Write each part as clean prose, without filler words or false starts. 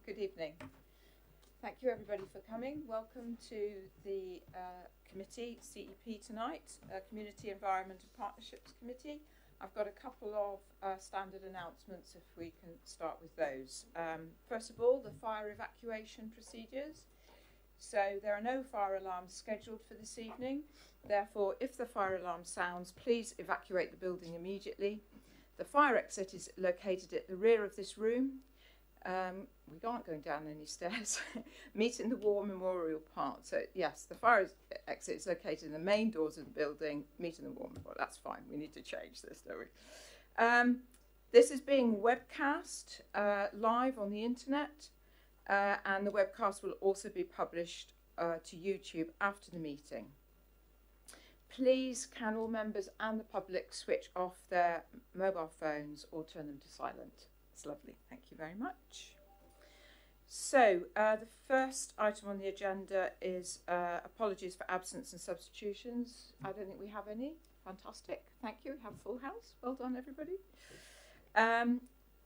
Good evening. Thank you everybody for coming. Welcome to the committee, CEP tonight, Community Environment and Partnerships Committee. I've got a couple of standard announcements if we can start with those. First of all, the fire evacuation procedures. So there are no fire alarms scheduled for this evening. Therefore, if the fire alarm sounds, please evacuate the building immediately. The fire exit is located at the rear of this room. We aren't going down any stairs. Meet in the War Memorial Park. So yes, the fire exit is located in the main doors of the building. Meet in the War Memorial. That's fine. We need to change this, don't we? This is being webcast live on the internet, and the webcast will also be published to YouTube after the meeting. Please can all members and the public switch off their mobile phones or turn them to silent. It's lovely. Thank you very much. So the first item on the agenda is apologies for absence and substitutions. I don't think we have any. Fantastic. Thank you. We have a full house. Well done, everybody.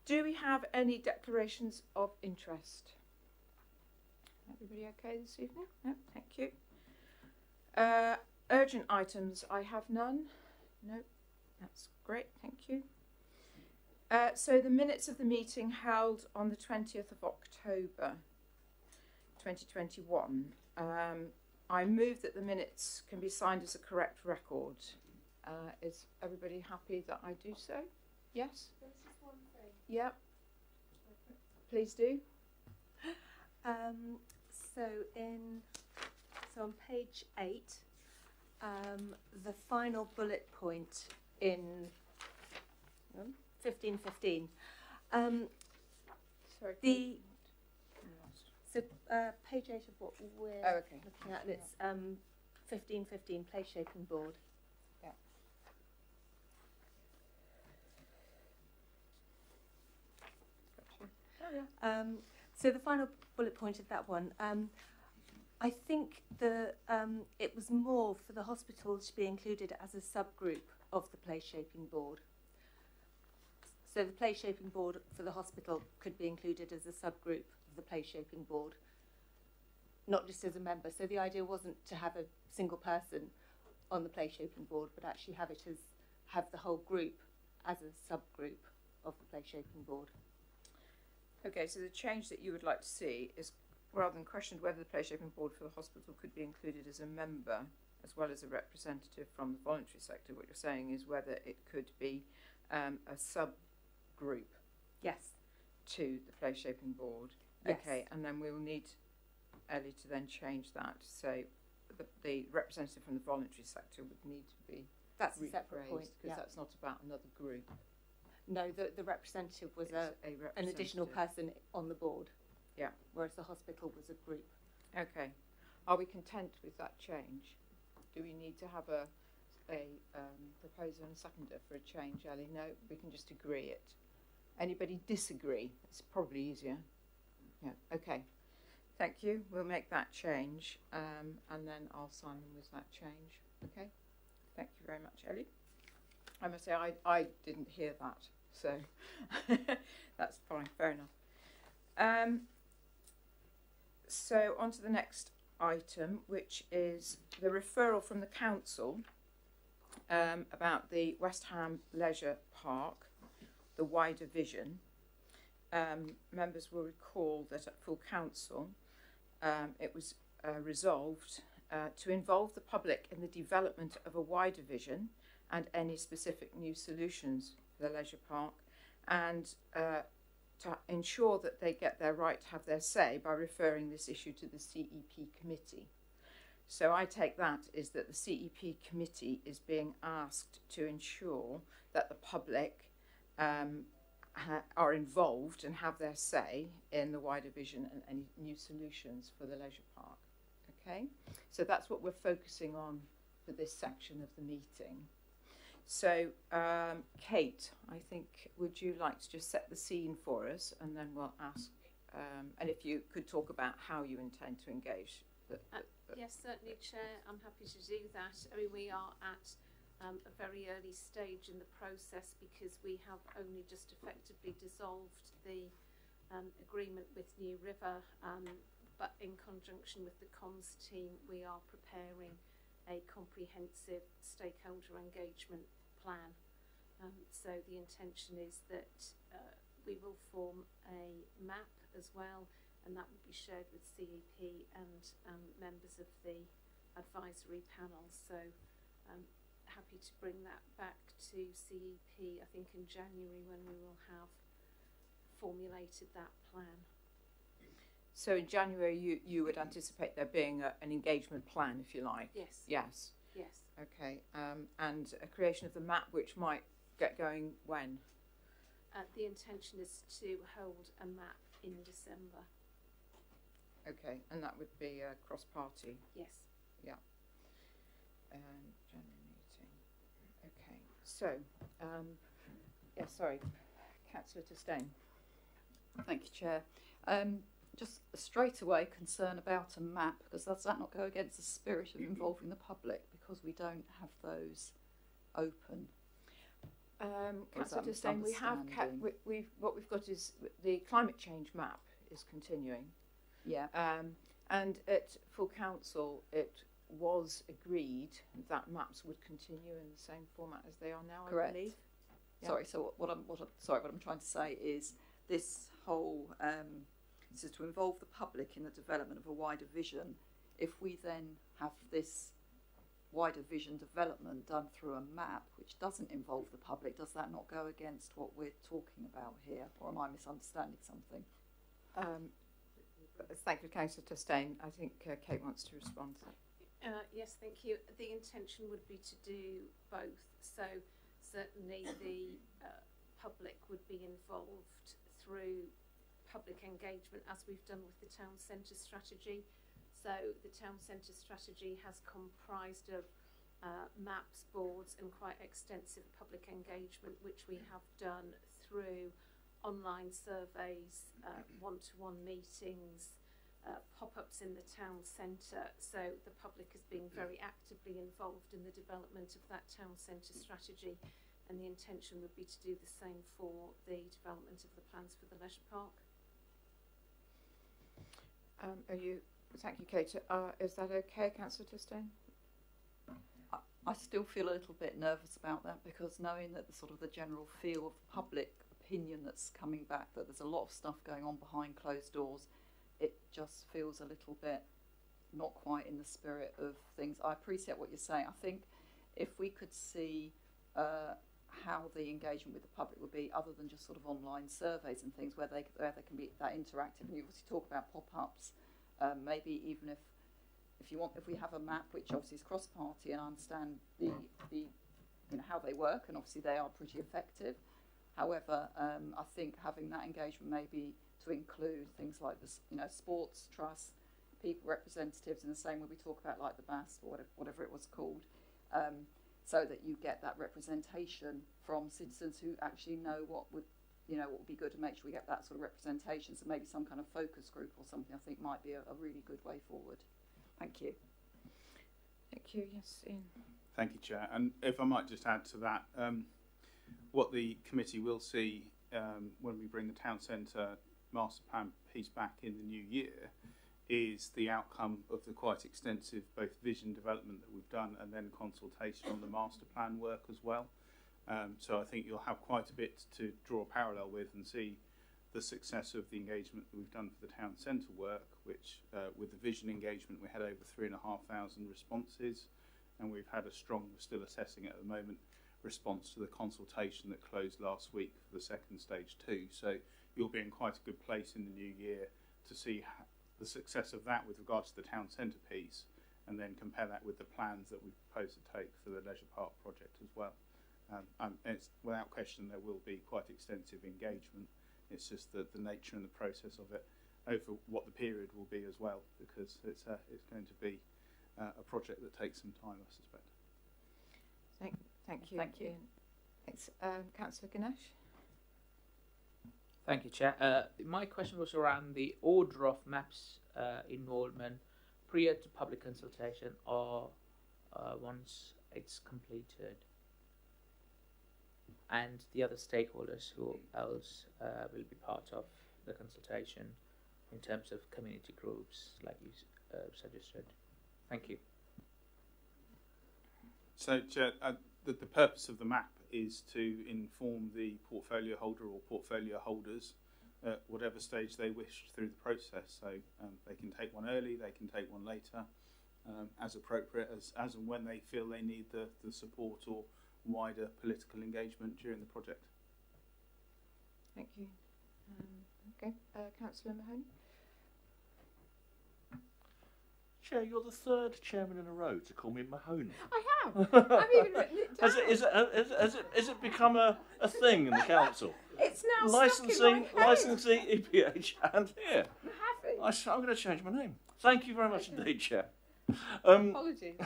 Do we have any declarations of interest? Everybody okay this evening? No, thank you. Urgent items, I have none. No, that's great. Thank you. So the minutes of the meeting held on the 20th of October 2021, I move that the minutes can be signed as a correct record. Is everybody happy that I do so? Yes? There's just one thing. Yep. Please do. So on page 8, the final bullet point in 1515. Sorry. Page 8 of what we're looking at, and it's 1515 place shaping board. Yeah. Gotcha. Oh, yeah. So the final bullet point of that one, I think it was more for the hospital to be included as a subgroup of the place shaping board. So the place shaping board for the hospital could be included as a subgroup of the place shaping board, not just as a member. So the idea wasn't to have a single person on the place shaping board, but actually have the whole group as a subgroup of the place shaping board. Okay, so the change that you would like to see is, rather than question whether the place shaping board for the hospital could be included as a member as well as a representative from the voluntary sector, what you're saying is whether it could be a subgroup. Yes. To the place shaping board. Yes. Okay, and then we'll need Ellie to then change that. So the representative from the voluntary sector would need to be that's a separate point, because that's not about another group. No, the representative was an additional person on the board. Yeah. Whereas the hospital was a group. Okay. Are we content with that change? Do we need to have a proposer and a seconder for a change, Ellie? No, we can just agree it. Anybody disagree? It's probably easier. Yeah. Okay. Thank you. We'll make that change, and then I'll sign them with that change. Okay. Thank you very much, Ellie. I must say I didn't hear that, so that's fine. Fair enough. So on to the next item, which is the referral from the council about the West Ham Leisure Park, the wider vision. Members will recall that at full council it was resolved to involve the public in the development of a wider vision and any specific new solutions for the leisure park, and to ensure that they get their right to have their say by referring this issue to the CEP committee. So I take that is that the CEP committee is being asked to ensure that the public are involved and have their say in the wider vision and any new solutions for the leisure park. Okay, so that's what we're focusing on for this section of the meeting. So, Kate, I think, would you like to just set the scene for us, and then we'll ask, and if you could talk about how you intend to engage. Yes, certainly, Chair. I'm happy to do that. I mean, we are at a very early stage in the process because we have only just effectively dissolved the agreement with New River, but in conjunction with the comms team, we are preparing a comprehensive stakeholder engagement plan. So the intention is that we will form a map as well, and that will be shared with CEP and members of the advisory panel. So happy to bring that back to CEP, I think in January, when we will have formulated that plan. So in January you would anticipate there being an engagement plan, if you like? Yes. Yes. Yes. Okay, and a creation of the map, which might get going when? The intention is to hold a map in December. Okay, and that would be a cross-party? Yes. Yeah. January meeting. Okay, so, sorry, Councillor Testain. Thank you, Chair. Just straight away concern about a map, because does that not go against the spirit of involving the public, because we don't have those open? Councillor Testain, we have what we've got is the climate change map is continuing. Yeah. And at full council, it was agreed that maps would continue in the same format as they are now. Correct. I believe. Yeah. Sorry. So what I'm trying to say is this whole this is to involve the public in the development of a wider vision. If we then have this wider vision development done through a map which doesn't involve the public, does that not go against what we're talking about here, or am I misunderstanding something? Thank you, Councillor Testain. I think Kate wants to respond. Yes, thank you. The intention would be to do both. So certainly the public would be involved through public engagement, as we've done with the town centre strategy. So the town centre strategy has comprised of maps, boards and quite extensive public engagement, which we have done through online surveys, one-to-one meetings, pop-ups in the town centre. So the public has been very actively involved in the development of that town centre strategy, and the intention would be to do the same for the development of the plans for the leisure park. Thank you, Kate. Is that okay, Councillor Testain? I still feel a little bit nervous about that, because knowing that the sort of the general feel of the public opinion that's coming back, that there's a lot of stuff going on behind closed doors, it just feels a little bit not quite in the spirit of things. I appreciate what you're saying. I think if we could see how the engagement with the public would be, other than just sort of online surveys and things where they can be that interactive, and you obviously talk about pop-ups, maybe even if we have a map which obviously is cross-party, and I understand the how they work, and obviously they are pretty effective. However, I think having that engagement maybe to include things like this, sports trust, people representatives, in the same way we talk about like the BAS or whatever it was called, so that you get that representation from citizens who actually know what would be good, to make sure we get that sort of representation. So maybe some kind of focus group or something, I think might be a really good way forward. Thank you. Thank you. Yes, Ian. Thank you, Chair. And if I might just add to that, what the committee will see when we bring the town centre master plan piece back in the new year is the outcome of the quite extensive both vision development that we've done, and then consultation on the master plan work as well. So I think you'll have quite a bit to draw a parallel with and see the success of the engagement that we've done for the town centre work, which with the vision engagement we had over 3,500 responses, and we've had a strong, we're still assessing at the moment, response to the consultation that closed last week for the second stage 2. So you'll be in quite a good place in the new year to see the success of that with regards to the town centre piece, and then compare that with the plans that we propose to take for the leisure park project as well. And it's, without question, there will be quite extensive engagement. It's just the nature and the process of it over what the period will be as well, because it's going to be a project that takes some time, I suspect. Thank you. Thank you. Ian. Thanks. Councillor Ganesh. Thank you, Chair. My question was around the order of MAP's involvement prior to public consultation or once it's completed, and the other stakeholders who else will be part of the consultation in terms of community groups, like you suggested. Thank you. So, Chair, the purpose of the map is to inform the portfolio holder or portfolio holders at whatever stage they wish through the process. So they can take one early, they can take one later, as appropriate, as and when they feel they need the support or wider political engagement during the project. Thank you. Okay, Councillor Mahoney. Chair, you're the third chairman in a row to call me Mahoney. I have. I've even written it down. Has it become a thing in the council? It's now Licensing, stuck in my head. licensing, EPH, and here. I'm happy. I'm going to change my name. Thank you very much indeed, Chair. Apologies.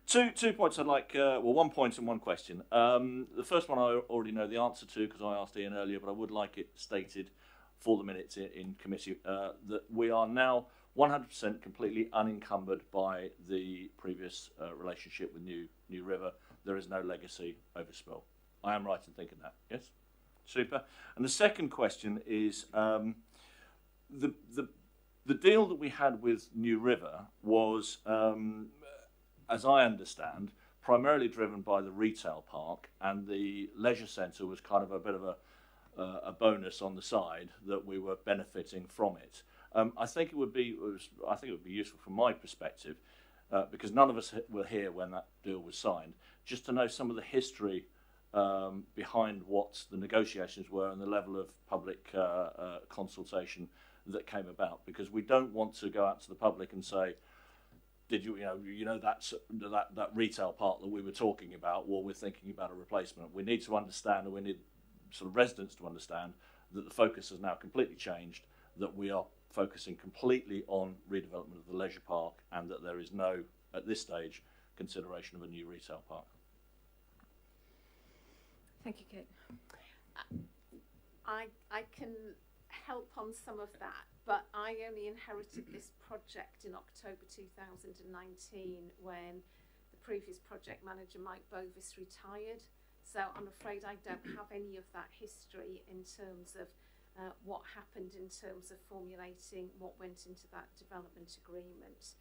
Two points I'd like, 1 point and one question. The first one I already know the answer to because I asked Ian earlier, but I would like it stated for the minutes in committee that we are now 100% completely unencumbered by the previous relationship with New River. There is no legacy overspill. I am right in thinking that, yes? Super. And the second question is the deal that we had with New River was, as I understand, primarily driven by the retail park, and the leisure centre was kind of a bit of a bonus on the side that we were benefiting from it. I think it would be useful from my perspective, because none of us were here when that deal was signed, just to know some of the history behind what the negotiations were and the level of public consultation that came about, because we don't want to go out to the public and say, did you know that retail part that we were talking about, well, we're thinking about a replacement. We need to understand, and we need sort of residents to understand that the focus has now completely changed, that we are focusing completely on redevelopment of the leisure park, and that there is no, at this stage, consideration of a new retail park. Thank you, Kate. I can help on some of that, but I only inherited this project in October 2019 when the previous project manager, Mike Bovis, retired. So I'm afraid I don't have any of that history in terms of what happened in terms of formulating what went into that development agreement.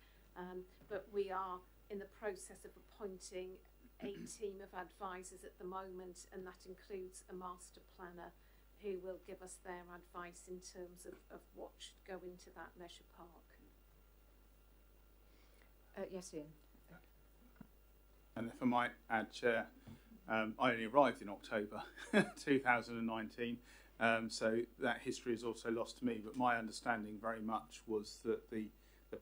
But we are in the process of appointing a team of advisors at the moment, and that includes a master planner who will give us their advice in terms of what should go into that leisure park. Yes, Ian. And if I might add, Chair, I only arrived in October 2019, so that history is also lost to me. But my understanding very much was that the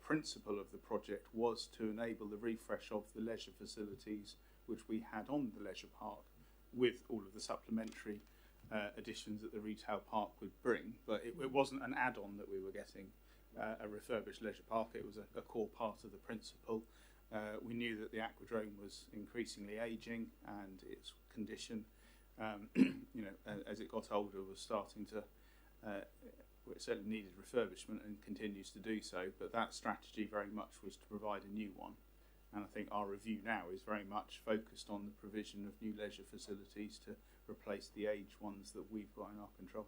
principle of the project was to enable the refresh of the leisure facilities which we had on the leisure park, with all of the supplementary additions that the retail park would bring. But it wasn't an add-on that we were getting, a refurbished leisure park. It was a core part of the principle. We knew that the aquadrome was increasingly ageing, and its condition, as it got older, was starting to, it certainly needed refurbishment and continues to do so. But that strategy very much was to provide a new one. And I think our review now is very much focused on the provision of new leisure facilities to replace the aged ones that we've got in our control.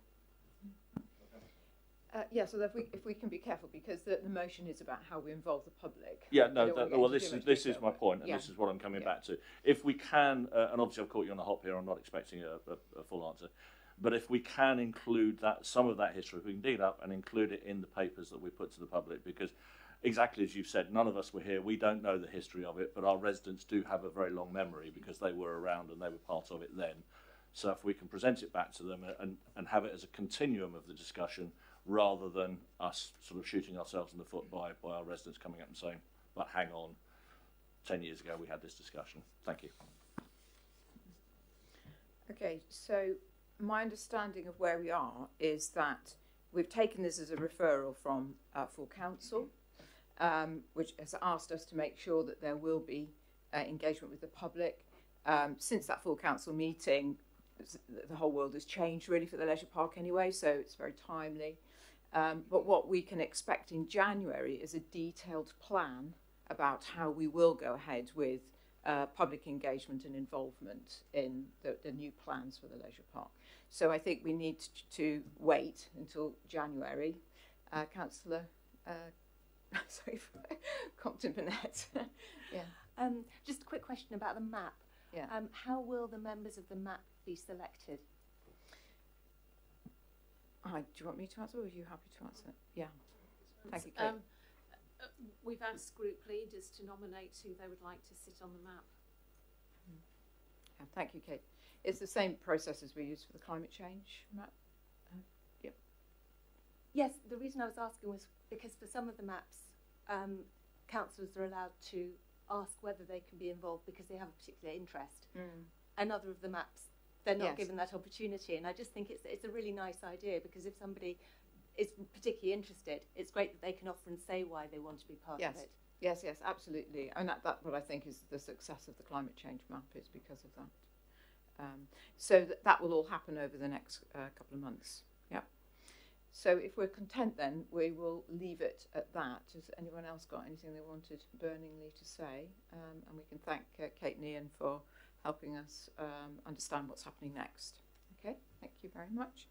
Yeah, so if we can be careful, because the motion is about how we involve the public. Yeah, no, this is my point, and this is what I'm coming back to. If we can, and obviously I've caught you on the hop here, I'm not expecting a full answer, but if we can include some of that history, if we can dig it up and include it in the papers that we put to the public, because exactly as you've said, none of us were here, we don't know the history of it, but our residents do have a very long memory because they were around and they were part of it then. So if we can present it back to them and have it as a continuum of the discussion, rather than us sort of shooting ourselves in the foot by our residents coming up and saying, but hang on, 10 years ago we had this discussion. Thank you. Okay, so my understanding of where we are is that we've taken this as a referral from full council, which has asked us to make sure that there will be engagement with the public. Since that full council meeting, the whole world has changed really for the leisure park anyway, so it's very timely. But what we can expect in January is a detailed plan about how we will go ahead with public engagement and involvement in the new plans for the leisure park. So I think we need to wait until January. Councillor, sorry, Compton Burnett. Yeah. Just a quick question about the map. Yeah. How will the members of the map be selected? Do you want me to answer, or are you happy to answer? Yeah. Thank you, Kate. We've asked group leaders to nominate who they would like to sit on the map. Yeah, thank you, Kate. It's the same process as we use for the climate change map. Yep. Yes, the reason I was asking was because for some of the maps, councillors are allowed to ask whether they can be involved because they have a particular interest. And other of the maps, they're not given that opportunity. And I just think it's a really nice idea, because if somebody is particularly interested, it's great that they can offer and say why they want to be part of it. Yes, absolutely. And that what I think is the success of the climate change map is because of that. So that will all happen over the next couple of months. Yeah. So if we're content, then we will leave it at that. Has anyone else got anything they wanted burningly to say? And we can thank Kate and Ian for helping us understand what's happening next. Okay, thank you very much.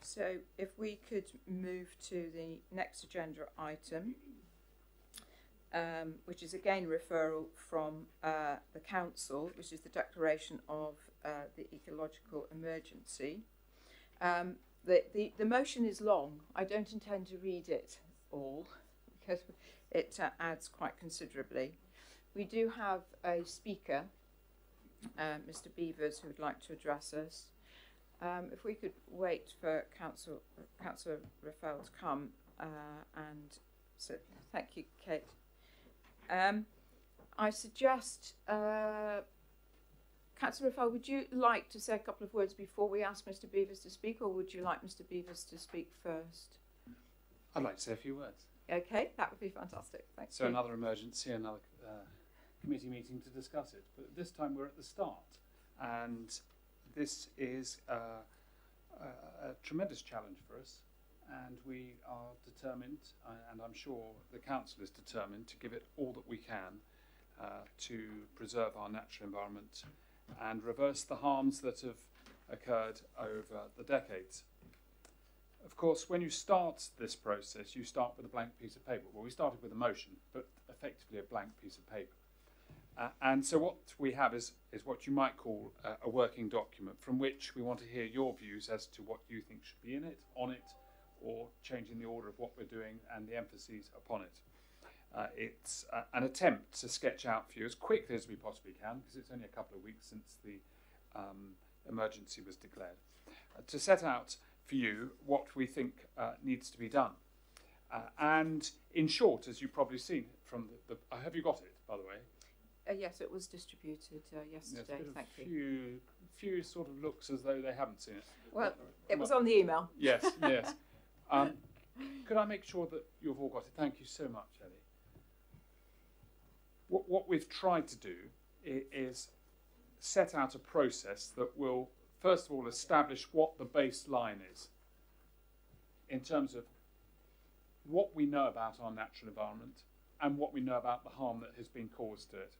So if we could move to the next agenda item, which is again referral from the council, which is the declaration of the ecological emergency. The motion is long. I don't intend to read it all because it adds quite considerably. We do have a speaker, Mr. Beavers, who would like to address us. If we could wait for Councillor Raphael to come, and so thank you, Kate. I suggest, Councillor Raphael, would you like to say a couple of words before we ask Mr. Beavers to speak, or would you like Mr. Beavers to speak first? I'd like to say a few words. Okay, that would be fantastic. Thanks. So another emergency, another committee meeting to discuss it. But this time we're at the start, and this is a tremendous challenge for us, and we are determined, and I'm sure the council is determined, to give it all that we can to preserve our natural environment and reverse the harms that have occurred over the decades. Of course, when you start this process, you start with a blank piece of paper. Well, we started with a motion, but effectively a blank piece of paper. And so what we have is what you might call a working document, from which we want to hear your views as to what you think should be in it, on it, or changing the order of what we're doing and the emphases upon it. It's an attempt to sketch out for you as quickly as we possibly can, because it's only a couple of weeks since the emergency was declared, to set out for you what we think needs to be done. And in short, as you've probably seen from have you got it, by the way? Yes, it was distributed yesterday. Yes, thank you. Few sort of looks as though they haven't seen it. Well, it was on the email. Yes. Could I make sure that you've all got it? Thank you so much, Ellie. What we've tried to do is set out a process that will, first of all, establish what the baseline is in terms of what we know about our natural environment and what we know about the harm that has been caused to it.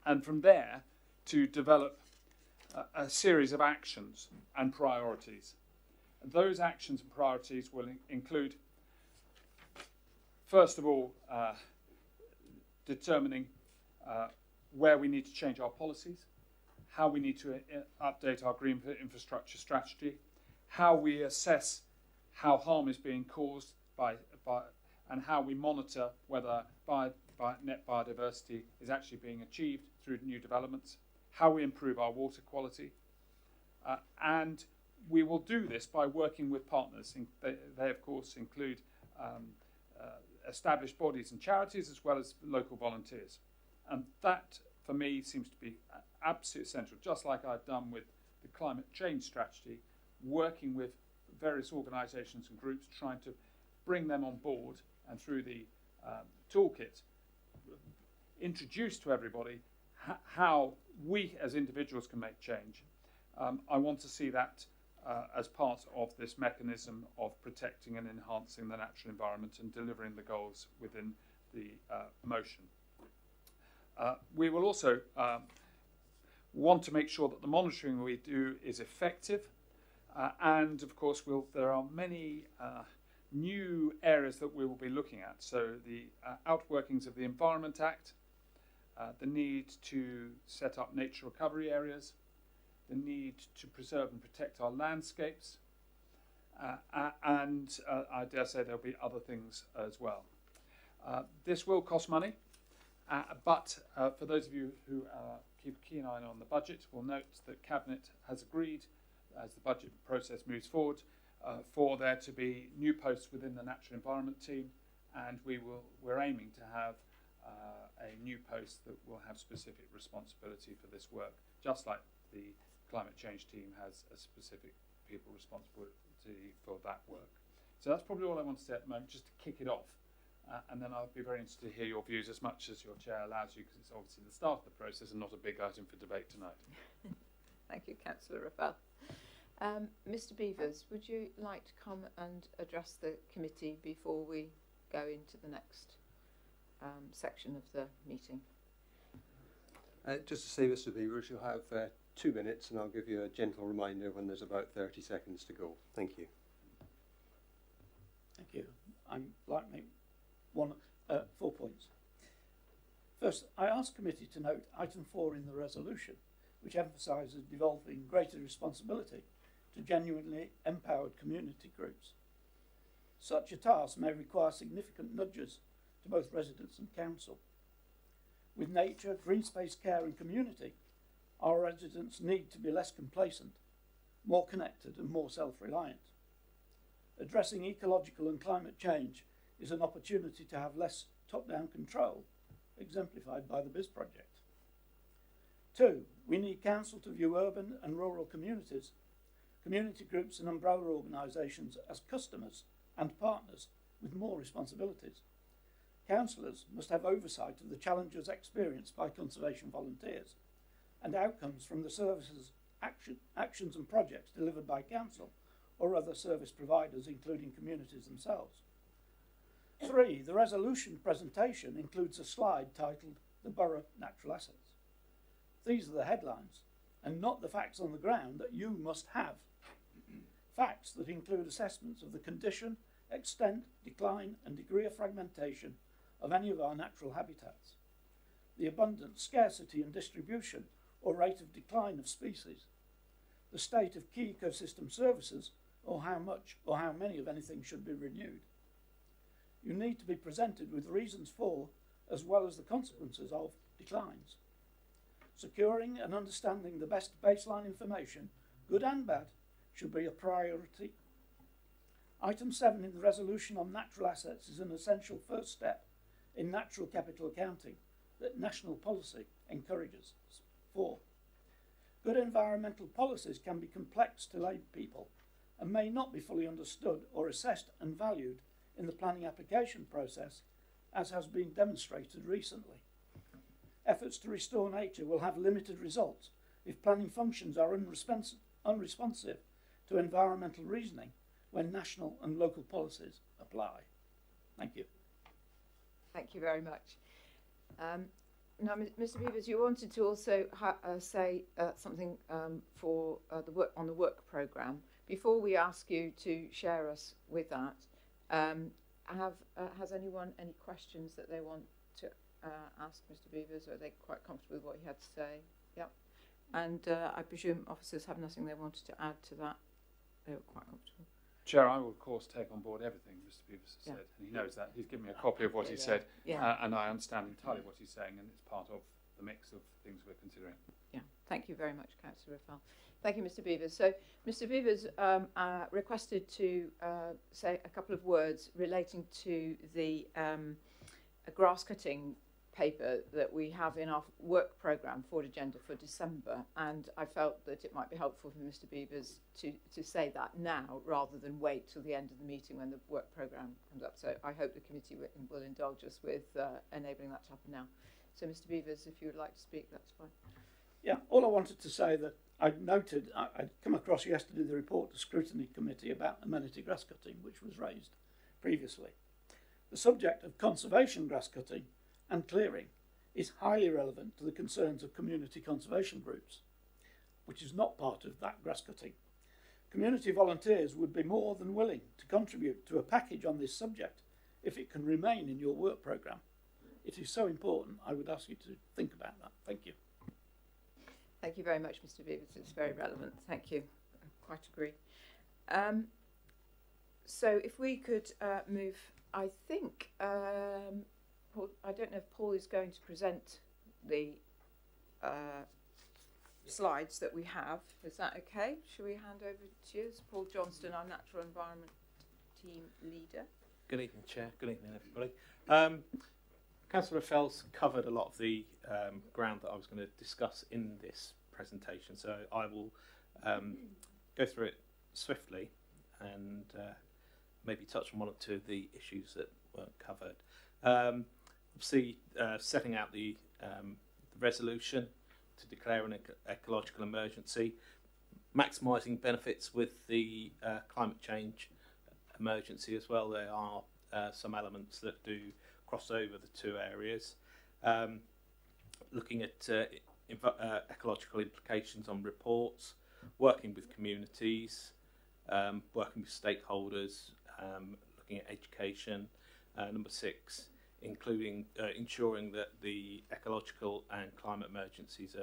And from there, to develop a series of actions and priorities. Those actions and priorities will include, first of all, determining where we need to change our policies, how we need to update our green infrastructure strategy, how we assess how harm is being caused and how we monitor whether net biodiversity is actually being achieved through new developments, how we improve our water quality, and we will do this by working with partners. They of course include established bodies and charities as well as local volunteers. And that, for me, seems to be absolutely essential, just like I've done with the climate change strategy, working with various organisations and groups, trying to bring them on board, and through the toolkit, introduce to everybody how we as individuals can make change. I want to see that as part of this mechanism of protecting and enhancing the natural environment and delivering the goals within the motion. We will also want to make sure that the monitoring we do is effective, and of course there are many new areas that we will be looking at. So the outworkings of the Environment Act, the need to set up nature recovery areas, the need to preserve and protect our landscapes, and I dare say there'll be other things as well. This will cost money, but for those of you who keep a keen eye on the budget will note that Cabinet has agreed, as the budget process moves forward, for there to be new posts within the Natural Environment team, and we're aiming to have a new post that will have specific responsibility for this work, just like the Climate Change team has a specific people responsibility for that work. So that's probably all I want to say at the moment, just to kick it off. And then I'll be very interested to hear your views as much as your chair allows you, because it's obviously the start of the process and not a big item for debate tonight. Thank you, Councillor Raphael. Mr Beavers, would you like to come and address the committee before we go into the next section of the meeting? Just to say, Mr Beavers, you'll have 2 minutes, and I'll give you a gentle reminder when there's about 30 seconds to go. Thank you. Thank you. I'd like to make 4 points. First, I ask committee to note item 4 in the resolution, which emphasises devolving greater responsibility to genuinely empowered community groups. Such a task may require significant nudges to both residents and council. With nature, green space care and community, our residents need to be less complacent, more connected and more self-reliant. Addressing ecological and climate change is an opportunity to have less top-down control, exemplified by the BIS project. 2, we need council to view urban and rural communities, community groups and umbrella organisations as customers and partners with more responsibilities. Councillors must have oversight of the challenges experienced by conservation volunteers and outcomes from the services, actions and projects delivered by council or other service providers, including communities themselves. 3, the resolution presentation includes a slide titled The Borough Natural Assets. These are the headlines and not the facts on the ground that you must have. Facts that include assessments of the condition, extent, decline and degree of fragmentation of any of our natural habitats, the abundance, scarcity and distribution or rate of decline of species, the state of key ecosystem services, or how much or how many of anything should be renewed. You need to be presented with reasons for, as well as the consequences of, declines. Securing and understanding the best baseline information, good and bad, should be a priority. Item 7 in the resolution on natural assets is an essential first step in natural capital accounting that national policy encourages. 4, good environmental policies can be complex to lay people and may not be fully understood or assessed and valued in the planning application process, as has been demonstrated recently. Efforts to restore nature will have limited results if planning functions are unresponsive to environmental reasoning when national and local policies apply. Thank you. Thank you very much. Now, Mr Beavers, you wanted to also say something for the work on the work programme. Before we ask you to share us with that, has anyone any questions that they want to ask Mr Beavers, or are they quite comfortable with what he had to say? Yep. And I presume officers have nothing they wanted to add to that. They were quite comfortable. Chair, I will of course take on board everything Mr Beavers has said, and he knows that. He's given me a copy of what he said, and I understand entirely what he's saying, and it's part of the mix of things we're considering. Yeah, thank you very much, Councillor Raphael. Thank you, Mr Beavers. So, Mr Beavers requested to say a couple of words relating to the grass cutting paper that we have in our work programme forward agenda for December, and I felt that it might be helpful for Mr Beavers to say that now rather than wait till the end of the meeting when the work programme comes up. So I hope the committee will indulge us with enabling that to happen now. So Mr Beavers, if you would like to speak, that's fine. Yeah, all I wanted to say that I'd come across yesterday the report to Scrutiny Committee about amenity grass cutting, which was raised previously. The subject of conservation grass cutting and clearing is highly relevant to the concerns of community conservation groups, which is not part of that grass cutting. Community volunteers would be more than willing to contribute to a package on this subject if it can remain in your work programme. It is so important, I would ask you to think about that. Thank you. Thank you very much, Mr. Beavers. It's very relevant. Thank you. I quite agree. So if we could move, I think, Paul, I don't know if Paul is going to present the slides that we have. Is that okay? Shall we hand over to you? It's Paul Johnston, our Natural Environment Team Leader. Good evening, Chair. Good evening, everybody. Councillor Fell's covered a lot of the ground that I was going to discuss in this presentation, so I will go through it swiftly and maybe touch on one or two of the issues that weren't covered. Obviously, setting out the resolution to declare an ecological emergency, maximising benefits with the climate change emergency as well. There are some elements that do cross over the two areas. Looking at ecological implications on reports, working with communities, working with stakeholders, looking at education. Number 6, including ensuring that the ecological and climate emergencies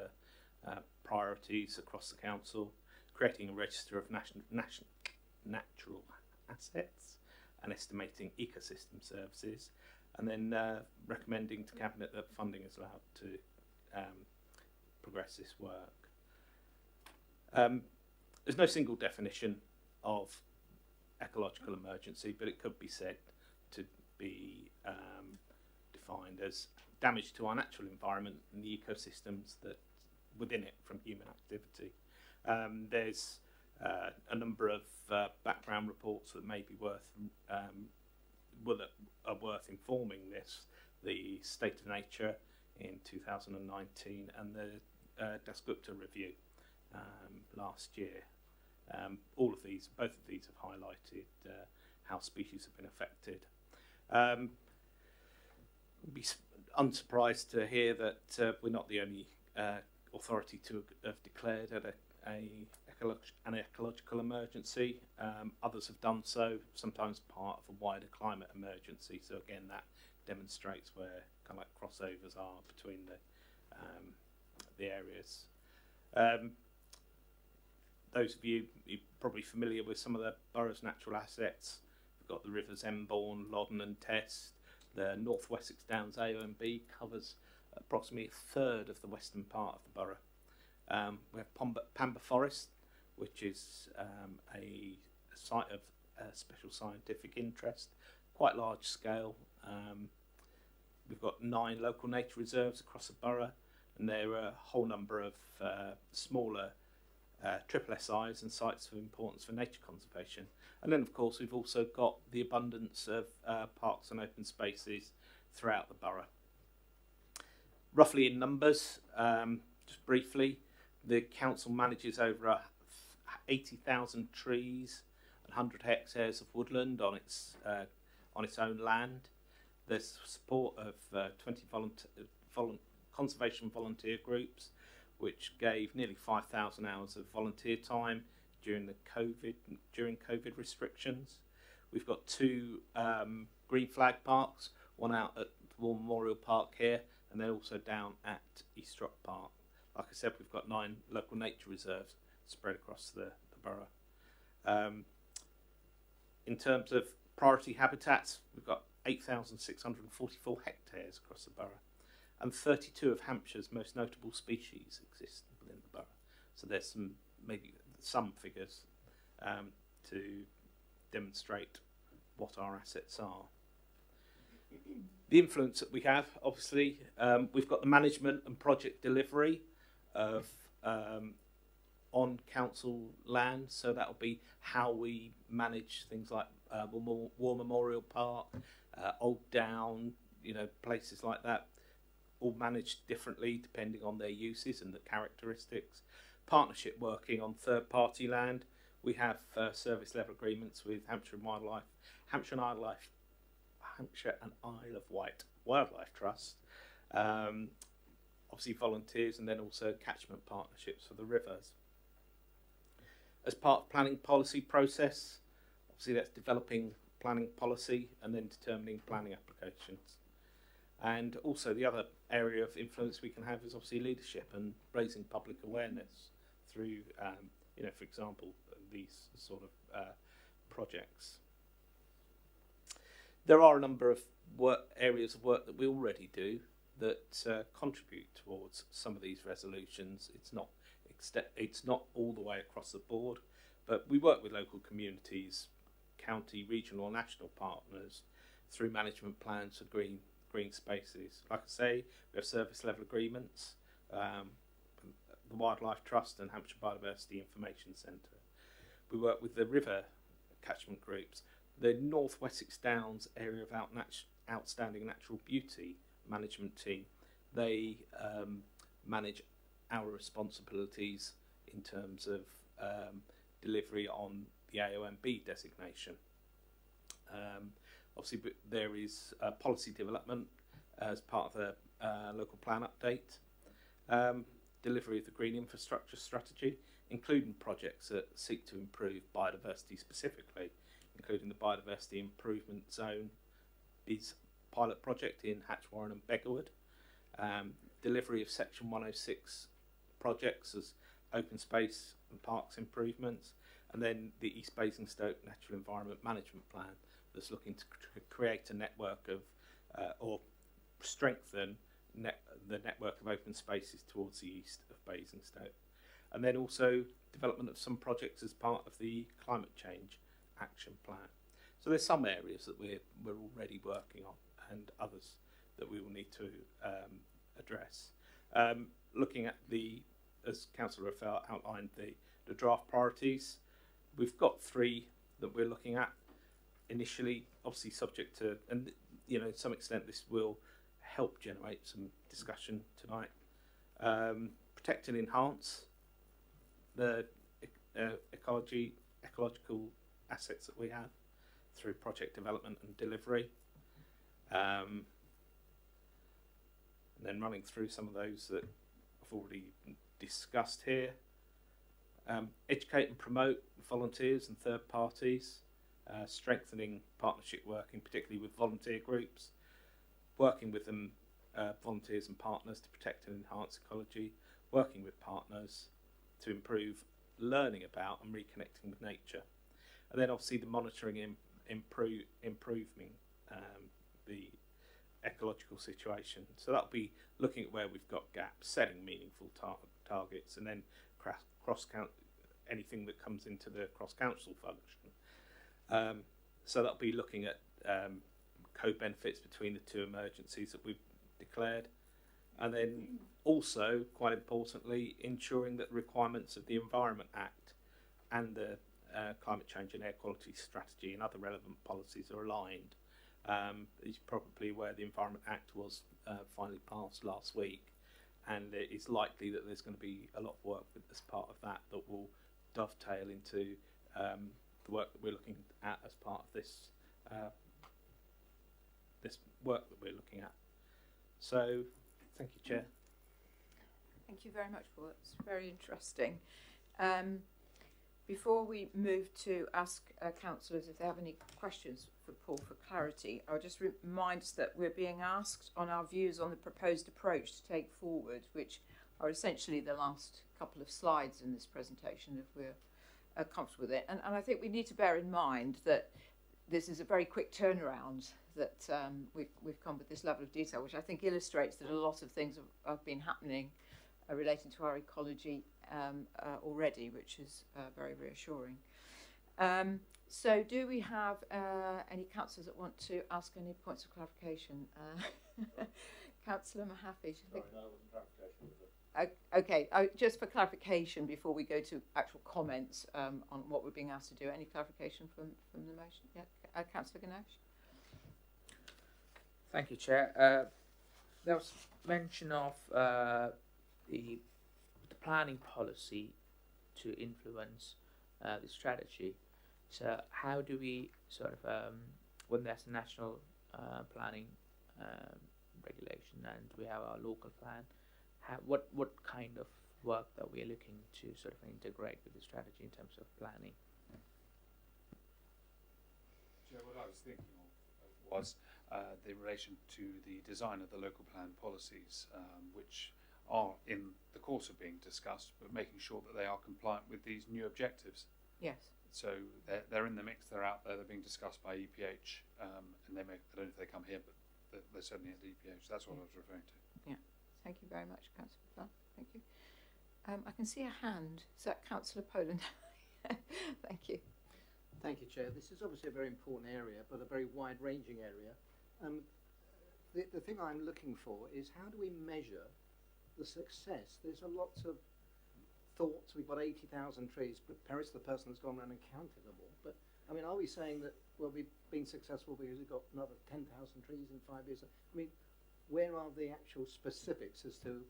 are priorities across the council, creating a register of natural assets and estimating ecosystem services, and then recommending to Cabinet that funding is allowed to progress this work. There's no single definition of ecological emergency, but it could be said to be defined as damage to our natural environment and the ecosystems that within it from human activity. There's a number of background reports that may be worth informing this. The State of Nature in 2019 and the Dasgupta review last year. Both of these have highlighted how species have been affected. Be unsurprised to hear that we're not the only authority to have declared an ecological emergency. Others have done so, sometimes part of a wider climate emergency. So again, that demonstrates where kind of like crossovers are between the areas. Those of you you're probably familiar with some of the borough's natural assets. We've got the rivers Embourne, Loddon and Test. The North Wessex Downs AONB covers approximately a third of the western part of the borough. We have Pamber Forest, which is a site of special scientific interest, quite large scale. We've got 9 local nature reserves across the borough, and there are a whole number of smaller triple SIs and sites of importance for nature conservation. And then, of course, we've also got the abundance of parks and open spaces throughout the borough. Roughly in numbers, just briefly, the council manages over 80,000 trees and 100 hectares of woodland on its own land. There's support of 20 conservation volunteer groups, which gave nearly 5,000 hours of volunteer time during COVID restrictions. We've got 2 green flag parks, one out at War Memorial Park here, and then also down at Eastrock Park. Like I said, we've got 9 local nature reserves spread across the borough. In terms of priority habitats, we've got 8,644 hectares across the borough, and 32 of Hampshire's most notable species exist within the borough. So there's some figures to demonstrate what our assets are. The influence that we have, obviously, we've got the management and project delivery of on council land, so that'll be how we manage things like War Memorial Park, Old Down, places like that, all managed differently depending on their uses and the characteristics. Partnership working on third-party land. We have service level agreements with Hampshire and Isle of Wight Wildlife Trust, obviously volunteers, and then also catchment partnerships for the rivers. As part of planning policy process, obviously that's developing planning policy and then determining planning applications. And also the other area of influence we can have is obviously leadership and raising public awareness through, for example, these sort of projects. There are a number of areas of work that we already do that contribute towards some of these resolutions. It's not all the way across the board, but we work with local communities, county, regional, national partners through management plans for green spaces. Like I say, we have service level agreements, the Wildlife Trust and Hampshire Biodiversity Information Centre. We work with the river catchment groups, the North Wessex Downs area of outstanding natural beauty management team. They manage our responsibilities in terms of delivery on the AOMB designation. Obviously, there is policy development as part of the local plan update, delivery of the green infrastructure strategy, including projects that seek to improve biodiversity specifically, including the Biodiversity Improvement Zone is pilot project in Hatchwarren and Beggarwood, delivery of Section 106 projects as open space and parks improvements, and then the East Basingstoke Natural Environment Management Plan that's looking to create a network of or strengthen the network of open spaces towards the east of Basingstoke. And then also development of some projects as part of the climate change action plan. So there's some areas that we're already working on and others that we will need to address. Looking at as Councillor Raphael outlined, the draft priorities, we've got 3 that we're looking at initially, obviously subject to, and to some extent this will help generate some discussion tonight. Protect and enhance the ecological assets that we have through project development and delivery. And then running through some of those that I've already discussed here. Educate and promote volunteers and third parties, strengthening partnership working, particularly with volunteer groups, working with them, volunteers and partners to protect and enhance ecology, working with partners to improve learning about and reconnecting with nature. And then obviously the monitoring and improving the ecological situation. So that'll be looking at where we've got gaps, setting meaningful targets, and then anything that comes into the cross-council function. So that'll be looking at co-benefits between the 2 emergencies that we've declared, and then also, quite importantly, ensuring that the requirements of the Environment Act and the Climate Change and Air Quality Strategy and other relevant policies are aligned. It's probably where the Environment Act was finally passed last week, and it is likely that there's going to be a lot of work as part of that will dovetail into the work that we're looking at as part of this this work that we're looking at. So, thank you, Chair. Thank you very much, Paul. It's very interesting. Before we move to ask councillors if they have any questions for Paul for clarity, I'll just remind us that we're being asked on our views on the proposed approach to take forward, which are essentially the last couple of slides in this presentation, if we're comfortable with it. And I think we need to bear in mind that this is a very quick turnaround, that we've come with this level of detail, which I think illustrates that a lot of things have been happening relating to our ecology already, which is very reassuring. So do we have any councillors that want to ask any points of clarification? Councillor Mahaffey. Sorry, no, it wasn't clarification, was it? Okay, just for clarification before we go to actual comments on what we're being asked to do, any clarification from the motion? Yeah, Councillor Ganesh. Thank you, Chair. There was mention of the planning policy to influence the strategy. So how do we sort of, when there's a national planning regulation, and we have our local plan. What kind of work that we are looking to sort of integrate with the strategy in terms of planning? Chair, what I was thinking of was the relation to the design of the local plan policies, which are in the course of being discussed, but making sure that they are compliant with these new objectives. Yes. So they're in the mix, they're out there, they're being discussed by EPH, and they may, I don't know if they come here, but they're certainly at the EPH. That's what I was referring to. Yeah. Thank you very much, Councillor Plum. Thank you. I can see a hand. Is that Councillor Poland? Thank you. Thank you, Chair. This is obviously a very important area, but a very wide-ranging area. The thing I'm looking for is how do we measure the success? There's a lots of thoughts. We've got 80,000 trees, but Paris, the person that's gone around and counted them all. But I mean, are we saying that, well, we've been successful because we've got another 10,000 trees in 5 years? I mean, where are the actual specifics as to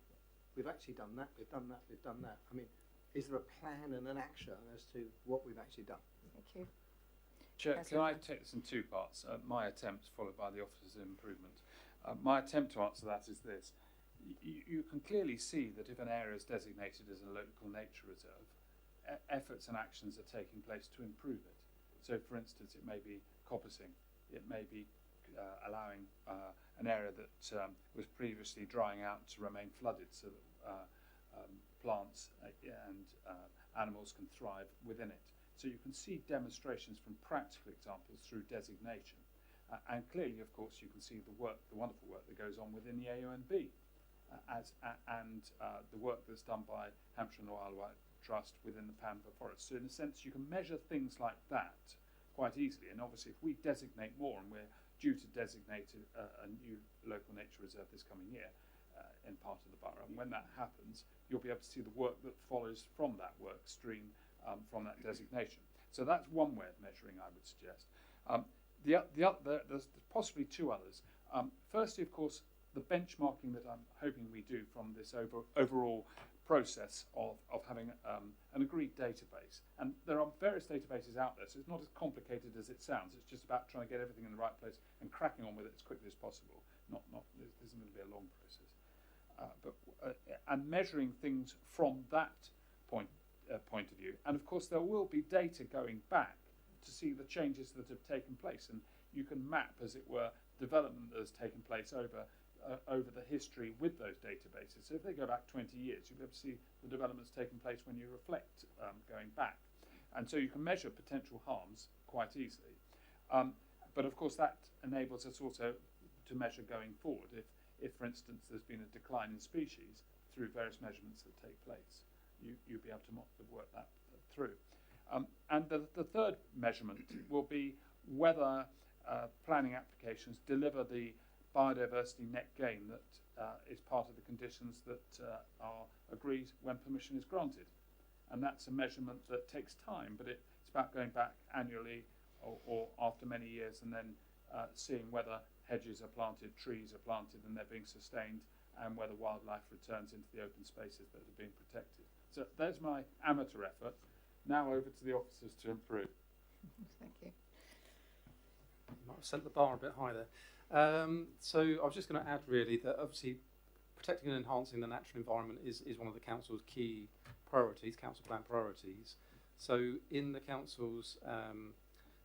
we've actually done that, we've done that, we've done that? I mean, is there a plan and an action as to what we've actually done? Thank you. Chair, can I take this in two parts? My attempt, followed by the Officers of Improvement. My attempt to answer that is this. You can clearly see that if an area is designated as a local nature reserve, efforts and actions are taking place to improve it. So, for instance, it may be coppicing, it may be allowing an area that was previously drying out to remain flooded so that plants and animals can thrive within it. So you can see demonstrations from practical examples through designation. And clearly, of course, you can see the wonderful work that goes on within the AONB and the work that's done by Hampshire and Wildlife Trust within the Pampa Forest. So in a sense, you can measure things like that quite easily. And obviously, if we designate more, and we're due to designate a new local nature reserve this coming year in part of the borough, and when that happens, you'll be able to see the work that follows from that work stream from that designation. So that's one way of measuring, I would suggest. There's possibly two others. Firstly, of course, the benchmarking that I'm hoping we do from this overall process of having an agreed database. And there are various databases out there, so it's not as complicated as it sounds. It's just about trying to get everything in the right place and cracking on with it as quickly as possible. This isn't going to be a long process. And measuring things from that point of view. And of course, there will be data going back to see the changes that have taken place. And you can map, as it were, development that has taken place over the history with those databases. So if they go back 20 years, you'll be able to see the developments taking place when you reflect going back. And so you can measure potential harms quite easily. But of course, that enables us also to measure going forward. If for instance, there's been a decline in species through various measurements that take place, you'll be able to work that through. And the third measurement will be whether planning applications deliver the biodiversity net gain that is part of the conditions that are agreed when permission is granted. And that's a measurement that takes time, but it's about going back annually or after many years and then seeing whether hedges are planted, trees are planted and they're being sustained, and whether wildlife returns into the open spaces that are being protected. So there's my amateur effort. Now over to the officers to improve. Thank you. Might have set the bar a bit high there. So I was just going to add really that obviously protecting and enhancing the natural environment is one of the council's key priorities, council plan priorities. So in the council's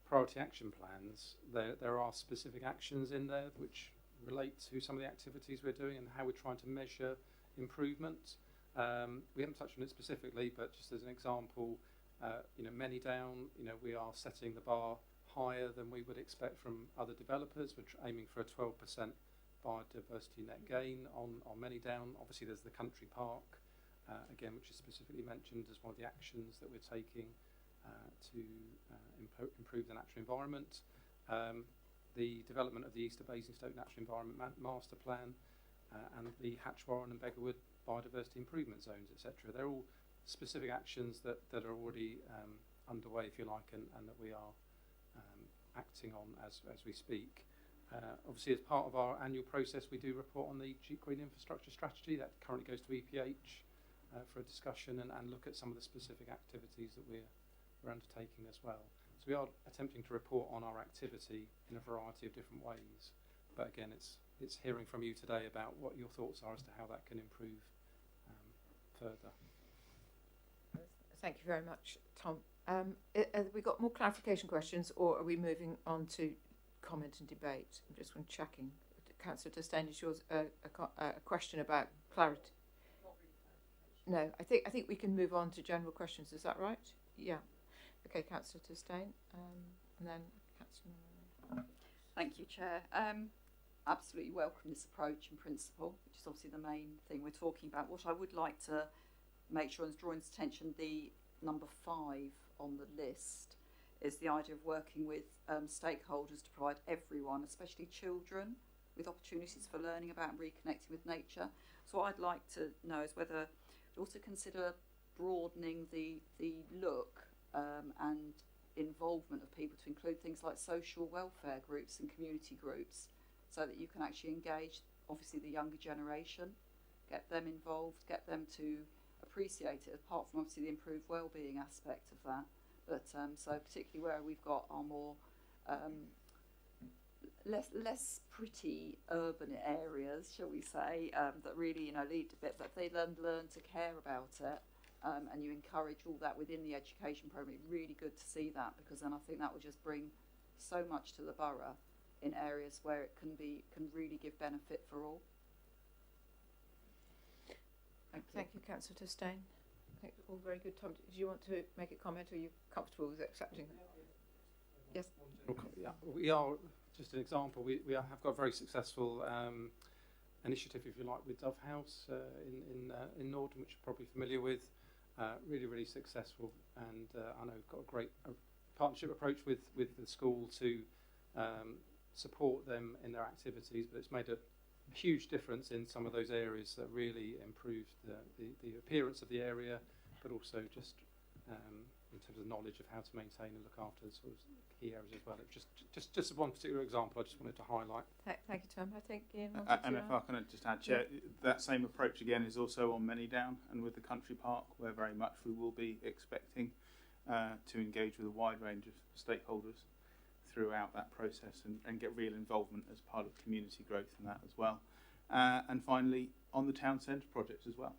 priority action plans, there are specific actions in there which relate to some of the activities we're doing and how we're trying to measure improvement. We haven't touched on it specifically, but just as an example, many down, we are setting the bar higher than we would expect from other developers. We're aiming for a 12% biodiversity net gain on many down. Obviously, there's the country park, again, which is specifically mentioned as one of the actions that we're taking to improve the natural environment. The development of the East of Basingstoke Natural Environment Master Plan and the Hatchwarren and Beggarwood Biodiversity Improvement Zones, etc. They're all specific actions that are already underway, if you like, and that we are acting on as we speak. Obviously, as part of our annual process, we do report on the Green Infrastructure Strategy that currently goes to EPH for a discussion and look at some of the specific activities that we're undertaking as well. So we are attempting to report on our activity in a variety of different ways. But again, it's it's hearing from you today about what your thoughts are as to how that can improve further. Thank you very much, Tom. Have we got more clarification questions, or are we moving on to comment and debate? I'm just checking. Councillor Disdain, is yours a question about clarity? No, I think we can move on to general questions. Is that right? Yeah. Okay, Councillor Disdain, and then Councillor. Thank you, Chair. Absolutely welcome this approach and principle, which is obviously the main thing we're talking about. What I would like to make sure is drawing attention, the number 5 on the list is the idea of working with stakeholders to provide everyone, especially children, with opportunities for learning about and reconnecting with nature. So what I'd like to know is whether you also consider broadening the look and involvement of people to include things like social welfare groups and community groups, so that you can actually engage, obviously, the younger generation, get them involved, get them to appreciate it, apart from obviously the improved well-being aspect of that. But so particularly where we've got our more less pretty urban areas, shall we say, that really lead a bit, but they learn to care about it, and you encourage all that within the education programme. It's really good to see that, because then I think that will just bring so much to the borough in areas where it can really give benefit for all. Thank you, Councillor Disdain. I think all very good. Tom, do you want to make a comment, or are you comfortable with accepting that? Yes. Yeah, we are, just an example, we have got a very successful initiative, if you like, with Dove House in Norden, which you're probably familiar with. Really successful, and I know we've got a great partnership approach with the school to support them in their activities, but it's made a huge difference in some of those areas that really improved the appearance of the area, but also just in terms of knowledge of how to maintain and look after sort of key areas as well. Just one particular example I just wanted to highlight. Thank you, Tom. I think Ian and if I can just add, Chair, that same approach again is also on Manydown and with the country park, where very much we will be expecting to engage with a wide range of stakeholders throughout that process and get real involvement as part of community growth in that as well. And finally, on the town centre project as well,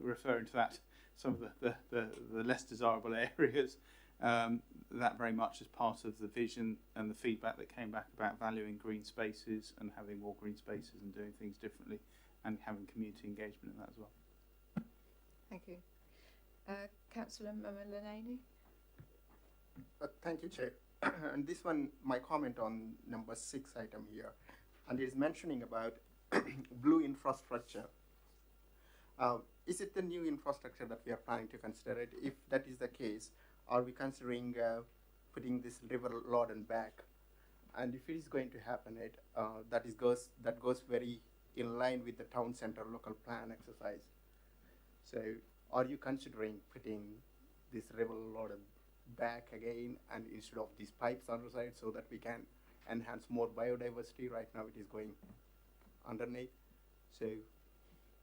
referring to that, some of the less desirable areas, that very much is part of the vision and the feedback that came back about valuing green spaces and having more green spaces and doing things differently and having community engagement in that as well. Thank you. Councillor Malaney. Thank you, Chair. And this one, my comment on number 6 item here, and it is mentioning about blue infrastructure. Is it the new infrastructure that we are planning to consider it? If that is the case, are we considering putting this river Loddon back? And if it is going to happen, that goes very in line with the town centre local plan exercise. So, are you considering putting this river Loddon back again, and instead of these pipes on the side, so that we can enhance more biodiversity? Right now it is going underneath. So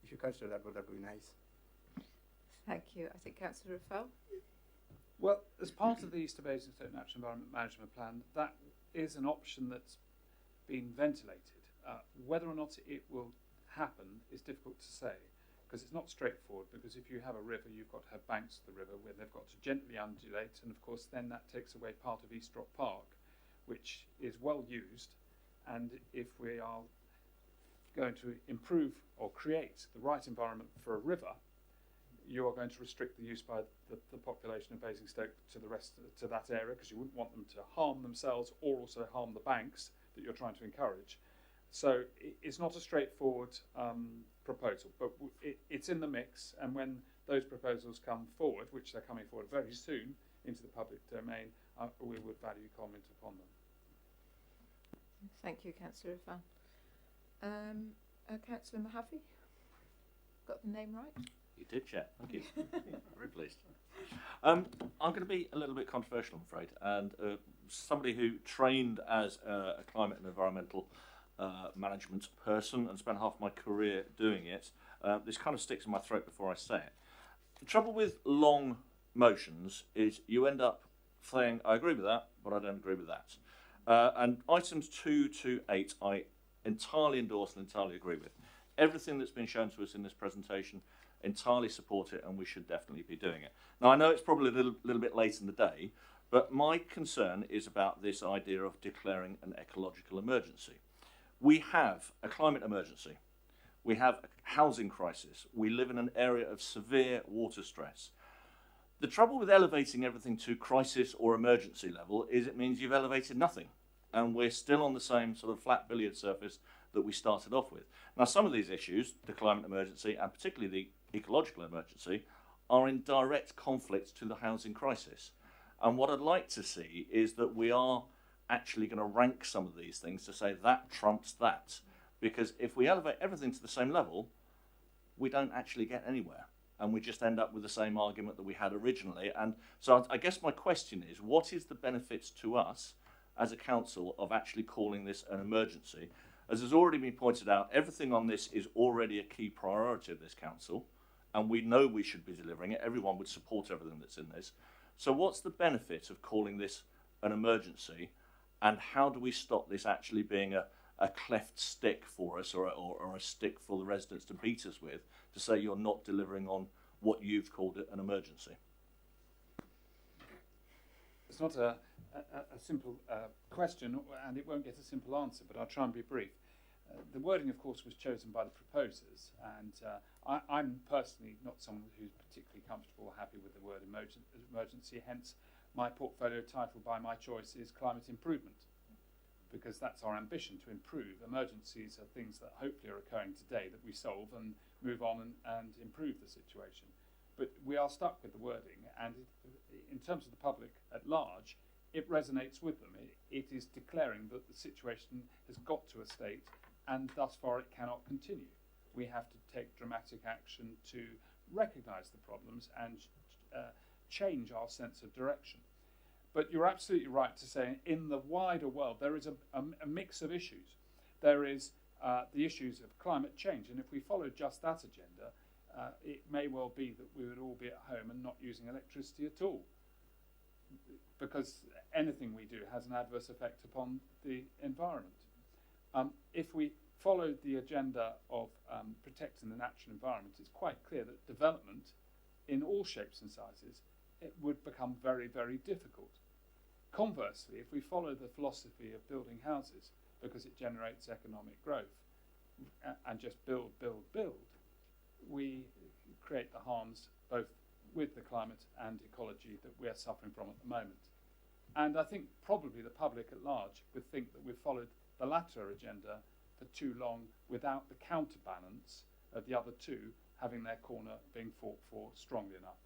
if you consider that, would that be nice? Thank you. I think Councillor Raffel. Well, as part of the East Basingstoke Natural Environment Management Plan, that is an option that's been ventilated. Whether or not it will happen is difficult to say, because it's not straightforward, because if you have a river, you've got to have banks of the river where they've got to gently undulate, and of course then that takes away part of Eastrock Park, which is well used, and if we are going to improve or create the right environment for a river, you are going to restrict the use by the population of Basingstoke to that area, because you wouldn't want them to harm themselves or also harm the banks that you're trying to encourage. So it's not a straightforward proposal, but it's in the mix, and when those proposals come forward, which they're coming forward very soon into the public domain, we would value comment upon them. Thank you, Councillor Raffel. Councillor Mahaffey, got the name right? You did, Chair. Thank you. Very pleased. I'm going to be a little bit controversial, I'm afraid, and somebody who trained as a climate and environmental management person and spent half my career doing it, this kind of sticks in my throat before I say it. The trouble with long motions is you end up saying, I agree with that, but I don't agree with that. And items 2 to 8 I entirely endorse and entirely agree with. Everything that's been shown to us in this presentation, entirely support it, and we should definitely be doing it. Now, I know it's probably a little bit late in the day, but my concern is about this idea of declaring an ecological emergency. We have a climate emergency. We have a housing crisis. We live in an area of severe water stress. The trouble with elevating everything to crisis or emergency level is it means you've elevated nothing. And we're still on the same sort of flat billiard surface that we started off with. Now, some of these issues, the climate emergency and particularly the ecological emergency, are in direct conflict to the housing crisis. And what I'd like to see is that we are actually going to rank some of these things to say that trumps that. Because if we elevate everything to the same level, we don't actually get anywhere. And we just end up with the same argument that we had originally. And so I guess my question is, what is the benefits to us as a council of actually calling this an emergency? As has already been pointed out, everything on this is already a key priority of this council, and we know we should be delivering it. Everyone would support everything that's in this. So what's the benefit of calling this an emergency, and how do we stop this actually being a cleft stick for us, or a stick for the residents to beat us with, to say you're not delivering on what you've called it an emergency? It's not a simple question, and it won't get a simple answer, but I'll try and be brief. The wording, of course, was chosen by the proposers, and I'm personally not someone who's particularly comfortable or happy with the word emergency, hence my portfolio title by my choice is Climate Improvement, because that's our ambition, to improve. Emergencies are things that hopefully are occurring today that we solve and move on and improve the situation. But we are stuck with the wording, and in terms of the public at large, it resonates with them. It is declaring that the situation has got to a state and thus far it cannot continue. We have to take dramatic action to recognise the problems and change our sense of direction. But you're absolutely right to say in the wider world there is a mix of issues. There is the issues of climate change, and if we follow just that agenda, it may well be that we would all be at home and not using electricity at all, because anything we do has an adverse effect upon the environment. If we followed the agenda of protecting the natural environment, it's quite clear that development in all shapes and sizes, it would become very, very difficult. Conversely, if we follow the philosophy of building houses because it generates economic growth and just build, we create the harms both with the climate and ecology that we are suffering from at the moment. And I think probably the public at large would think that we've followed the latter agenda for too long without the counterbalance of the other two having their corner being fought for strongly enough.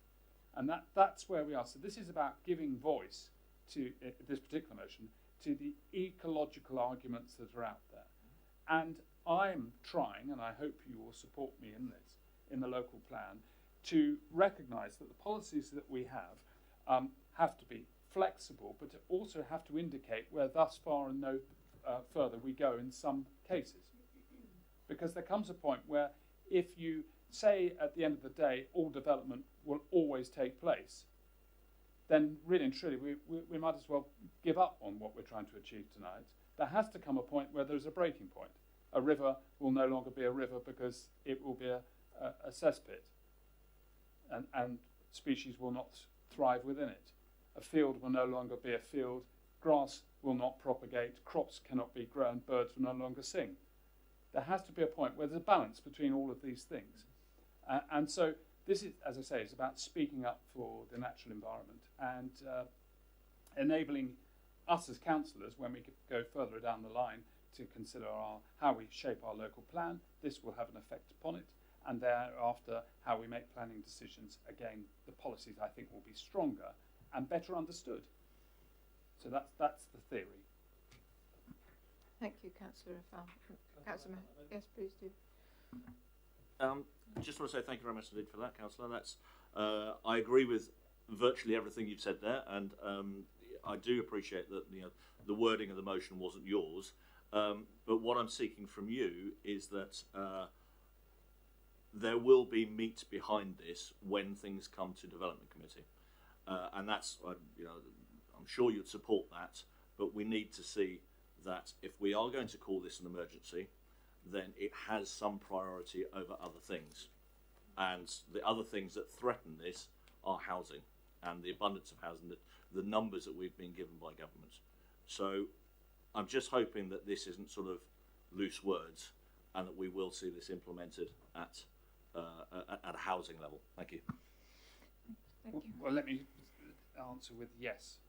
And that's where we are. So this is about giving voice to this particular motion, to the ecological arguments that are out there. And I'm trying, and I hope you will support me in this, in the local plan, to recognise that the policies that we have to be flexible, but also have to indicate where thus far and no further we go in some cases. Because there comes a point where if you say at the end of the day all development will always take place, then really and truly we might as well give up on what we're trying to achieve tonight. There has to come a point where there's a breaking point. A river will no longer be a river because it will be a cesspit, and species will not thrive within it. A field will no longer be a field, grass will not propagate, crops cannot be grown, birds will no longer sing. There has to be a point where there's a balance between all of these things. And so this is, as I say, it's about speaking up for the natural environment and enabling us as councillors, when we go further down the line, to consider how we shape our local plan. This will have an effect upon it, and thereafter how we make planning decisions. Again, the policies I think will be stronger and better understood. So that's the theory. Thank you, Councillor Rafal. Councillor yes, please do. Just want to say thank you very much indeed for that, Councillor. That's I agree with virtually everything you've said there, and I do appreciate that the wording of the motion wasn't yours. But what I'm seeking from you is that there will be meat behind this when things come to Development Committee, and that's I'm sure you'd support that. But we need to see that if we are going to call this an emergency, then it has some priority over other things. And the other things that threaten this are housing and the abundance of housing, the numbers that we've been given by government. So I'm just hoping that this isn't sort of loose words and that we will see this implemented at a housing level. Thank you. Thank you. Well, let me answer with yes.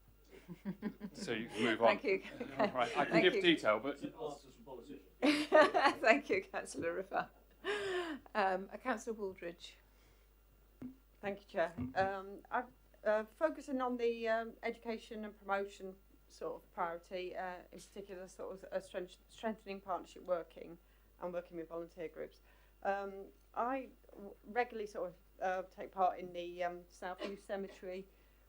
So you can move on. Thank you. Right, I can Thank give you. detail, but Thank you, Councillor Riffer. Councillor Wooldridge. Thank you, Chair. I'm focusing on the education and promotion sort of priority, in particular sort of strengthening partnership working and working with volunteer groups. I regularly sort of take part in the South Youth Cemetery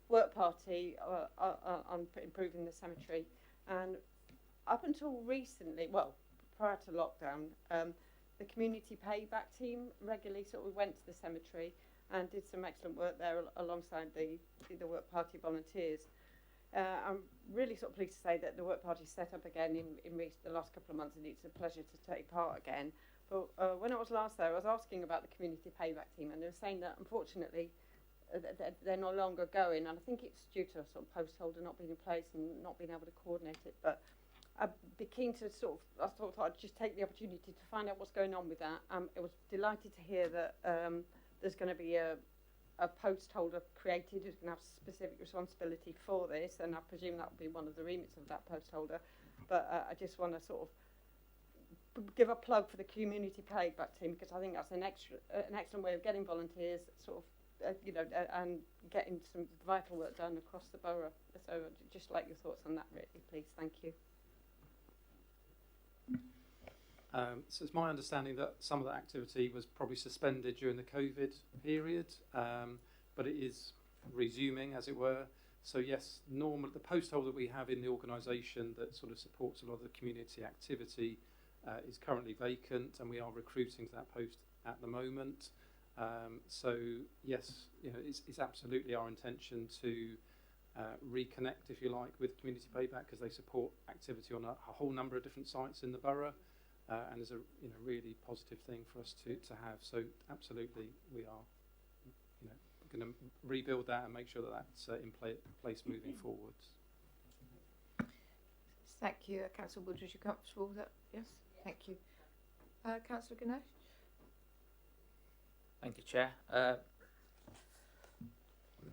work party on improving the cemetery, and up until recently, well, prior to lockdown, the community payback team regularly sort of went to the cemetery and did some excellent work there alongside the work party volunteers. I'm really sort of pleased to say that the work party set up again in the last couple of months, and it's a pleasure to take part again. But when I was last there, I was asking about the community payback team, and they were saying that unfortunately they're no longer going, and I think it's due to a sort of post holder not being in place and not being able to coordinate it. But I'd be keen to I thought I'd just take the opportunity to find out what's going on with that. I was delighted to hear that there's going to be a post holder created who's going to have specific responsibility for this, and I presume that will be one of the remits of that post holder. But I just want to sort of give a plug for the community payback team, because I think that's an excellent way of getting volunteers sort of and getting some vital work done across the borough. So I'd just like your thoughts on that, really, please. Thank you. So it's my understanding that some of that activity was probably suspended during the COVID period, but it is resuming, as it were. So yes, the post holder we have in the organisation that sort of supports a lot of the community activity is currently vacant, and we are recruiting to that post at the moment. So yes, it's absolutely our intention to reconnect, if you like, with community payback, because they support activity on a whole number of different sites in the borough, and is a really positive thing for us to have. So absolutely, we are going to rebuild that and make sure that that's in place moving forwards. Thank you, Councillor Woodridge. You comfortable with that? Yes. Thank you, Councillor Ganesh. Thank you, Chair.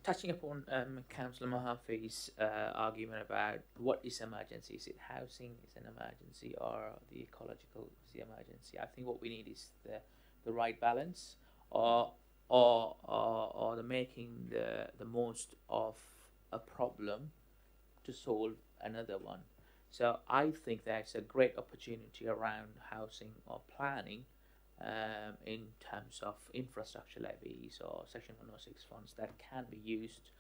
Touching upon Councillor Mahaffey's argument about what is emergency, is it housing is an emergency or the ecological is the emergency? I think what we need is the right balance, or the making the most of a problem to solve another one. So I think there's a great opportunity around housing or planning in terms of infrastructure levies or Section 106 funds that can be used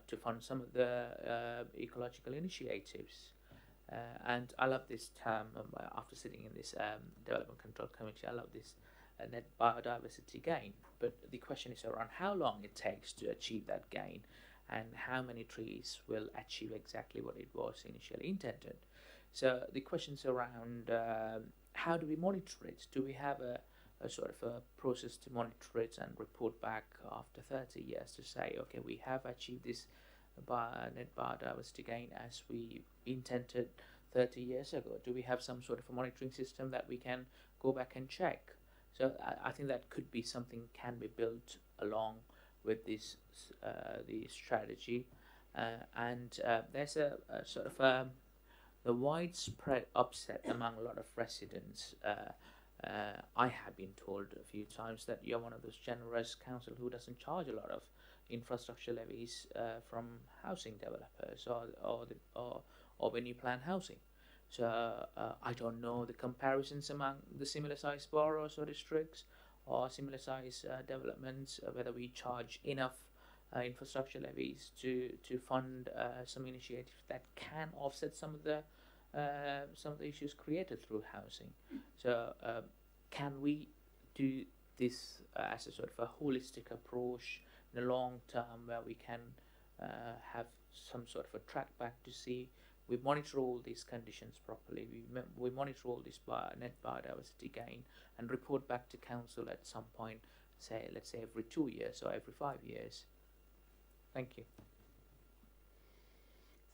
to fund some of the ecological initiatives. And I love this term, after sitting in this Development Control Committee, I love this net biodiversity gain. But the question is around how long it takes to achieve that gain, and how many trees will achieve exactly what it was initially intended. So the questions around how do we monitor it? Do we have a sort of a process to monitor it and report back after 30 years to say, okay, we have achieved this net biodiversity gain as we intended 30 years ago? Do we have some sort of a monitoring system that we can go back and check? So I think that could be something can be built along with this the strategy, and there's a sort of the widespread upset among a lot of residents. I have been told a few times that you're one of those generous council who doesn't charge a lot of infrastructure levies from housing developers or when you plan housing. So I don't know the comparisons among the similar sized boroughs or districts or similar sized developments, whether we charge enough infrastructure levies to fund some initiatives that can offset some of the issues created through housing. So can we do this as a sort of a holistic approach in the long term, where we can have some sort of a track back to see we monitor all these conditions properly, we monitor all this net biodiversity gain and report back to council at some point, say, let's say every 2 years or every 5 years. Thank you.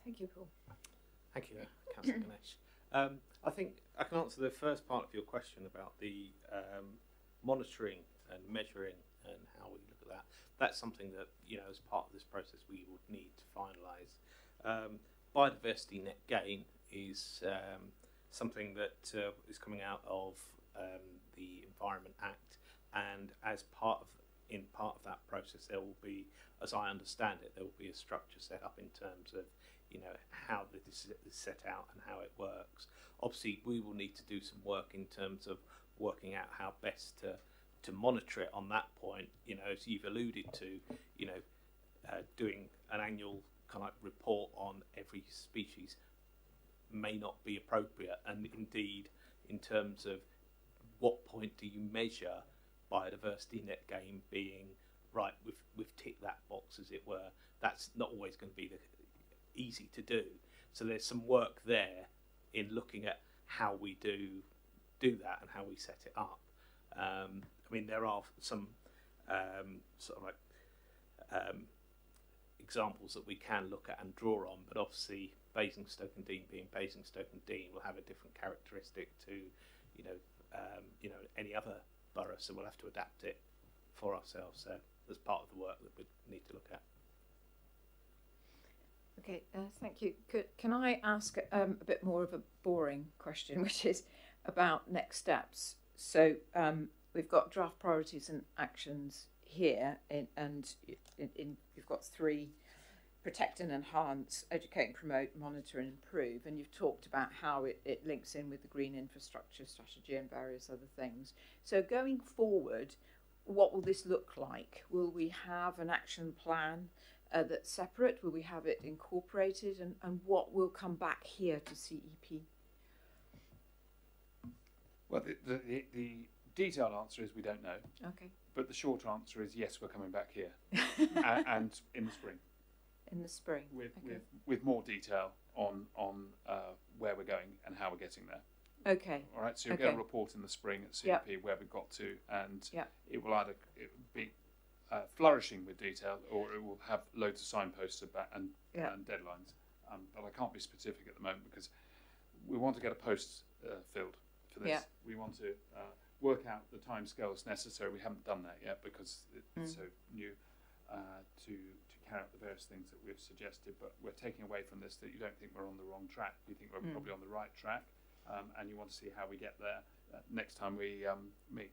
Thank you, Paul. Thank you, Councillor Ganesh. I think I can answer the first part of your question about the monitoring and measuring and how we look at that. That's something that, you know, as part of this process we would need to finalise. Biodiversity net gain is something that is coming out of the Environment Act, and as part of that process there will be, as I understand it, there will be a structure set up in terms of, you know, how this is set out and how it works. Obviously we will need to do some work in terms of working out how best to monitor it on that point. You know, as you've alluded to, you know, doing an annual kind of report on every species may not be appropriate, and indeed in terms of what point do you measure biodiversity net gain being right, we've ticked that box, as it were. That's not always going to be easy to do. So there's some work there in looking at how we do that and how we set it up. I mean, there are some sort of like examples that we can look at and draw on, but obviously Basingstoke and Deane being Basingstoke and Deane will have a different characteristic to, you know, any other borough, so we'll have to adapt it for ourselves. So that's part of the work that we need to look at. Okay, thank you. Can I ask a bit more of a boring question, which is about next steps? So we've got draft priorities and actions here, and you've got 3: protect and enhance, educate and promote, monitor and improve, and you've talked about how it links in with the green infrastructure strategy and various other things. So going forward, what will this look like? Will we have an action plan that's separate? Will we have it incorporated? And what will come back here to CEP? Well, the detailed answer is we don't know. Okay. But the short answer is yes, we're coming back here, and in the spring. In the spring. With more detail on where we're going and how we're getting there. Okay. All right. So you'll get a report in the spring at CEP where we've got to, and it will be flourishing with detail, or it will have loads of signposts about and deadlines. But I can't be specific at the moment because we want to get a post filled for this. We want to work out the timescales necessary. We haven't done that yet because it's so new to carry out the various things that we've suggested. But we're taking away from this that you don't think we're on the wrong track. You think we're probably on the right track, and you want to see how we get there next time we meet.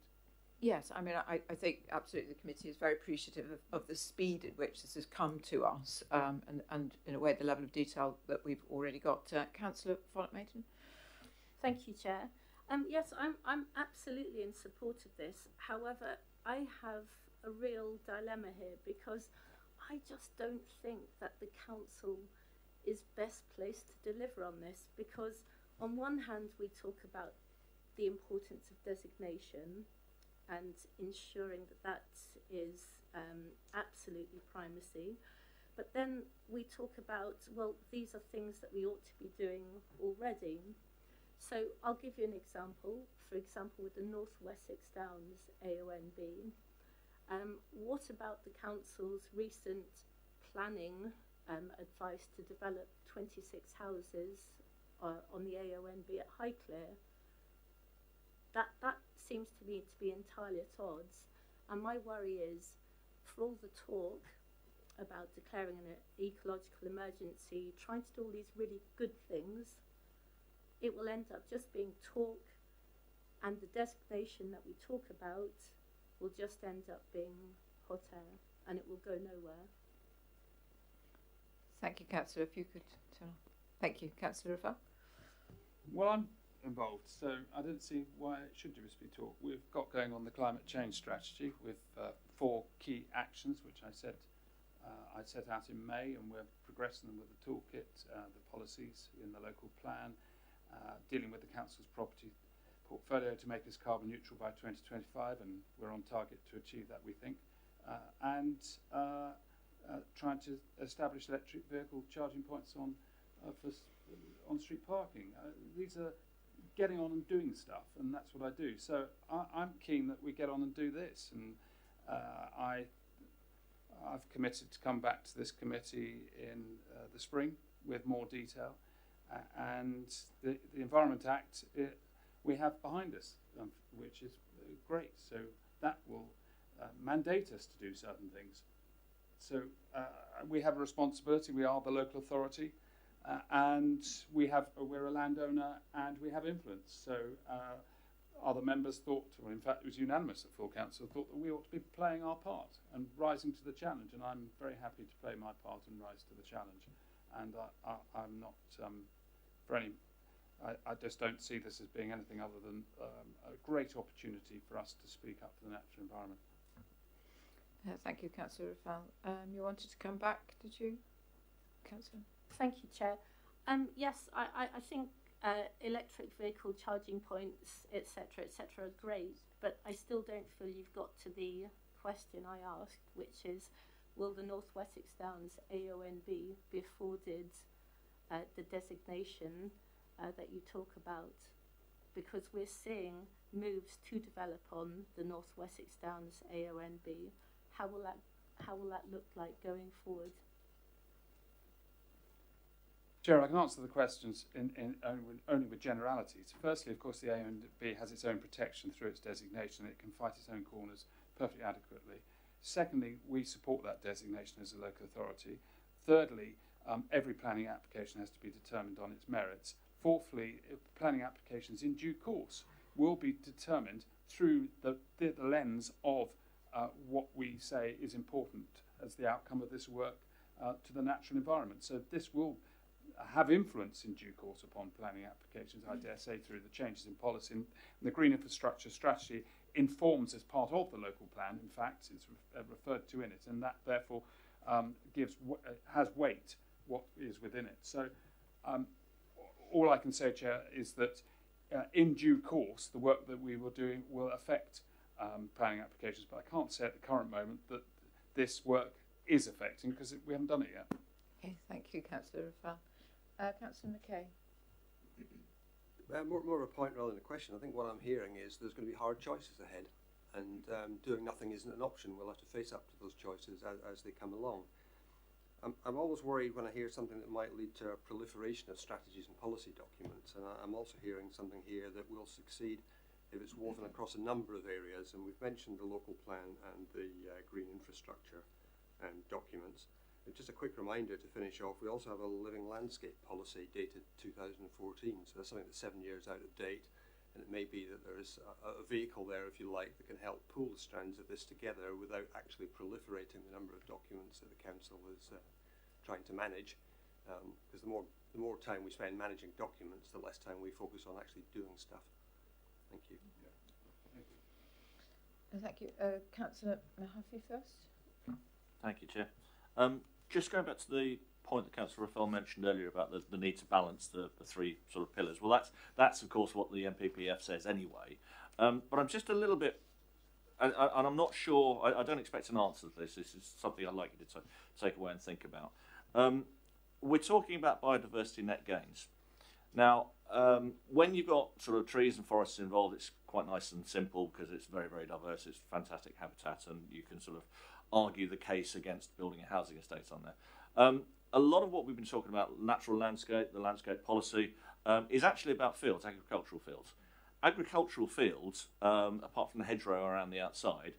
Yes, I mean, I think absolutely the committee is very appreciative of the speed at which this has come to us, and in a way the level of detail that we've already got. Councillor Follett-Mayton. Thank you, Chair. Yes, I'm absolutely in support of this. However, I have a real dilemma here because I just don't think that the council is best placed to deliver on this, because on one hand we talk about the importance of designation and ensuring that is absolutely primacy, but then we talk about, well, these are things that we ought to be doing already. So I'll give you an example. For example, with the North Wessex Downs AONB, what about the council's recent planning advice to develop 26 houses on the AONB at Highclere? That seems to me to be entirely at odds, and my worry is, for all the talk about declaring an ecological emergency, trying to do all these really good things, it will end up just being talk, and the designation that we talk about will just end up being hot air, and it will go nowhere. Thank you, Councillor. If you could turn on. Thank you, Councillor Rafa. Well, I'm involved, so I don't see why it should just be talk. We've got going on the climate change strategy with 4 key actions, which I set out in May, and we're progressing them with the toolkit, the policies in the local plan, dealing with the council's property portfolio to make us carbon neutral by 2025, and we're on target to achieve that, we think, and trying to establish electric vehicle charging points on for on-street parking. These are getting on and doing stuff, and that's what I do. So I'm keen that we get on and do this, and I've committed to come back to this committee in the spring with more detail, and the Environment Act we have behind us, which is great. So that will mandate us to do certain things. So we have a responsibility. We are the local authority, and we're a landowner, and we have influence. So other members thought, well, in fact, it was unanimous at full council, thought that we ought to be playing our part and rising to the challenge. And I'm very happy to play my part and rise to the challenge. And I'm not for any. I just don't see this as being anything other than a great opportunity for us to speak up for the natural environment. Thank you, Councillor Rafal. You wanted to come back, did you, Councillor? Thank you, Chair. Yes, I think electric vehicle charging points, etc., are great, but I still don't feel you've got to the question I asked, which is, will the North Wessex Downs AONB be afforded the designation that you talk about? Because we're seeing moves to develop on the North Wessex Downs AONB. How will that look like going forward? Chair, I can answer the questions in only with generalities. Firstly, of course, the AONB has its own protection through its designation. It can fight its own corners perfectly adequately. Secondly, we support that designation as a local authority. Thirdly, every planning application has to be determined on its merits. Fourthly, planning applications in due course will be determined through the lens of what we say is important as the outcome of this work to the natural environment. So this will have influence in due course upon planning applications, I dare say, through the changes in policy. And the Green Infrastructure Strategy informs as part of the local plan. In fact, it's referred to in it, and that therefore has weight what is within it. So all I can say, Chair, is that in due course, the work that we were doing will affect planning applications, but I can't say at the current moment that this work is affecting because we haven't done it yet. Okay, thank you, Councillor Rafal. Councillor McKay. More a point rather than a question. I think what I'm hearing is there's going to be hard choices ahead, and doing nothing isn't an option. We'll have to face up to those choices as they come along. I'm always worried when I hear something that might lead to a proliferation of strategies and policy documents, and I'm also hearing something here that will succeed if it's woven across a number of areas, and we've mentioned the local plan and the green infrastructure documents. And just a quick reminder to finish off, we also have a living landscape policy dated 2014, so that's something that's 7 years out of date, and it may be that there is a vehicle there, if you like, that can help pull the strands of this together without actually proliferating the number of documents that the council is trying to manage, because the more time we spend managing documents, the less time we focus on actually doing stuff. Thank you. Yeah. Thank you. Thank you. Councillor Mahaffey first. Thank you, Chair. Just going back to the point that Councillor Rafal mentioned earlier about the need to balance the three sort of pillars. Well, that's of course what the MPPF says anyway. But I'm just a little bit, and I'm not sure. I don't expect an answer to this. This is something I'd like you to take away and think about. We're talking about biodiversity net gains. Now, when you've got sort of trees and forests involved, it's quite nice and simple because it's very, very diverse. It's fantastic habitat, and you can sort of argue the case against building a housing estate on there. A lot of what we've been talking about, natural landscape, the landscape policy, is actually about fields, agricultural fields. Agricultural fields, apart from the hedgerow around the outside,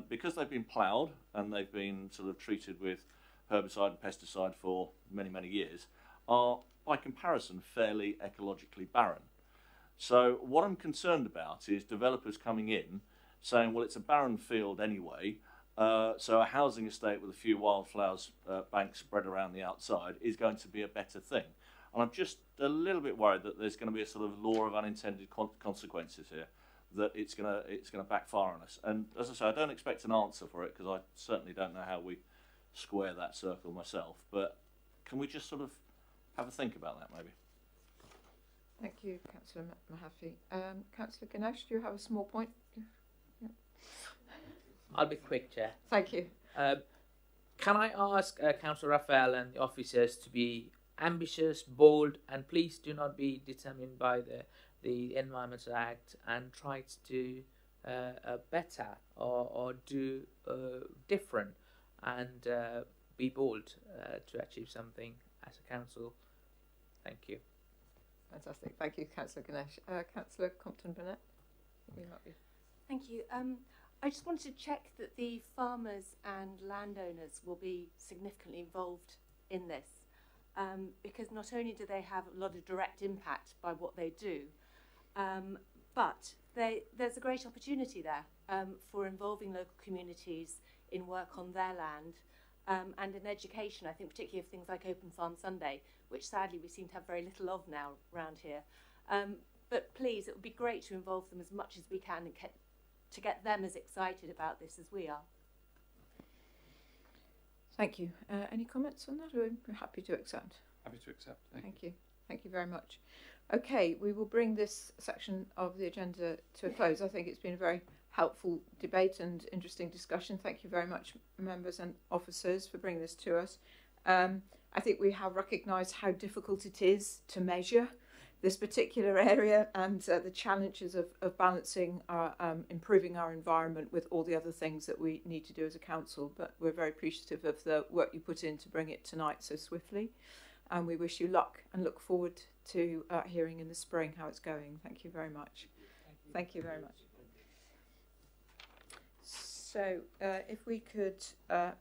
because they've been ploughed and they've been sort of treated with herbicide and pesticide for many, many years, are by comparison fairly ecologically barren. So what I'm concerned about is developers coming in saying, well, it's a barren field anyway, so a housing estate with a few wildflowers banks spread around the outside is going to be a better thing. And I'm just a little bit worried that there's going to be a sort of law of unintended consequences here, that it's going to backfire on us. And as I say, I don't expect an answer for it because I certainly don't know how we square that circle myself. But can we just sort of have a think about that maybe? Thank you, Councillor Mahaffey. Councillor Ganesh, do you have a small point? Yeah. I'll be quick, Chair. Thank you. Can I ask Councillor Raphael and the officers to be ambitious, bold, and please do not be determined by the Environmental Act, and try to do better or do different, and be bold to achieve something as a council. Thank you. Fantastic. Thank you, Councillor Ganesh. Councillor Compton-Burnett? Thank you. I just wanted to check that the farmers and landowners will be significantly involved in this, because not only do they have a lot of direct impact by what they do, but there's a great opportunity there for involving local communities in work on their land, and in education. I think particularly of things like Open Farm Sunday, which sadly we seem to have very little of now around here. But please, it would be great to involve them as much as we can and to get them as excited about this as we are. Thank you. Any comments on that? Or we're happy to accept? Happy to accept. Thank you. Thank you very much. Okay, we will bring this section of the agenda to a close. I think it's been a very helpful debate and interesting discussion. Thank you very much, members and officers, for bringing this to us. I think we have recognised how difficult it is to measure this particular area, and the challenges of balancing our improving our environment with all the other things that we need to do as a council. But we're very appreciative of the work you put in to bring it tonight so swiftly, and we wish you luck and look forward to hearing in the spring how it's going. Thank you very much. Thank you very much. So if we could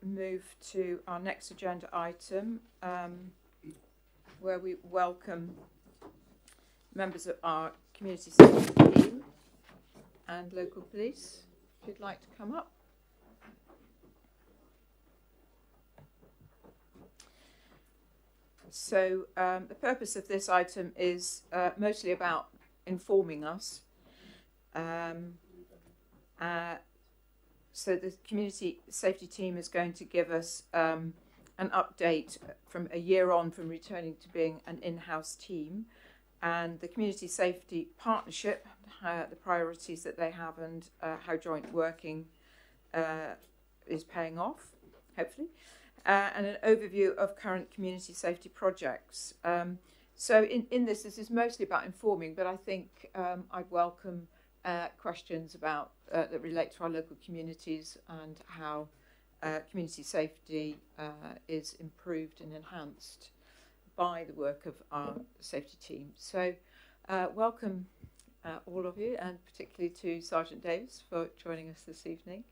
move to our next agenda item, where we welcome members of our community safety team and local police, if you'd like to come up. So the purpose of this item is mostly about informing us. So the community safety team is going to give us an update from a year on from returning to being an in-house team, and the community safety partnership, the priorities that they have, and how joint working is paying off, hopefully, and an overview of current community safety projects. So in this is mostly about informing, but I think I'd welcome questions about that relate to our local communities and how community safety is improved and enhanced by the work of our safety team. So welcome all of you, and particularly to Sergeant Davis for joining us this evening.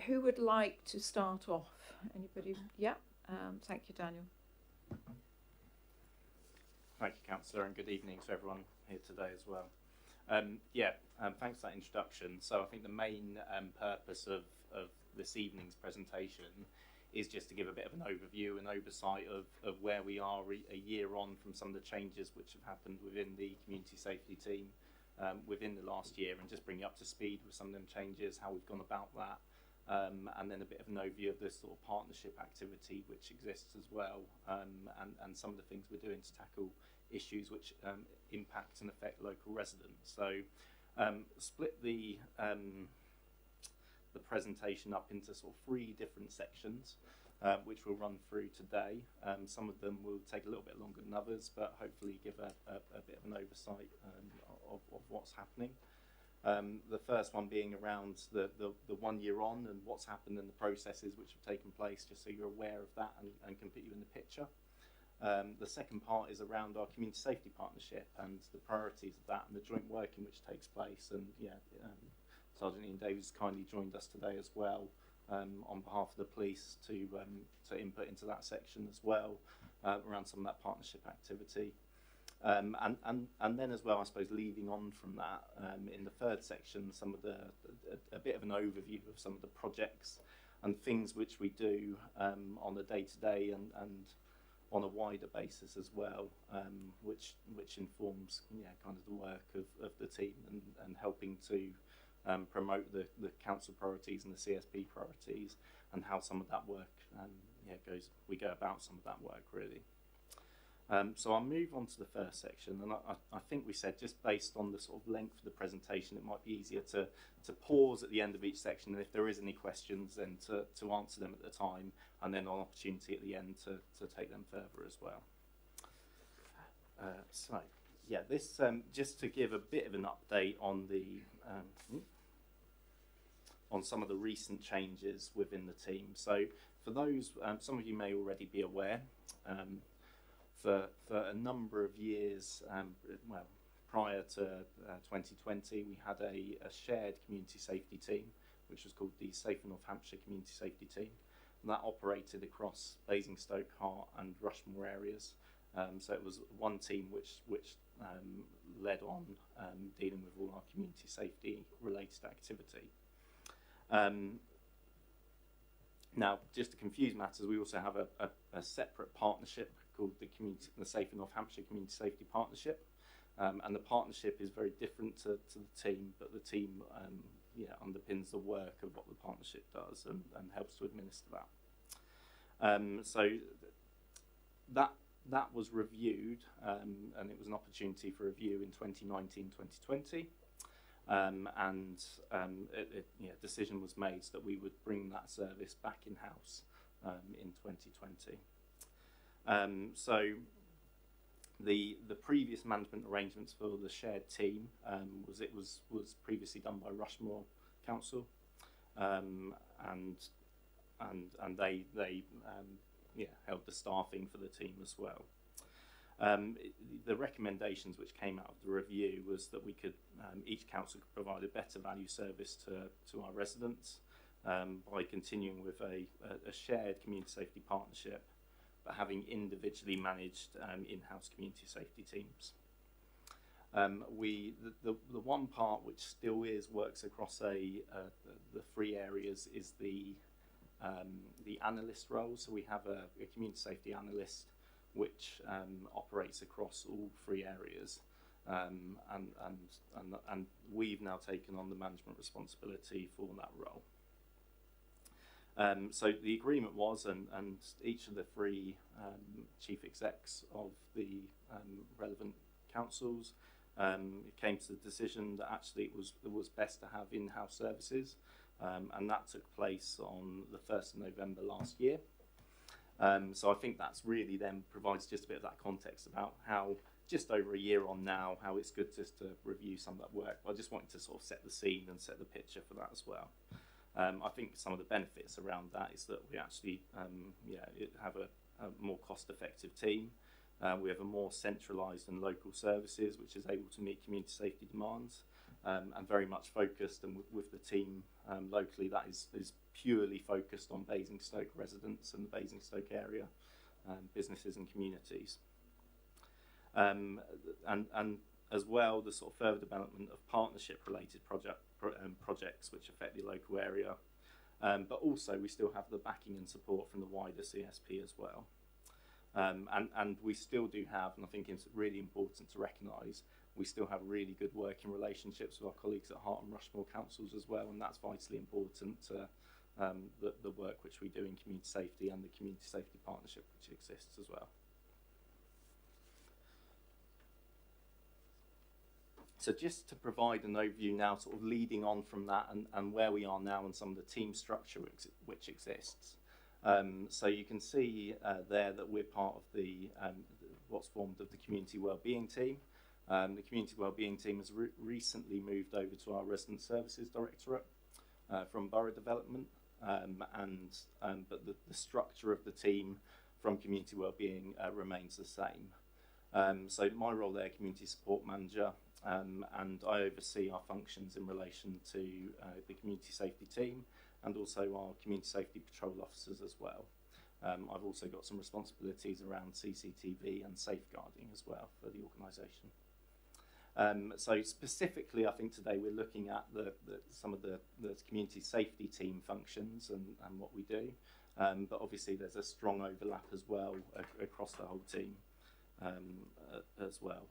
Who would like to start off? Anybody? Yeah. Thank you, Daniel. Thank you, Councillor, and good evening to everyone here today as well. Thanks for that introduction. So I think the main purpose of this evening's presentation is just to give a bit of an overview and oversight of where we are a year on from some of the changes which have happened within the community safety team within the last year, and just bring you up to speed with some of them changes, how we've gone about that, and then a bit of an overview of this sort of partnership activity which exists as well, and some of the things we're doing to tackle issues which impact and affect local residents. So split the presentation up into sort of 3 different sections, which we'll run through today. Some of them will take a little bit longer than others, but hopefully give a bit of an oversight of what's happening. The first one being around the 1 year on and what's happened and the processes which have taken place, just so you're aware of that and can put you in the picture. The second part is around our community safety partnership and the priorities of that and the joint working which takes place. And Sergeant Ian Davies kindly joined us today as well on behalf of the police to input into that section as well around some of that partnership activity. And then as well, I suppose, leading on from that, in the third section, some of a bit of an overview of some of the projects and things which we do on a day-to-day and on a wider basis as well, which informs kind of the work of the team and helping to promote the council priorities and the CSP priorities, and how some of that work we go about some of that work really. So I'll move on to the first section, and I think we said, just based on the sort of length of the presentation, it might be easier to pause at the end of each section, and if there is any questions, then to answer them at the time, and then an opportunity at the end to take them further as well. So, yeah, this just to give a bit of an update on the on some of the recent changes within the team. So, for those, some of you may already be aware. For a number of years, well, prior to 2020, we had a shared community safety team, which was called the Safe North Hampshire Community Safety Team, and that operated across Basingstoke, Hart and Rushmore areas. So it was one team which led on dealing with all our community safety related activity. Now, just to confuse matters, we also have a separate partnership called the Safe North Hampshire Community Safety Partnership, and the partnership is very different to the team, but the team underpins the work of what the partnership does and helps to administer that. So that was reviewed, and it was an opportunity for review in 2019-2020. Decision was made that we would bring that service back in-house in 2020. So the previous management arrangements for the shared team was previously done by Rushmore Council, and they held the staffing for the team as well. The recommendations which came out of the review was that we could each council could provide a better value service to our residents by continuing with a shared community safety partnership, but having individually managed in-house community safety teams. The one part which still works across the three areas is the analyst role. So we have a community safety analyst which operates across all three areas, and we've now taken on the management responsibility for that role. So the agreement was, and each of the three chief execs of the relevant councils came to the decision that actually it was best to have in-house services, and that took place on the 1st of November last year. So I think that's really then provides just a bit of that context about how, just over a year on now, how it's good just to review some of that work. But I just wanted to sort of set the scene and set the picture for that as well. I think some of the benefits around that is that we actually have a more cost-effective team. We have a more centralised and local services, which is able to meet community safety demands, and very much focused, and with the team locally, that is purely focused on Basingstoke residents and the Basingstoke area, businesses and communities. And as well, the sort of further development of partnership-related projects which affect the local area, but also we still have the backing and support from the wider CSP as well. And we still do have, and I think it's really important to recognise, we still have really good working relationships with our colleagues at Hart and Rushmore councils as well, and that's vitally important to the work which we do in community safety and the community safety partnership which exists as well. So just to provide an overview now, sort of leading on from that and where we are now and some of the team structure which exists. So you can see there that we're part of the what's formed of the Community Wellbeing Team. The Community Wellbeing Team has recently moved over to our Resident Services Directorate from Borough Development, but the structure of the team from Community Wellbeing remains the same. So my role there, Community Support Manager, and I oversee our functions in relation to the Community Safety Team and also our Community Safety Patrol Officers as well. I've also got some responsibilities around CCTV and safeguarding as well for the organisation. So specifically, I think today we're looking at some of the community safety team functions and what we do, but obviously there's a strong overlap as well across the whole team as well.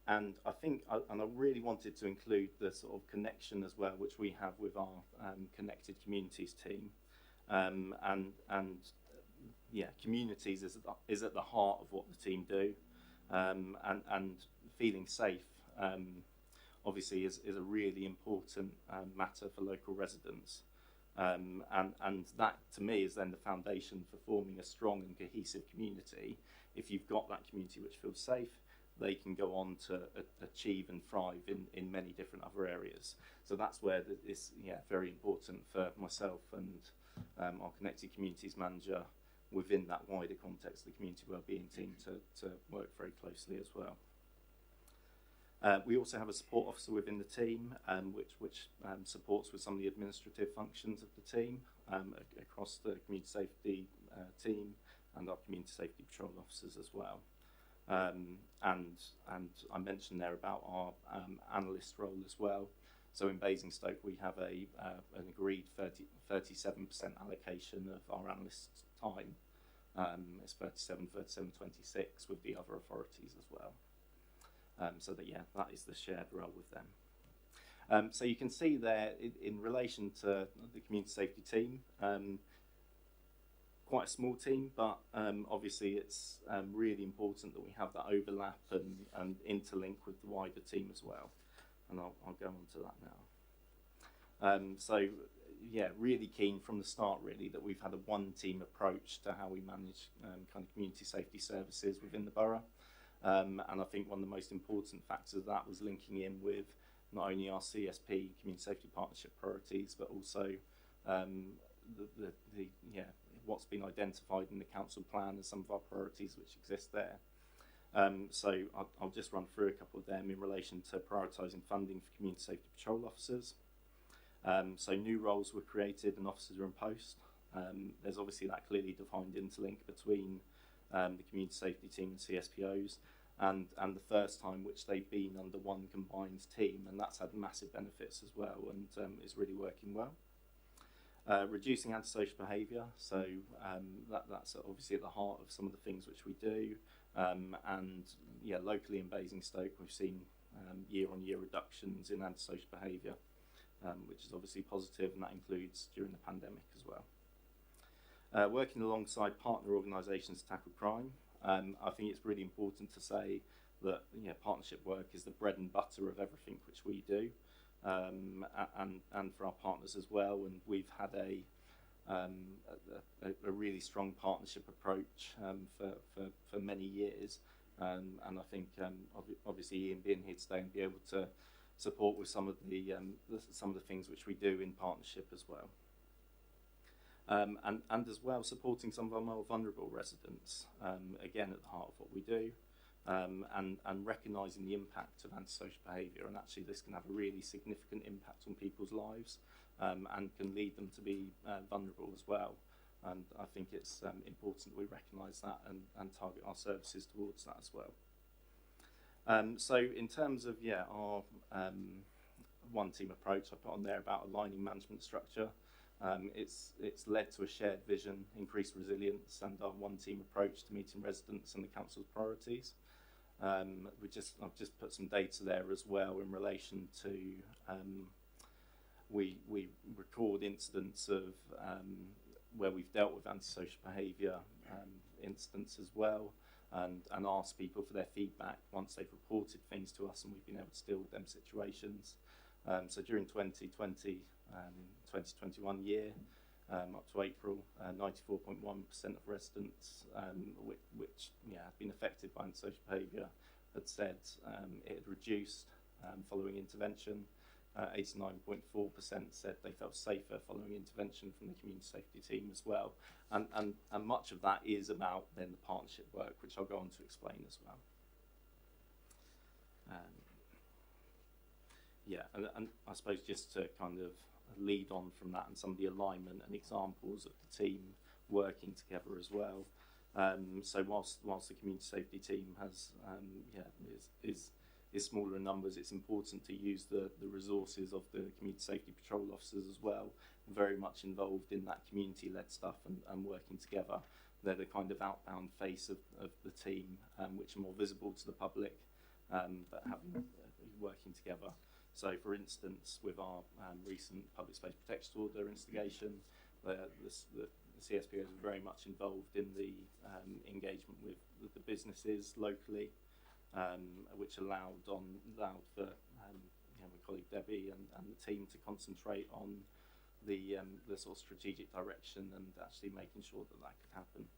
And I think, and I really wanted to include the sort of connection as well, which we have with our Connected Communities team, and communities is at the heart of what the team do, and feeling safe obviously is a really important matter for local residents, and that to me is then the foundation for forming a strong and cohesive community. If you've got that community which feels safe, they can go on to achieve and thrive in many different other areas. So that's where it's very important for myself and our Connected Communities Manager within that wider context of the community wellbeing team to work very closely as well. We also have a support officer within the team which supports with some of the administrative functions of the team across the community safety team and our community safety patrol officers as well. And I mentioned there about our analyst role as well. So in Basingstoke we have an agreed 37% allocation of our analysts' time. It's 37, 26 with the other authorities as well. So that is the shared role with them. So you can see there in relation to the community safety team, quite a small team, but obviously it's really important that we have that overlap and interlink with the wider team as well. And I'll go on to that now. So really keen from the start really that we've had a one team approach to how we manage kind of community safety services within the borough. And I think one of the most important factors of that was linking in with not only our CSP, Community Safety Partnership priorities, but also what's been identified in the council plan as some of our priorities which exist there. So I'll just run through a couple of them in relation to prioritising funding for community safety patrol officers. So new roles were created and officers are in post. There's obviously that clearly defined interlink between the community safety team and CSPOs, and the first time which they've been under one combined team, and that's had massive benefits as well, and is really working well. Reducing antisocial behaviour, so that's obviously at the heart of some of the things which we do, and locally in Basingstoke we've seen year-on-year reductions in antisocial behaviour, which is obviously positive, and that includes during the pandemic as well. Working alongside partner organisations to tackle crime, I think it's really important to say that partnership work is the bread and butter of everything which we do, and for our partners as well. And we've had a really strong partnership approach for many years, and I think obviously Ian being here today and be able to support with some of the things which we do in partnership as well. And as well supporting some of our more vulnerable residents, again at the heart of what we do, and recognising the impact of antisocial behaviour, and actually this can have a really significant impact on people's lives, and can lead them to be vulnerable as well. And I think it's important that we recognise that and target our services towards that as well. So in terms of our one team approach, I put on there about aligning management structure. It's led to a shared vision, increased resilience, and our one team approach to meeting residents and the council's priorities. I've just put some data there as well in relation to we record incidents of where we've dealt with antisocial behaviour incidents as well, and ask people for their feedback once they've reported things to us, and we've been able to deal with them situations. So during 2021 year, up to April, 94.1% of residents which have been affected by antisocial behaviour had said it had reduced following intervention. 89.4% said they felt safer following intervention from the community safety team as well. And much of that is about then the partnership work, which I'll go on to explain as well. And I suppose just to kind of lead on from that and some of the alignment and examples of the team working together as well. So whilst the community safety team has is smaller in numbers, it's important to use the resources of the community safety patrol officers as well, very much involved in that community-led stuff and working together. They're the kind of outbound face of the team, which are more visible to the public, but working together. So, for instance, with our recent public space protection order instigation, the the CSPOs are very much involved in the engagement with the businesses locally, which allowed for my colleague Debbie and the team to concentrate on the sort of strategic direction and actually making sure that could happen.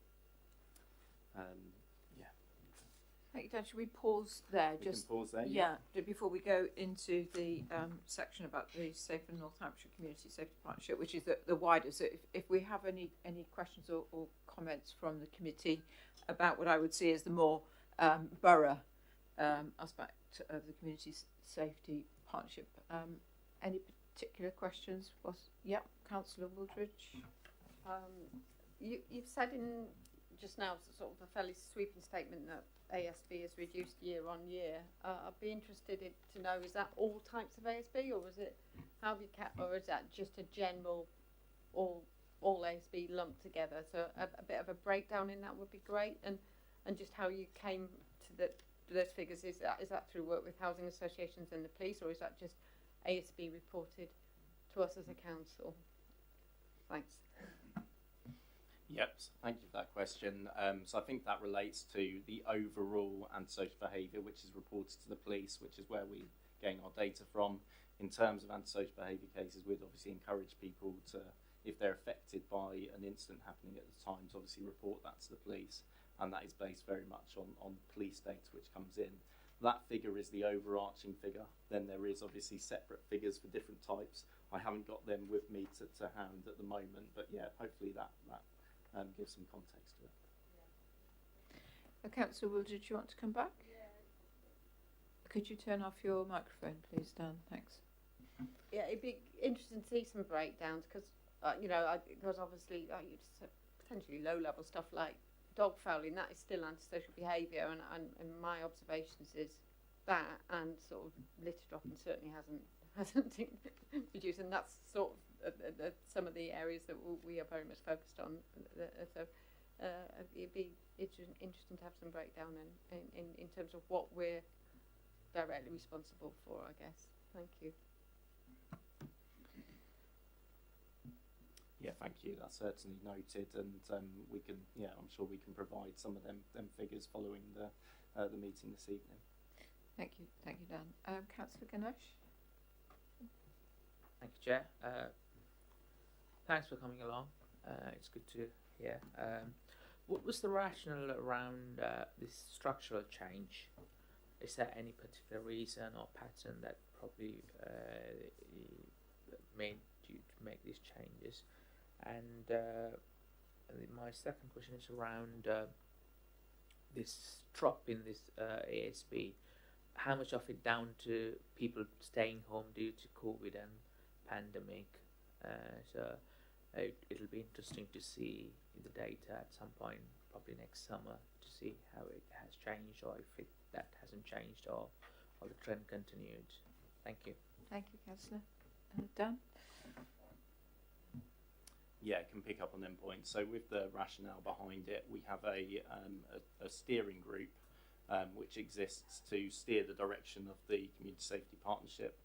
Thank you, Dan. Should we pause there? We can pause there. Before we go into the section about the Safe and North Hampshire Community Safety Partnership, which is the wider. So if we have any questions or comments from the committee about what I would see as the more borough aspect of the Community Safety Partnership, any particular questions? Councillor Wooldridge. You've said in just now sort of a fairly sweeping statement that ASB is reduced year on year. I'd be interested to know, is that all types of ASB, or is it or is that just a general all ASB lumped together? So a bit of a breakdown in that would be great, and just how you came to those figures. Is that through work with housing associations and the police, or is that just ASB reported to us as a council? Thanks. Yep, thank you for that question. So I think that relates to the overall antisocial behaviour, which is reported to the police, which is where we gain our data from. In terms of antisocial behaviour cases, we'd obviously encourage people to, if they're affected by an incident happening at the time, to obviously report that to the police, and that is based very much on police data which comes in. That figure is the overarching figure. Then there is obviously separate figures for different types. I haven't got them with me to hand at the moment, but yeah, hopefully that gives some context to it. Councillor Will, did you want to come back? Could you turn off your microphone, please, Dan? Thanks. Yeah, it'd be interesting to see some breakdowns because, because obviously potentially low-level stuff like dog fouling, that is still antisocial behaviour, and my observations is that, and sort of litter dropping certainly hasn't reduced, and that's sort of some of the areas that we are very much focused on. So it'd be interesting to have some breakdown in terms of what we're directly responsible for, I guess. Thank you. Yeah, thank you. That's certainly noted, and we can. Yeah, I'm sure we can provide some of them figures following the meeting this evening. Thank you, Dan. Councillor Ganesh. Thank you, Chair. Thanks for coming along. It's good to hear. What was the rationale around this structural change? Is there any particular reason or pattern that probably made you to make these changes? And my second question is around this drop in this ASB. How much of it down to people staying home due to COVID and pandemic? So it'll be interesting to see the data at some point, probably next summer, to see how it has changed, or if that hasn't changed, or the trend continued. Thank you. Thank you, Councillor. Dan? Yeah, I can pick up on them points. So with the rationale behind it, we have a steering group which exists to steer the direction of the Community Safety Partnership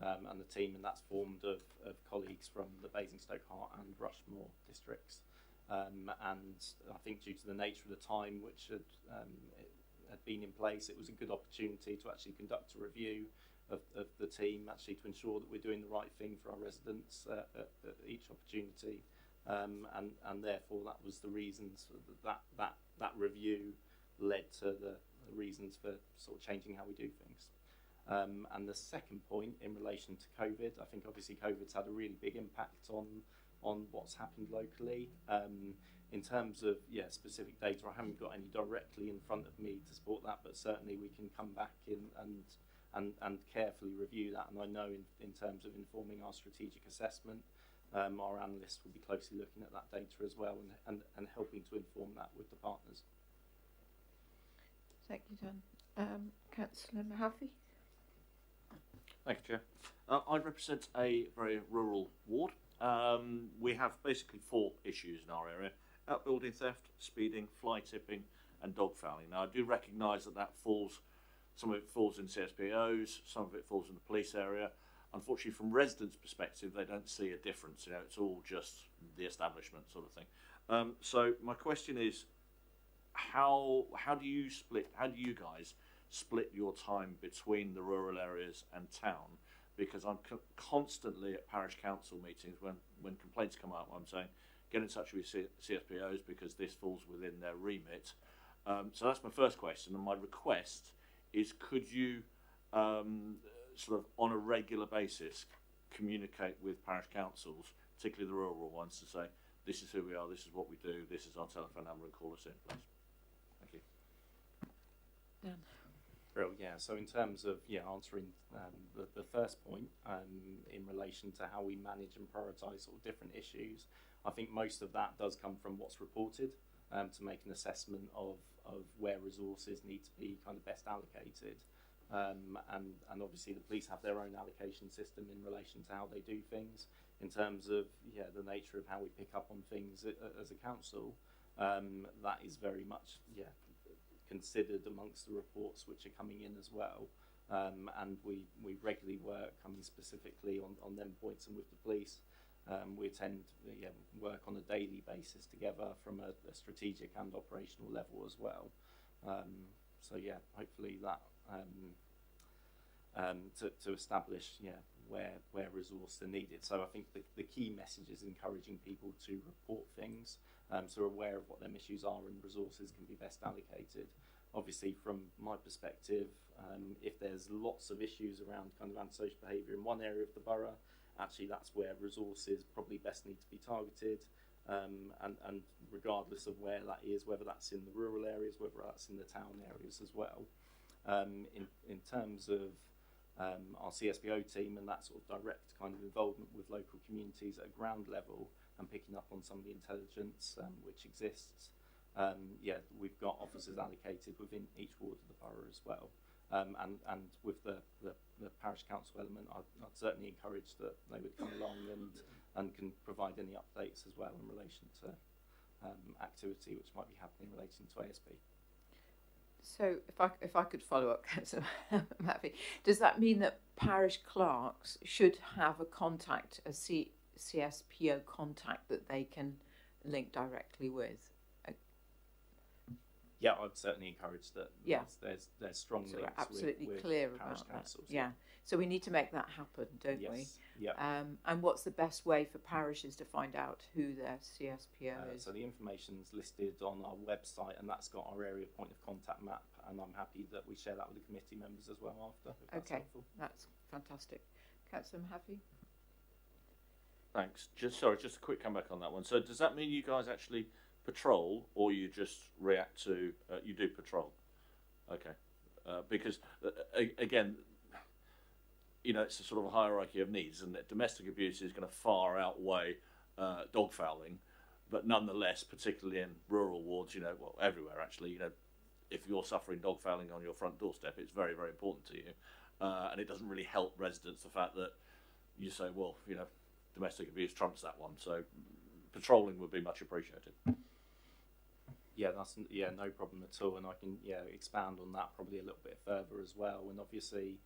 and the team, and that's formed of colleagues from the Basingstoke, Hart and Rushmore districts. And I think due to the nature of the time which had been in place, it was a good opportunity to actually conduct a review of the team, actually to ensure that we're doing the right thing for our residents at each opportunity. And therefore that was the reasons that review led to the reasons for sort of changing how we do things. And the second point in relation to COVID, I think obviously COVID's had a really big impact on what's happened locally. In terms of specific data, I haven't got any directly in front of me to support that, but certainly we can come back in and carefully review that. And I know in terms of informing our strategic assessment, our analysts will be closely looking at that data as well and helping to inform that with the partners. Thank you, Dan. Councillor Mahaffey. Thank you, Chair. I represent a very rural ward. We have basically 4 issues in our area: outbuilding theft, speeding, fly tipping and dog fouling. Now I do recognise that falls, some of it falls in CSPOs, some of it falls in the police area. unfortunately, from residents' perspective, they don't see a difference. You know, it's all just the establishment sort of thing. So my question is, how do you guys split your time between the rural areas and town? Because I'm constantly at parish council meetings when complaints come up, I'm saying, get in touch with CSPOs because this falls within their remit. So that's my first question, and my request is, could you sort of on a regular basis communicate with parish councils, particularly the rural ones, to say, this is who we are, this is what we do, this is our telephone number, and call us in, please. Thank you. Dan. Real, yeah. So in terms of answering the first point in relation to how we manage and prioritise sort of different issues, I think most of that does come from what's reported to make an assessment of where resources need to be kind of best allocated. And obviously the police have their own allocation system in relation to how they do things. In terms of the nature of how we pick up on things as a council, that is very much considered amongst the reports which are coming in as well. And we regularly work, specifically on them points and with the police. We tend to work on a daily basis together from a strategic and operational level as well. So hopefully that to establish where resources are needed. So I think the key message is encouraging people to report things, so they're aware of what their issues are and resources can be best allocated. Obviously, from my perspective, if there's lots of issues around kind of antisocial behaviour in one area of the borough, actually that's where resources probably best need to be targeted, and regardless of where that is, whether that's in the rural areas, whether that's in the town areas as well. In terms of our CSPO team and that sort of direct kind of involvement with local communities at a ground level and picking up on some of the intelligence which exists, we've got officers allocated within each ward of the borough as well. And with the parish council element, I'd certainly encourage that they would come along and can provide any updates as well in relation to activity which might be happening relating to ASB. So if I could follow up, Councillor Maffey, does that mean that parish clerks should have a contact, a CSPO contact that they can link directly with? Yeah, I'd certainly encourage that. Yeah, there's strong links. So we're absolutely with clear parish about councils. that. Yeah, so we need to make that happen, don't we? Yeah. And what's the best way for parishes to find out who their CSPO is? So the information's listed on our website, and that's got our area point of contact map. And I'm happy that we share that with the committee members as well after. If that's helpful. That's fantastic. Councillor Maffey. Thanks. Just a quick comeback on that one. So does that mean you guys actually patrol, or you just react to? You do patrol. Okay. Because again, it's a sort of a hierarchy of needs, and that domestic abuse is going to far outweigh dog fouling, but nonetheless, particularly in rural wards, everywhere actually, if you're suffering dog fouling on your front doorstep, it's very, very important to you, and it doesn't really help residents the fact that you say, well, domestic abuse trumps that one, so patrolling would be much appreciated. Yeah, that's no problem at all, and I can expand on that probably a little bit further as well. And obviously,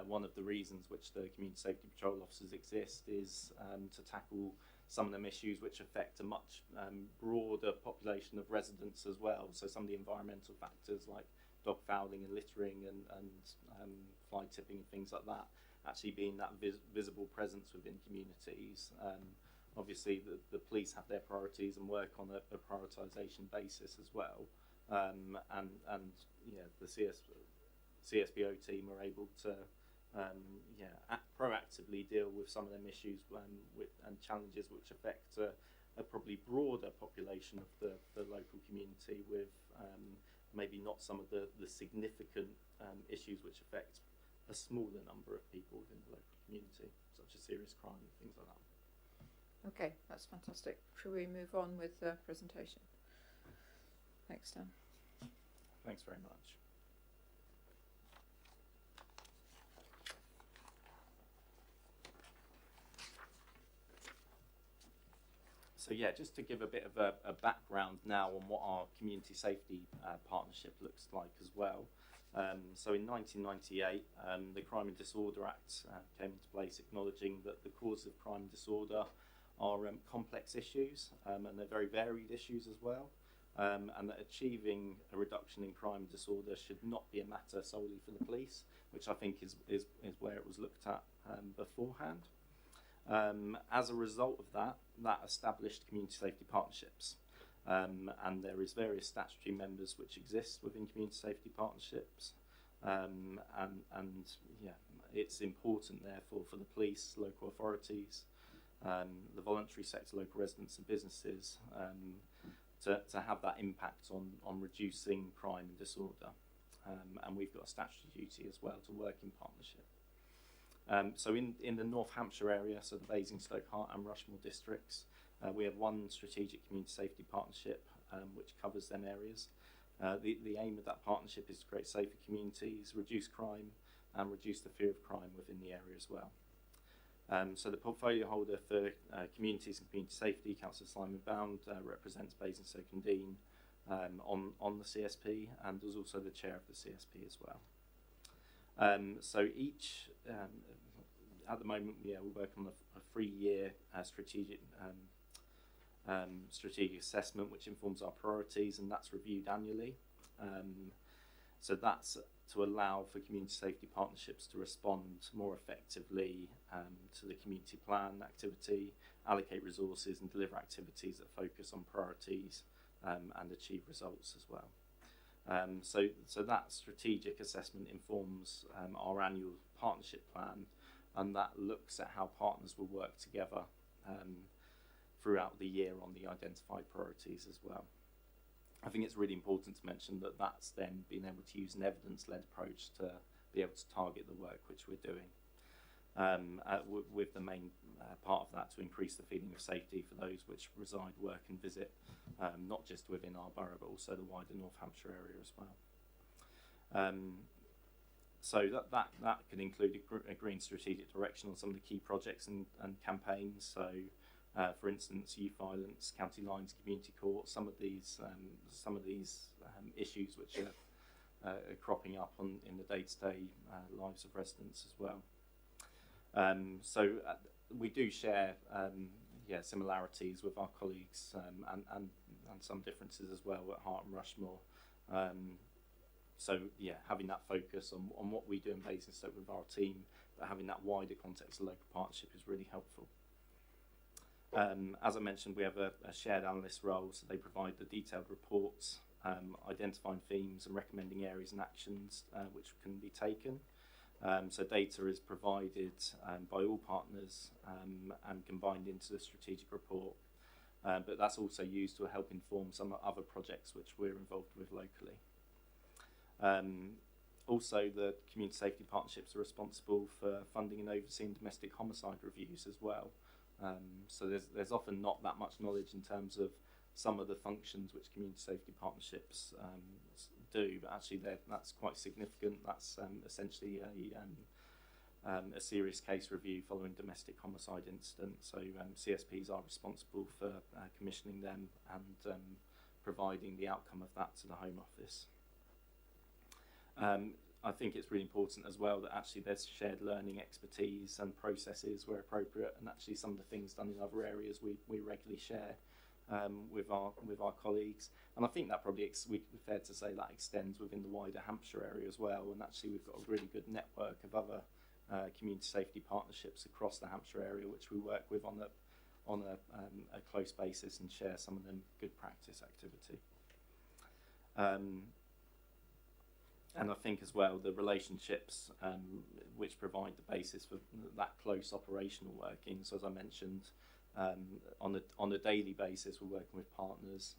one of the reasons which the community safety patrol officers exist is to tackle some of them issues which affect a much broader population of residents as well. So some of the environmental factors like dog fouling and littering and fly tipping and things like that, actually being that visible presence within communities. Obviously, the police have their priorities and work on a prioritisation basis as well, and the CSPO team are able to proactively deal with some of them issues and challenges which affect a probably broader population of the local community, with maybe not some of the significant issues which affect a smaller number of people within the local community, such as serious crime and things like that. Okay, that's fantastic. Shall we move on with the presentation? Thanks, Dan. Thanks very much. So just to give a bit of a background now on what our community safety partnership looks like as well. So in 1998, the Crime and Disorder Act came into place, acknowledging that the causes of crime and disorder are complex issues, and they're very varied issues as well, and that achieving a reduction in crime and disorder should not be a matter solely for the police, which I think is where it was looked at beforehand. As a result of that established community safety partnerships. And there is various statutory members which exist within community safety partnerships, and yeah, it's important therefore for the police, local authorities, the voluntary sector, local residents and businesses to have that impact on reducing crime and disorder, and we've got a statutory duty as well to work in partnership. So in the North Hampshire area, so the Basingstoke, Hart and Rushmore districts, we have one strategic community safety partnership which covers them areas. The aim of that partnership is to create safer communities, reduce crime and reduce the fear of crime within the area as well. So the portfolio holder for communities and community safety, Councillor Simon Bound, represents Basingstoke and Deane on the CSP, and is also the chair of the CSP as well. So each, at the moment, we work on a 3-year strategic assessment which informs our priorities, and that's reviewed annually. So that's to allow for community safety partnerships to respond more effectively to the community plan activity, allocate resources and deliver activities that focus on priorities and achieve results as well. So that strategic assessment informs our annual partnership plan, and that looks at how partners will work together throughout the year on the identified priorities as well. I think it's really important to mention that that's then being able to use an evidence-led approach to be able to target the work which we're doing, with the main part of that to increase the feeling of safety for those which reside, work and visit, not just within our borough but also the wider North Hampshire area as well. So that can include agreeing strategic direction on some of the key projects and campaigns. So for instance, youth violence, county lines, community court, some of these issues which are cropping up in the day-to-day lives of residents as well. So we do share similarities with our colleagues and some differences as well at Hart and Rushmore. So yeah, having that focus on what we do in Basingstoke with our team, but having that wider context of local partnership is really helpful. As I mentioned, we have a shared analyst role, so they provide the detailed reports, identifying themes and recommending areas and actions which can be taken. So data is provided by all partners and combined into the strategic report, but that's also used to help inform some other projects which we're involved with locally. Also, the community safety partnerships are responsible for funding and overseeing domestic homicide reviews as well. So there's often not that much knowledge in terms of some of the functions which community safety partnerships do, but actually that's quite significant. That's essentially a serious case review following domestic homicide incident. So CSPs are responsible for commissioning them and providing the outcome of that to the Home Office. I think it's really important as well that actually there's shared learning expertise and processes where appropriate, and actually some of the things done in other areas we regularly share with our colleagues, and I think that probably we'd be fair to say that extends within the wider Hampshire area as well. And actually we've got a really good network of other community safety partnerships across the Hampshire area which we work with on a close basis and share some of them good practice activity. And I think as well the relationships which provide the basis for that close operational working. So as I mentioned, on a daily basis we're working with partners,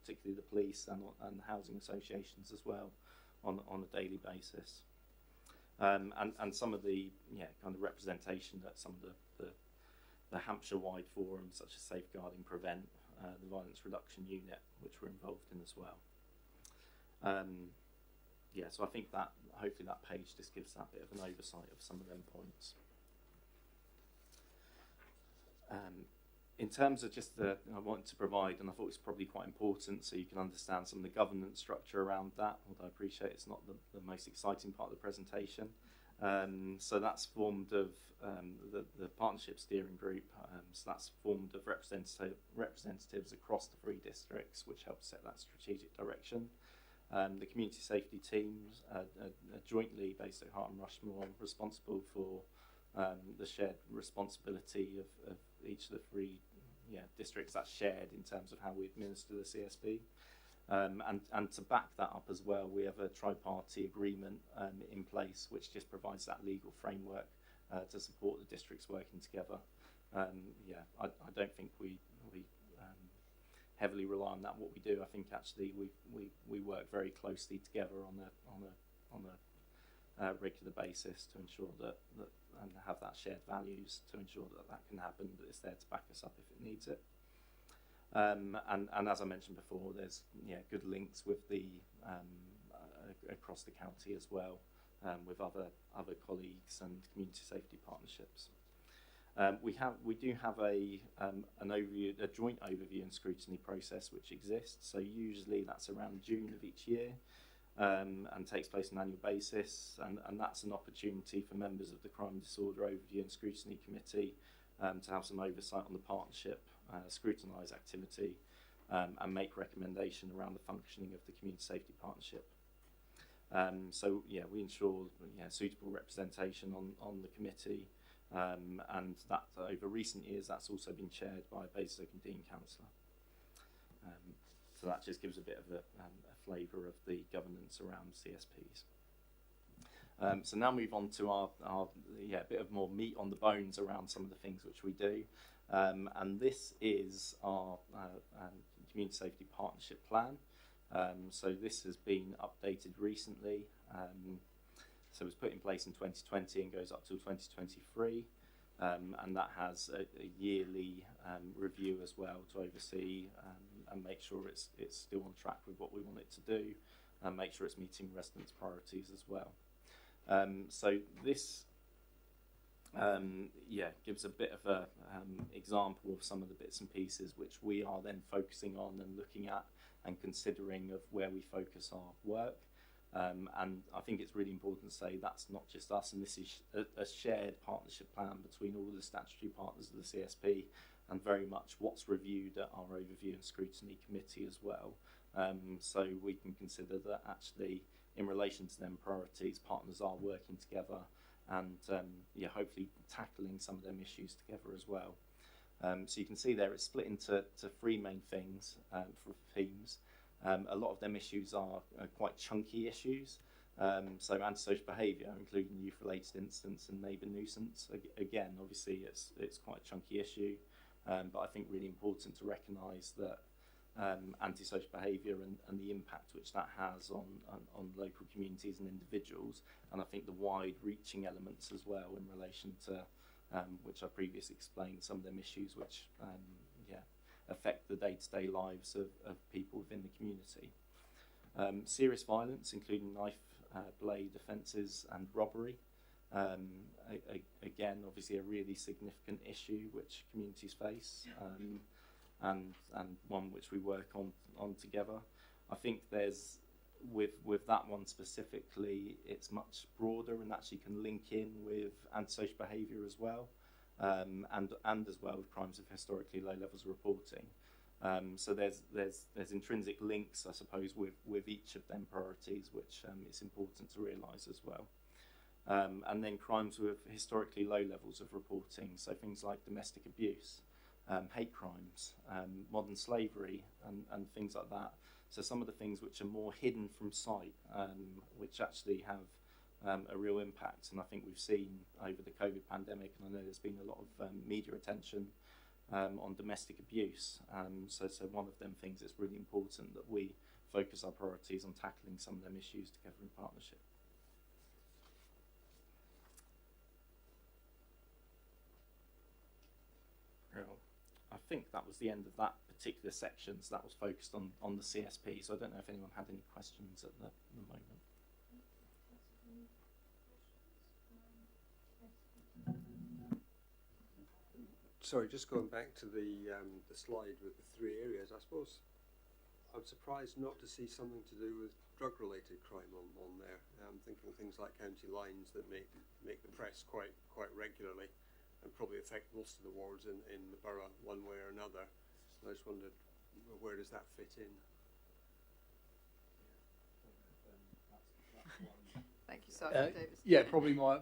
particularly the police and housing associations as well on a daily basis. And some of the kind of representation that some of the Hampshire-wide forums such as Safeguarding Prevent, the Violence Reduction Unit, which we're involved in as well. So I think that hopefully that page just gives that bit of an oversight of some of them points. in terms of just I wanted to provide, and I thought it's probably quite important so you can understand some of the governance structure around that, although I appreciate it's not the most exciting part of the presentation. So that's formed of the partnership steering group, so that's formed of representatives across the 3 districts, which helps set that strategic direction. The community safety teams are jointly based at Hart and Rushmore, responsible for the shared responsibility of each of the 3 districts. That's shared in terms of how we administer the CSP. And to back that up as well, we have a tri-party agreement in place, which just provides that legal framework to support the districts working together. I don't think we heavily rely on that. What we do, I think actually we work very closely together on a regular basis to ensure that and have that shared values to ensure that can happen, that it's there to back us up if it needs it. And as I mentioned before, there's good links with the across the county as well, with other colleagues and community safety partnerships. We do have a joint overview and scrutiny process which exists. So usually that's around June of each year, and takes place on an annual basis, and that's an opportunity for members of the Crime and Disorder Overview and Scrutiny Committee to have some oversight on the partnership, scrutinise activity, and make recommendation around the functioning of the community safety partnership. So we ensure suitable representation on the committee, and that over recent years that's also been chaired by a Basingstoke and Dean councillor. So that just gives a bit of a flavour of the governance around CSPs. So now move on to our bit of more meat on the bones around some of the things which we do, and this is our community safety partnership plan. So this has been updated recently. So it was put in place in 2020 and goes up till 2023, and that has a yearly review as well to oversee and make sure it's still on track with what we want it to do, and make sure it's meeting residents' priorities as well. So this gives a bit of a example of some of the bits and pieces which we are then focusing on and looking at and considering of where we focus our work. And I think it's really important to say that's not just us, and this is a shared partnership plan between all the statutory partners of the CSP, and very much what's reviewed at our overview and scrutiny committee as well. So we can consider that actually in relation to them priorities, partners are working together and hopefully tackling some of them issues together as well. So you can see there it's split into 3 main things for themes. A lot of them issues are quite chunky issues. So antisocial behaviour, including youth-related incidents and neighbour nuisance. Again, obviously it's quite a chunky issue, but I think really important to recognise that antisocial behaviour and the impact which that has on local communities and individuals, and I think the wide-reaching elements as well in relation to which I previously explained, some of them issues which affect the day-to-day lives of people within the community. Serious violence, including knife, blade offences and robbery. Again, obviously a really significant issue which communities face, and one which we work on together. I think there's, with that one specifically, it's much broader and actually can link in with antisocial behaviour as well. And as well with crimes of historically low levels of reporting. So there's intrinsic links, I suppose, with each of them priorities, which it's important to realise as well. And then crimes with historically low levels of reporting, so things like domestic abuse, hate crimes, modern slavery, and things like that. So some of the things which are more hidden from sight, which actually have a real impact, and I think we've seen over the COVID pandemic, and I know there's been a lot of media attention on domestic abuse. So one of them things it's really important that we focus our priorities on tackling some of them issues together in partnership. Well, I think that was the end of that particular section, so that was focused on the CSP, so I don't know if anyone had any questions at the moment. Sorry, just going back to the slide with the 3 areas, I suppose I'm surprised not to see something to do with drug-related crime on there. I'm thinking things like county lines that make the press quite regularly and probably affect most of the wards in the borough one way or another. I just wondered, where does that fit in? Thank you, Sergeant Davis. Yeah, probably my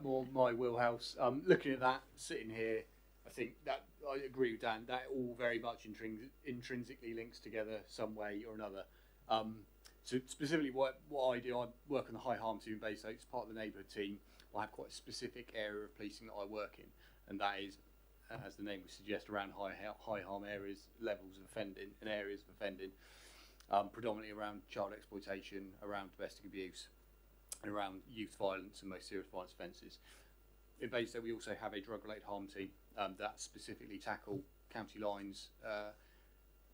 wheelhouse. Looking at that, sitting here, I think that I agree with Dan. That all very much intrinsically links together some way or another. So specifically, what I do, I work on the high harm team in Basingstoke. It's part of the neighbourhood team. I have quite a specific area of policing that I work in, and that is, as the name would suggest, around high harm areas, levels of offending, and areas of offending, predominantly around child exploitation, around domestic abuse, and around youth violence and most serious violence offences. In Basingstoke, we also have a drug-related harm team that specifically tackle county lines,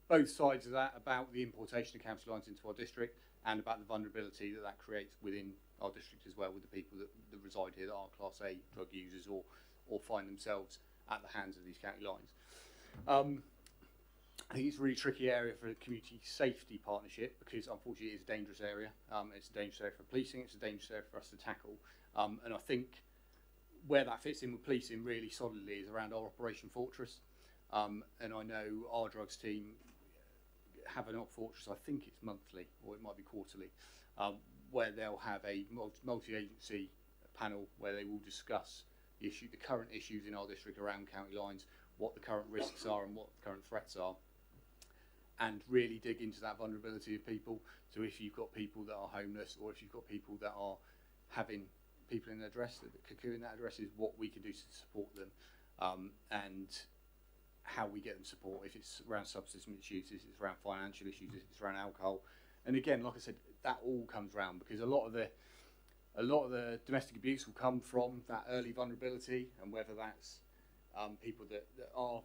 both sides of that, about the importation of county lines into our district and about the vulnerability that creates within our district as well, with the people that reside here that are Class A drug users or find themselves at the hands of these county lines. I think it's a really tricky area for a community safety partnership because unfortunately it's a dangerous area. It's a dangerous area for policing, it's a dangerous area for us to tackle. And I think where that fits in with policing really solidly is around our Operation Fortress. And I know our drugs team have an Op Fortress, I think it's monthly or it might be quarterly, where they'll have a multi-agency panel where they will discuss the current issues in our district around county lines, what the current risks are and what the current threats are, and really dig into that vulnerability of people. So if you've got people that are homeless, or if you've got people that are having people in their address, that cocoon that address, is what we can do to support them, and how we get them support, if it's around substance misuse, if it's around financial issues, if it's around alcohol. And again, like I said, that all comes round because a lot of the domestic abuse will come from that early vulnerability, and whether that's people that are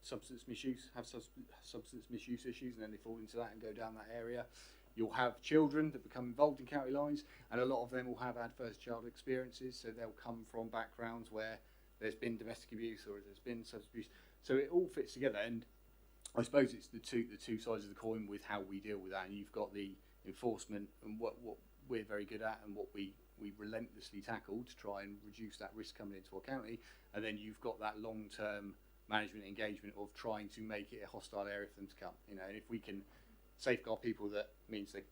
substance misuse, have substance misuse issues, and then they fall into that and go down that area. You'll have children that become involved in county lines, and a lot of them will have adverse child experiences, so they'll come from backgrounds where there's been domestic abuse or there's been substance abuse. So it all fits together, and I suppose it's the two sides of the coin with how we deal with that. And you've got the enforcement and what we're very good at and what we relentlessly tackle to try and reduce that risk coming into our county, and then you've got that long-term management engagement of trying to make it a hostile area for them to come. You know, and if we can safeguard people, that means that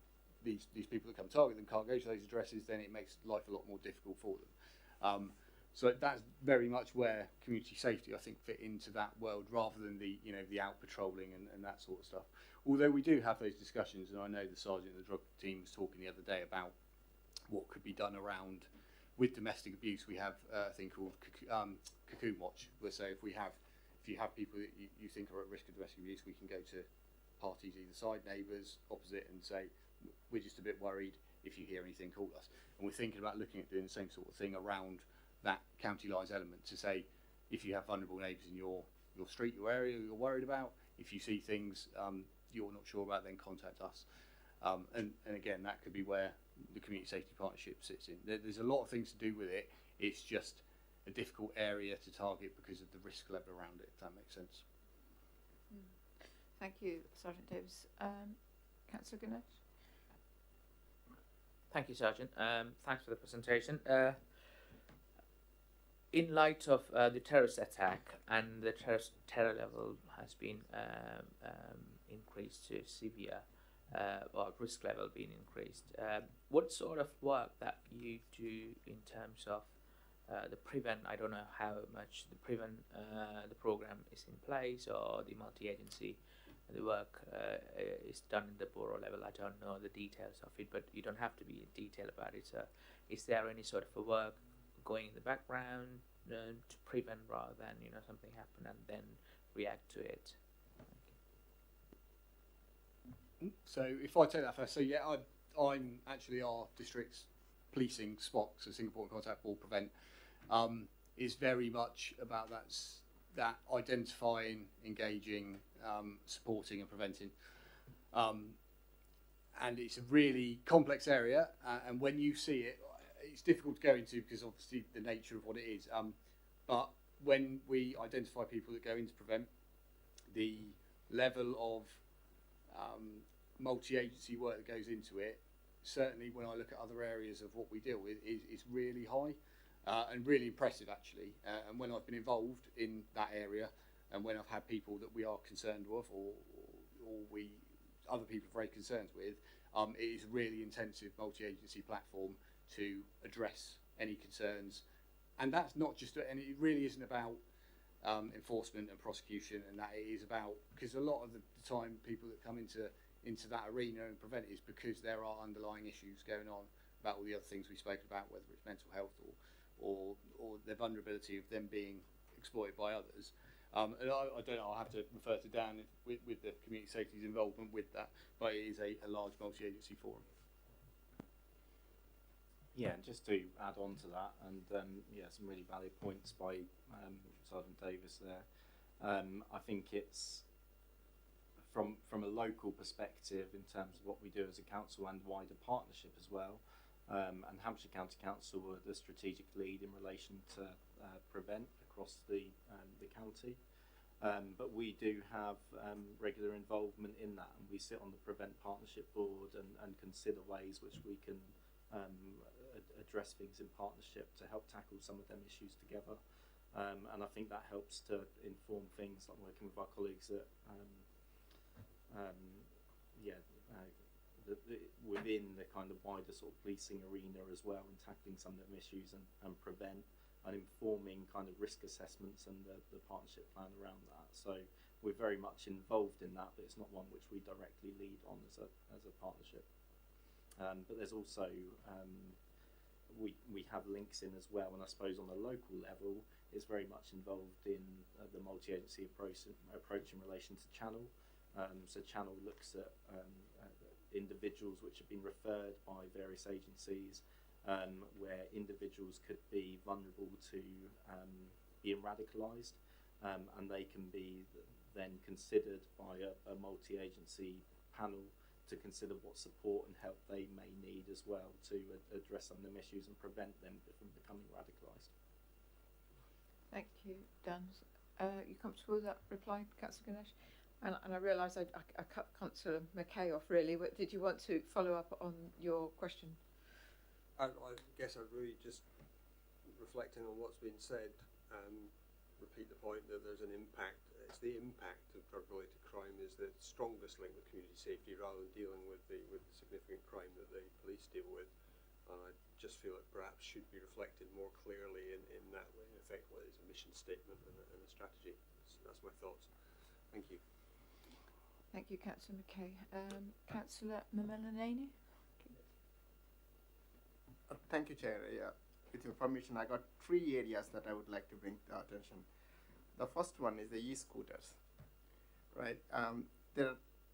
these people that come target them can't go to those addresses, then it makes life a lot more difficult for them. So that's very much where community safety, I think, fit into that world, rather than the out patrolling and that sort of stuff. Although we do have those discussions, and I know the sergeant of the drug team was talking the other day about what could be done around with domestic abuse. We have a thing called Cocoon Watch, where say if you have people that you think are at risk of domestic abuse, we can go to parties either side, neighbours, opposite, and say we're just a bit worried. If you hear anything, call us. And we're thinking about looking at doing the same sort of thing around that county lines element, to say if you have vulnerable neighbours in your street, your area, you're worried about, if you see things you're not sure about, then contact us. And again, that could be where the community safety partnership sits in. There's a lot of things to do with it. It's just a difficult area to target because of the risk level around it, if that makes sense. Thank you, Sergeant Davis. Councillor Ganesh? Thank you, Sergeant. Thanks for the presentation. In light of the terrorist attack, and the terror level has been increased to severe, or risk level being increased, what sort of work that you do in terms of the prevent? I don't know how much the prevent the program is in place, or the multi-agency the work is done in the borough level. I don't know the details of it, but you don't have to be in detail about it. So is there any sort of a work going in the background to prevent, rather than something happen and then react to it? So if I take that first, so yeah, I'm actually our district's policing SPOC, so single point of contact for prevent, is very much about that identifying, engaging, supporting and preventing. And it's a really complex area, and when you see it, it's difficult to go into because obviously the nature of what it is. But when we identify people that go into prevent, the level of multi-agency work that goes into it, certainly when I look at other areas of what we deal with, is really high and really impressive actually. And when I've been involved in that area, and when I've had people that we are concerned with, or other people have raised concerns with, it is a really intensive multi-agency platform to address any concerns. And that's not just, and it really isn't about enforcement and prosecution, and that it is about, because a lot of the time people that come into that arena and prevent is because there are underlying issues going on about all the other things we spoke about, whether it's mental health or the vulnerability of them being exploited by others. And I don't know, I'll have to refer to Dan with the community safety's involvement with that, but it is a large multi-agency forum. Yeah, just to add on to that, and some really valid points by Sergeant Davis there. I think it's from a local perspective in terms of what we do as a council and wider partnership as well. And Hampshire County Council were the strategic lead in relation to prevent across the county. But we do have regular involvement in that, and we sit on the Prevent Partnership Board and consider ways which we can address things in partnership to help tackle some of them issues together. And I think that helps to inform things like working with our colleagues at within the kind of wider sort of policing arena as well, and tackling some of them issues and prevent, and informing kind of risk assessments and the partnership plan around that. So we're very much involved in that, but it's not one which we directly lead on as a partnership. But there's also we have links in as well, and I suppose on the local level is very much involved in the multi-agency approach in relation to Channel. So Channel looks at individuals which have been referred by various agencies, where individuals could be vulnerable to being radicalised, and they can be then considered by a multi-agency panel to consider what support and help they may need as well to address some of them issues and prevent them from becoming radicalised. Thank you, Dan. You comfortable with that reply, Councillor Ganesh? And I realise I cut Councillor McKay off really, but did you want to follow up on your question? I guess I'd really just, reflecting on what's been said, repeat the point that there's an impact. It's the impact of drug-related crime is the strongest link with community safety, rather than dealing with the significant crime that the police deal with. And I just feel it perhaps should be reflected more clearly in that way, in effect, what is a mission statement and a strategy. That's my thoughts. Thank you. Thank you, Councillor McKay. Councillor Mamelaneni? Thank you, Chair. Yeah. With your permission, I got 3 areas that I would like to bring to our attention. The first one is the e-scooters, right?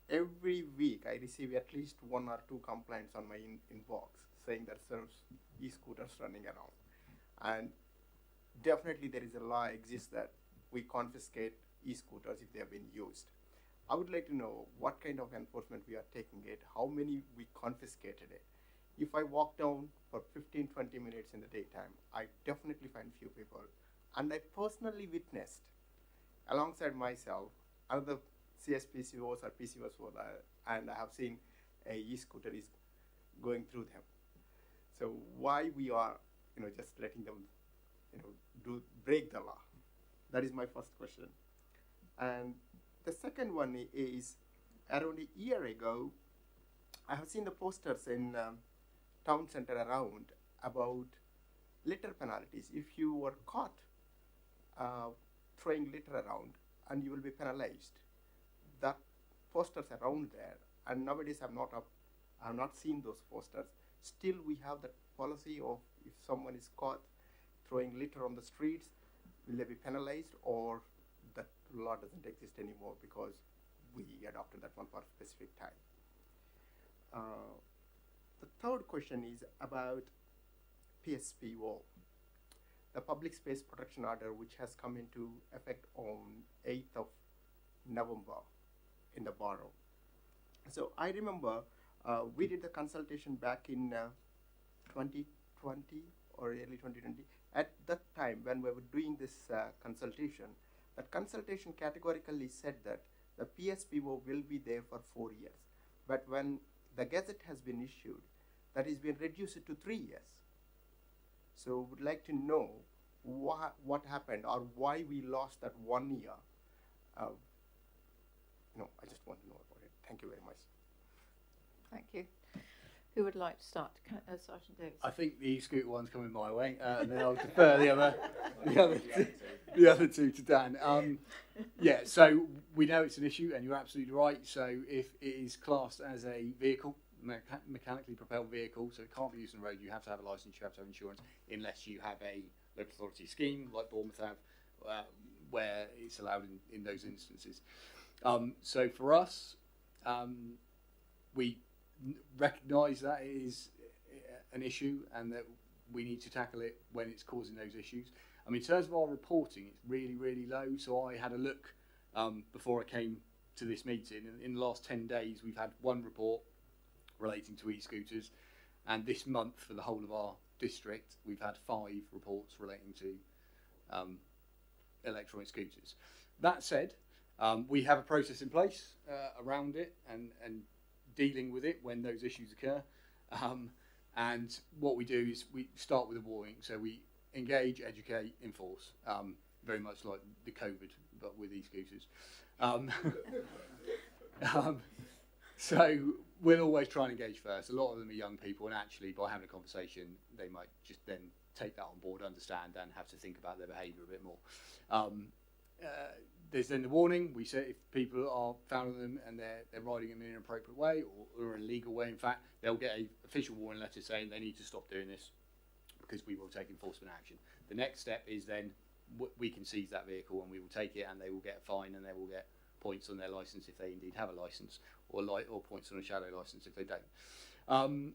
Every week I receive at least 1 or 2 complaints on my inbox saying that there's e-scooters running around. And definitely there is a law exists that we confiscate e-scooters if they have been used. I would like to know what kind of enforcement we are taking it, how many we confiscated it. If I walk down for 15-20 minutes in the daytime, I definitely find few people. And I personally witnessed, alongside myself, other CSPCOs or PCOs were there, and I have seen a e-scooter is going through them. So why we are, just letting them, break the law? That is my first question. And the second one is, around a year ago, I have seen the posters in town center around about litter penalties. If you were caught throwing litter around, and you will be penalized. That posters around there, and nowadays I have not seen those posters. Still, we have that policy of if someone is caught throwing litter on the streets, will they be penalized, or that law doesn't exist anymore because we adopted that one for a specific time. The third question is about PSPO, the Public Space Protection Order, which has come into effect on 8th of November in the borough. So I remember we did the consultation back in 2020 or early 2020, at that time when we were doing this consultation, that consultation categorically said that the PSPO will be there for 4 years. But when the gazette has been issued, that has been reduced to 3 years. So would like to know what happened or why we lost that 1 year. I just want to know about it. Thank you very much. Thank you. Who would like to start? Sergeant Davis. I think the e-scooter one's coming my way, and then I'll defer the other two to Dan. Yeah, so we know it's an issue, and you're absolutely right. So if it is classed as a vehicle, mechanically propelled vehicle, so it can't be used on the road, you have to have a license, you have to have insurance, unless you have a local authority scheme like Bournemouth have, where it's allowed in those instances. So for us, we recognise that it is an issue and that we need to tackle it when it's causing those issues. I mean, in terms of our reporting, it's really, really low. So I had a look before I came to this meeting. And in the last 10 days, we've had one report relating to e-scooters. And this month, for the whole of our district, we've had 5 reports relating to electronic scooters. That said, we have a process in place around it and dealing with it when those issues occur. And what we do is we start with a warning. So we engage, educate, enforce, very much like the COVID, but with e-scooters. So we'll always try and engage first. A lot of them are young people, and actually by having a conversation, they might just then take that on board, understand, and have to think about their behaviour a bit more. There's then the warning. We say if people are found on them and they're riding them in an inappropriate way or an illegal way, in fact, they'll get an official warning letter saying they need to stop doing this because we will take enforcement action. The next step is then we can seize that vehicle and we will take it, and they will get a fine and they will get points on their licence if they indeed have a licence, or points on a shadow licence if they don't.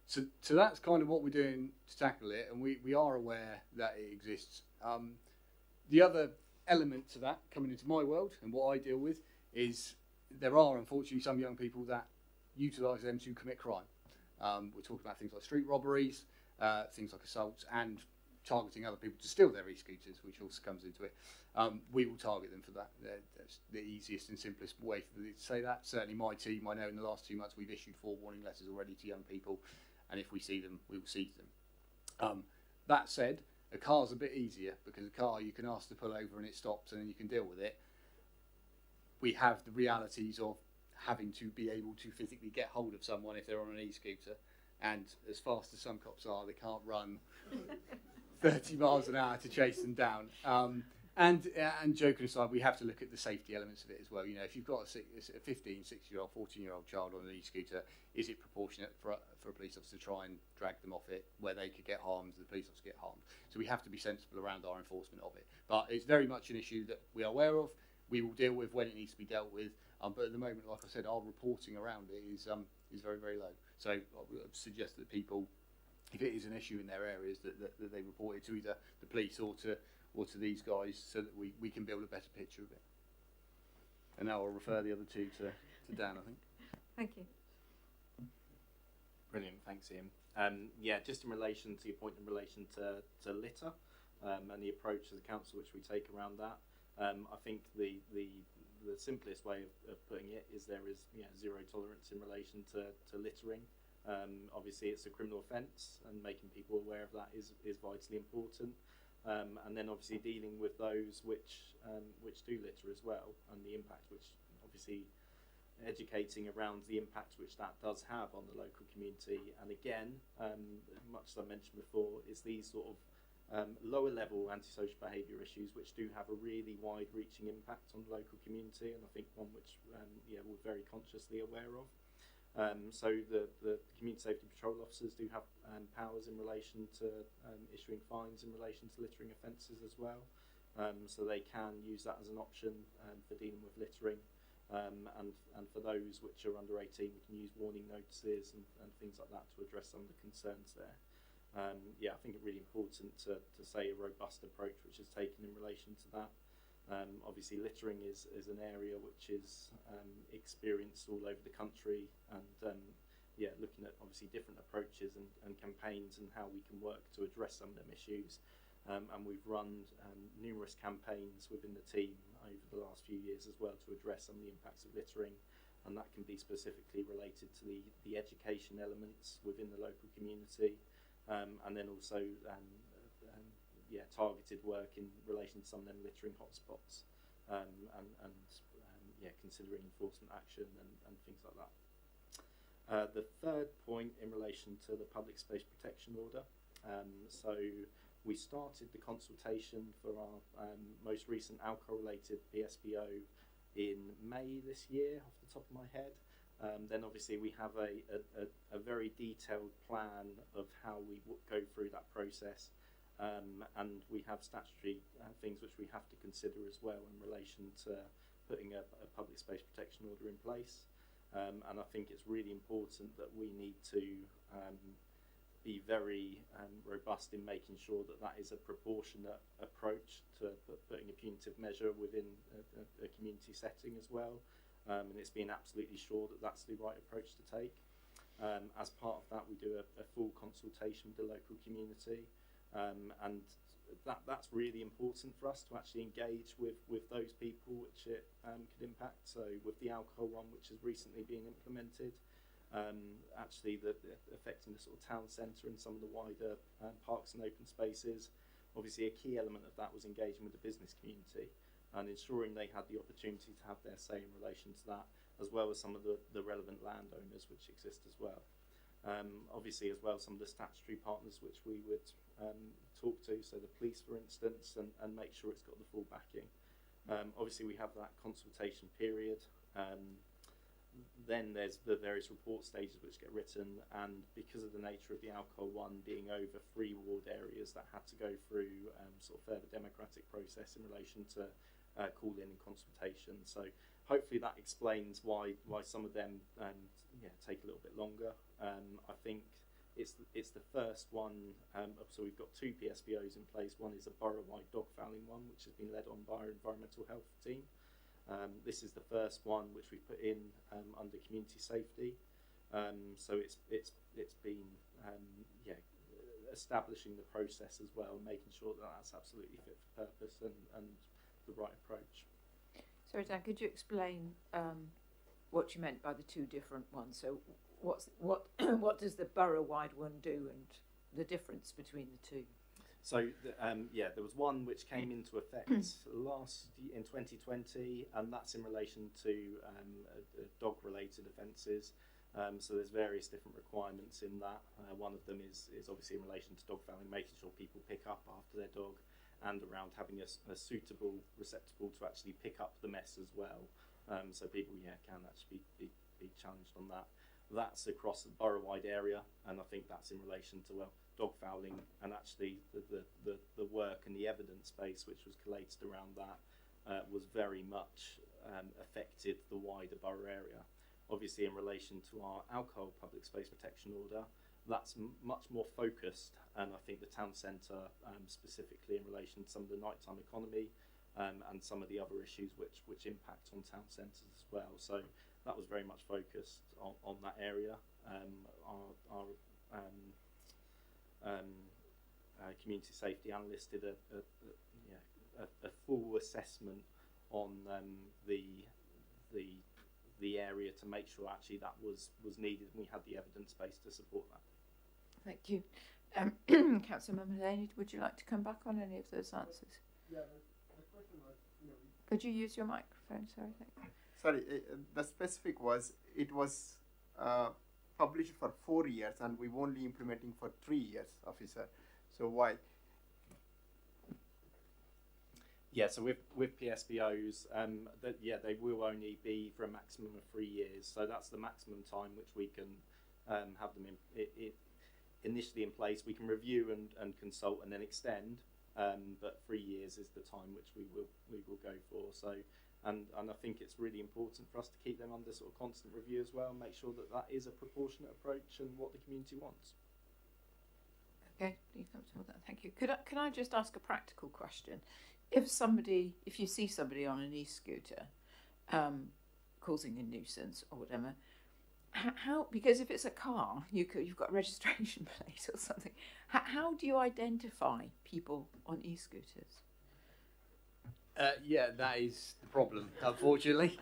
So that's kind of what we're doing to tackle it, and we are aware that it exists. The other element to that, coming into my world and what I deal with, is there are unfortunately some young people that utilise them to commit crime. We're talking about things like street robberies, things like assaults, and targeting other people to steal their e-scooters, which also comes into it. We will target them for that. That's the easiest and simplest way for me to say that. Certainly my team, I know in the last 2 months we've issued 4 warning letters already to young people, and if we see them, we will seize them. That said, a car's a bit easier because a car you can ask to pull over and it stops and then you can deal with it. We have the realities of having to be able to physically get hold of someone if they're on an e-scooter, and as fast as some cops are, they can't run 30 miles an hour to chase them down. And joking aside, we have to look at the safety elements of it as well. You know, if you've got a 15, 16-year-old, 14-year-old child on an e-scooter, is it proportionate for a police officer to try and drag them off it where they could get harmed, the police officer get harmed? So we have to be sensible around our enforcement of it. But it's very much an issue that we are aware of. We will deal with when it needs to be dealt with. But at the moment, like I said, our reporting around it is very, very low. So I would suggest that people, if it is an issue in their areas, that they report it to either the police or to these guys, so that we can build a better picture of it. And now I'll refer the other two to Dan, I think. Thank you. Brilliant, thanks Ian. Yeah, just in relation to your point in relation to litter and the approach as a council which we take around that, I think the simplest way of putting it is there is zero tolerance in relation to littering. Obviously it's a criminal offence, and making people aware of that is vitally important. And then obviously dealing with those which do litter as well, and the impact which obviously educating around the impact which that does have on the local community. And again, much as I mentioned before, it's these sort of lower level antisocial behaviour issues which do have a really wide reaching impact on the local community, and I think one which we're very consciously aware of. So the community safety patrol officers do have powers in relation to issuing fines in relation to littering offences as well. So they can use that as an option for dealing with littering. And for those which are under 18, we can use warning notices and things like that to address some of the concerns there. I think it's really important to say a robust approach which is taken in relation to that. Obviously littering is an area which is experienced all over the country, and looking at obviously different approaches and campaigns and how we can work to address some of them issues. and we've run numerous campaigns within the team over the last few years as well to address some of the impacts of littering, and that can be specifically related to the education elements within the local community, and then also targeted work in relation to some of them littering hotspots, and considering enforcement action and things like that. The third point in relation to the public space protection order, so we started the consultation for our most recent alcohol-related PSPO in May this year, off the top of my head. Then obviously we have a very detailed plan of how we go through that process, and we have statutory things which we have to consider as well in relation to putting a public space protection order in place. And I think it's really important that we need to be very robust in making sure that that is a proportionate approach to putting a punitive measure within a community setting as well. And it's being absolutely sure that that's the right approach to take. As part of that, we do a full consultation with the local community, and that's really important for us to actually engage with those people which it could impact. So with the alcohol one, which has recently been implemented, actually affecting the sort of town centre and some of the wider parks and open spaces, obviously a key element of that was engaging with the business community and ensuring they had the opportunity to have their say in relation to that, as well as some of the relevant landowners which exist as well. Obviously as well some of the statutory partners which we would talk to, so the police for instance, and make sure it's got the full backing. Obviously we have that consultation period, then there's the various report stages which get written, and because of the nature of the alcohol one being over 3 ward areas, that had to go through sort of further democratic process in relation to call-in and consultation. So hopefully that explains why some of them take a little bit longer. I think it's the first one, so we've got 2 PSPOs in place. One is a borough-wide dog fouling one, which has been led on by our environmental health team. This is the first one which we put in under community safety. So it's been establishing the process as well, making sure that that's absolutely fit for purpose and the right approach. Sorry, Dan, could you explain what you meant by the 2 different ones? So what does the borough-wide one do, and the difference between the 2? So there was one which came into effect in 2020, and that's in relation to dog-related offences. So there's various different requirements in that. One of them is obviously in relation to dog fouling, making sure people pick up after their dog, and around having a suitable receptacle to actually pick up the mess as well. So people can actually be challenged on that. That's across the borough-wide area, and I think that's in relation to dog fouling, and actually the work and the evidence base which was collated around that was very much affected the wider borough area. Obviously in relation to our alcohol public space protection order, that's much more focused, and I think the town centre specifically in relation to some of the nighttime economy and some of the other issues which impact on town centres as well. So that was very much focused on that area. Our community safety analyst did a full assessment on the area to make sure actually that was needed, and we had the evidence base to support that. Thank you. Councillor Mullaney, would you like to come back on any of those answers? Yeah, the question was, Could you use your microphone? Sorry. Thank you. Sorry, the specific was, it was published for 4 years and we've only implementing for 3 years, officer. So why? Yeah, so with PSPOs, they will only be for a maximum of 3 years. So that's the maximum time which we can have them initially in place. We can review and consult and then extend, but 3 years is the time which we will go for. So, and I think it's really important for us to keep them under sort of constant review as well, and make sure that that is a proportionate approach and what the community wants. Okay, you comfortable with that? Thank you. Can I just ask a practical question? If you see somebody on an e-scooter causing a nuisance or whatever, how, because if it's a car, you've got a registration plate or something. How do you identify people on e-scooters? Yeah, that is the problem, unfortunately.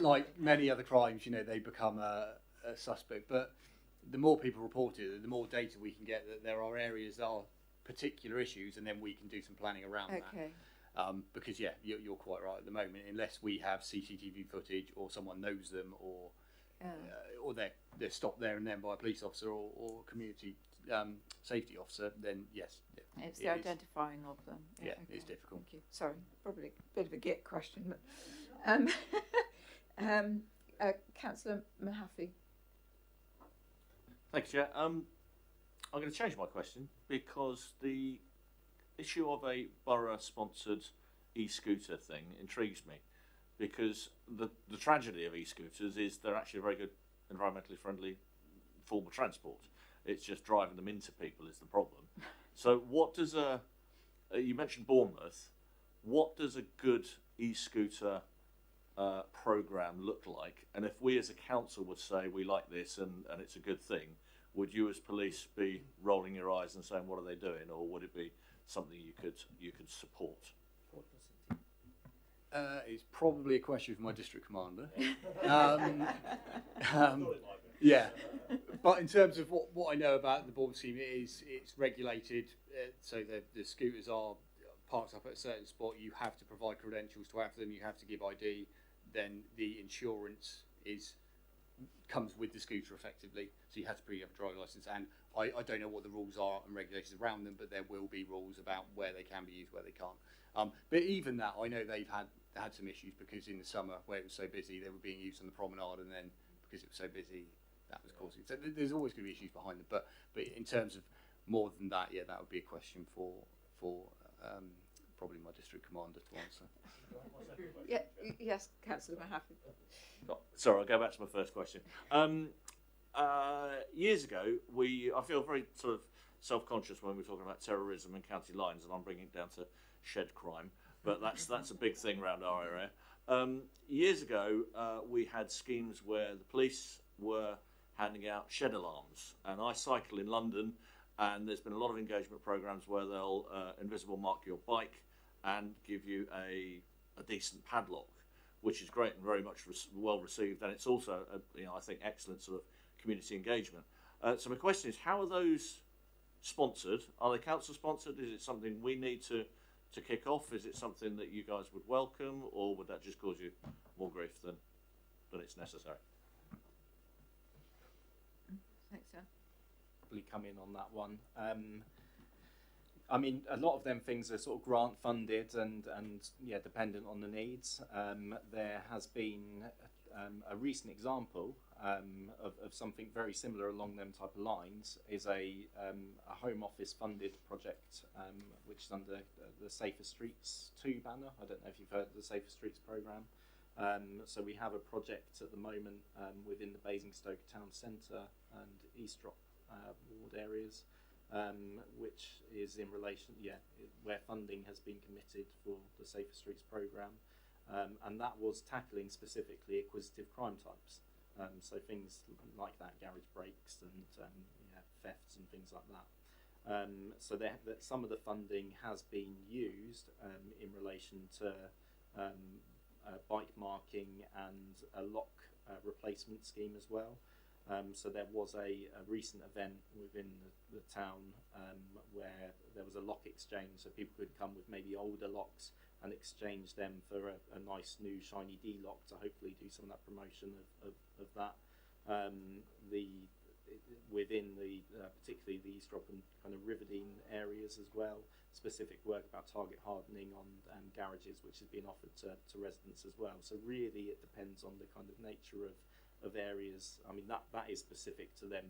Like many other crimes, they become a suspect. But the more people report it, the more data we can get that there are areas that are particular issues, and then we can do some planning around that. Because, yeah, you're quite right at the moment. Unless we have CCTV footage or someone knows them or they're stopped there and then by a police officer or community safety officer, then yes. It's the identifying of them. Yeah, it's difficult. Thank you. Sorry, probably a bit of a git question, but Councillor Mahaffey. Thank you, Chair. I'm going to change my question because the issue of a borough-sponsored e-scooter thing intrigues me, because the tragedy of e-scooters is they're actually a very good environmentally friendly form of transport. It's just driving them into people is the problem. So what does you mentioned Bournemouth, what does a good e-scooter programme look like? And if we as a council would say we like this and it's a good thing, would you as police be rolling your eyes and saying what are they doing, or would it be something you could support? It's probably a question for my district commander. Yeah, but in terms of what I know about the Bournemouth scheme, it's regulated, so the scooters are parked up at a certain spot. You have to provide credentials to have them. You have to give ID. Then the insurance comes with the scooter effectively, so you have to prove you have a driving licence. And I don't know what the rules are and regulations around them, but there will be rules about where they can be used, where they can't. But even that, I know they've had some issues, because in the summer where it was so busy, they were being used on the promenade, and then because it was so busy, that was causing. So there's always going to be issues behind them. But in terms of more than that, yeah, that would be a question for probably my district commander to answer. Yeah, yes, Councillor Mahaffey. Sorry, I'll go back to my first question. Years ago, I feel very sort of self-conscious when we're talking about terrorism and county lines, and I'm bringing it down to shed crime, but that's a big thing around our area. Years ago, we had schemes where the police were handing out shed alarms, and I cycle in London, and there's been a lot of engagement programs where they'll invisible mark your bike and give you a decent padlock, which is great and very much well received, and it's also I think excellent sort of community engagement. So my question is, how are those sponsored? Are they council sponsored? Is it something we need to kick off? Is it something that you guys would welcome, or would that just cause you more grief than it's necessary? Thanks, John. Probably come in on that one. I mean, a lot of them things are sort of grant funded and yeah, dependent on the needs. There has been a recent example of something very similar along them type of lines is a Home Office funded project which is under the Safer Streets 2 banner. I don't know if you've heard of the Safer Streets programme. So we have a project at the moment within the Basingstoke Town Centre and Eastrop ward areas, which is in relation, where funding has been committed for the Safer Streets programme, and that was tackling specifically acquisitive crime types. So things like that, garage breaks and thefts and things like that. So that some of the funding has been used in relation to bike marking and a lock replacement scheme as well. So there was a recent event within the town where there was a lock exchange, so people could come with maybe older locks and exchange them for a nice new shiny D-lock to hopefully do some of that promotion of that. Within the particularly the Eastrop and kind of Riverdene areas as well, specific work about target hardening on garages, which is being offered to residents as well. So really it depends on the kind of nature of areas. I mean, that is specific to them,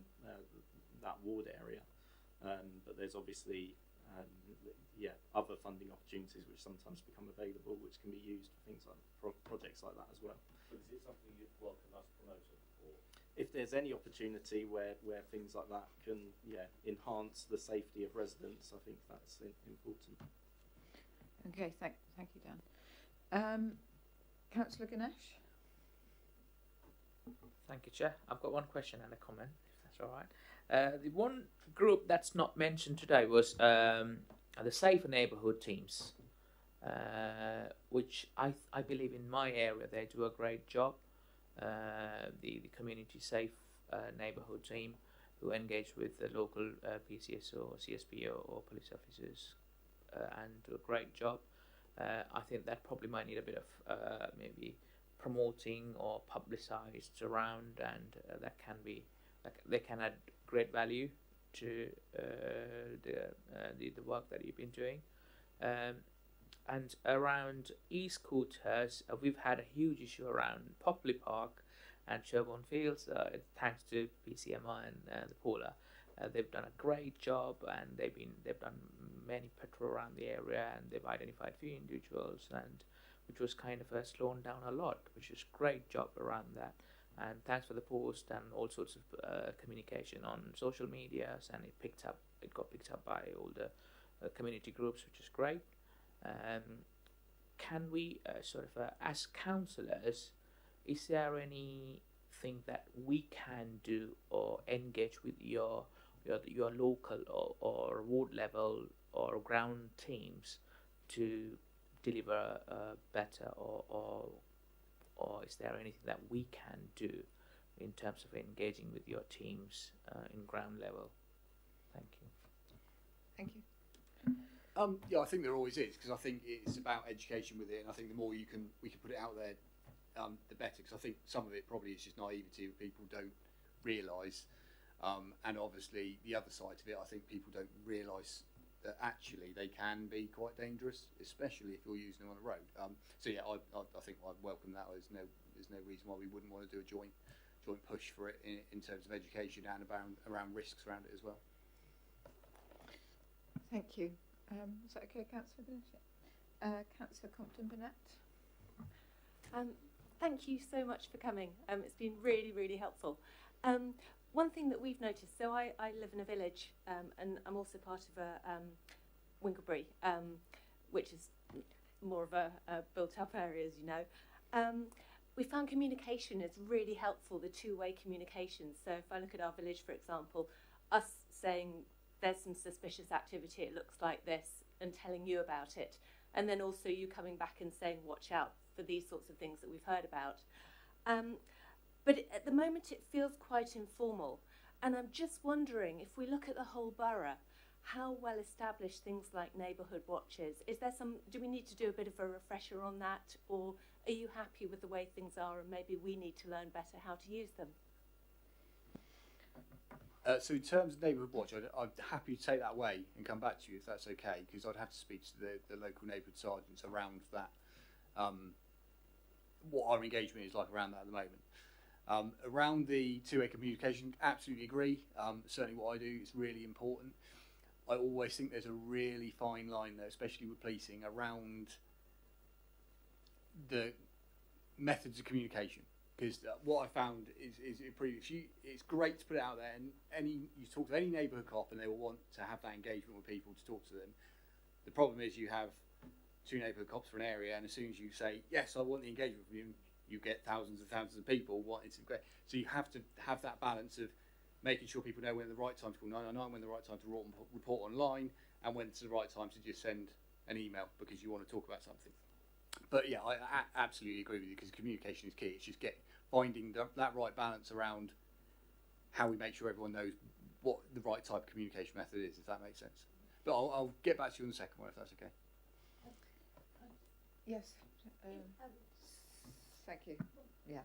that ward area, but there's obviously other funding opportunities which sometimes become available, which can be used for things like projects like that as well. But is it something you'd welcome us promoting? If there's any opportunity where things like that can enhance the safety of residents, I think that's important. Okay, thank you, Dan. Councillor Ganesh. Thank you, Chair. I've got one question and a comment, if that's all right. The one group that's not mentioned today was the Safer Neighbourhood teams, which I believe in my area they do a great job. The Community Safe Neighbourhood team, who engage with the local PCS or CSP or police officers and do a great job. I think that probably might need a bit of maybe promoting or publicised around, and they can add great value to the work that you've been doing. And around East Quarters, we've had a huge issue around Popley Park and Sherborne Fields. Thanks to PCMI and the Paula, they've done a great job, and they've done many patrol around the area, and they've identified few individuals, and which was kind of slowing down a lot, which is great job around that. And thanks for the post and all sorts of communication on social medias, and it got picked up by all the community groups, which is great. Can we as councillors, is there anything that we can do or engage with your local or ward level or ground teams to deliver better, or is there anything that we can do in terms of engaging with your teams in ground level? Thank you. Thank you. Yeah, I think there always is, because I think it's about education with it, and I think the more we can put it out there, the better. Because I think some of it probably is just naivety, people don't realise, and obviously the other side of it, I think people don't realise that actually they can be quite dangerous, especially if you're using them on the road. So yeah, I think I welcome that. There's no reason why we wouldn't want to do a joint push for it in terms of education and around risks around it as well. Thank you. Is that okay, Councillor Bennett? Councillor Compton-Burnett? Thank you so much for coming. It's been really, really helpful. One thing that we've noticed, so I live in a village, and I'm also part of a Winglebury, which is more of a built-up area, as you know. We found communication is really helpful, the two-way communication. So if I look at our village, for example, us saying there's some suspicious activity, it looks like this, and telling you about it, and then also you coming back and saying watch out for these sorts of things that we've heard about. But at the moment it feels quite informal, and I'm just wondering, if we look at the whole borough, how well established things like neighbourhood watches, do we need to do a bit of a refresher on that, or are you happy with the way things are and maybe we need to learn better how to use them? So in terms of neighbourhood watch, I'm happy to take that away and come back to you if that's okay, because I'd have to speak to the local neighbourhood sergeants around that, what our engagement is like around that at the moment. Around the two-way communication, absolutely agree. Certainly what I do is really important. I always think there's a really fine line there, especially with policing, around the methods of communication. Because what I found is it's great to put it out there, and you talk to any neighbourhood cop and they will want to have that engagement with people to talk to them. The problem is you have two neighbourhood cops for an area, and as soon as you say, yes, I want the engagement from you, you get thousands and thousands of people wanting to go. So you have to have that balance of making sure people know when the right time to call 999, when the right time to report online, and when it's the right time to just send an email because you want to talk about something. But yeah, I absolutely agree with you, because communication is key. It's just finding that right balance around how we make sure everyone knows what the right type of communication method is, if that makes sense. But I'll get back to you on the second one, if that's okay. Yes. Thank you. Yeah.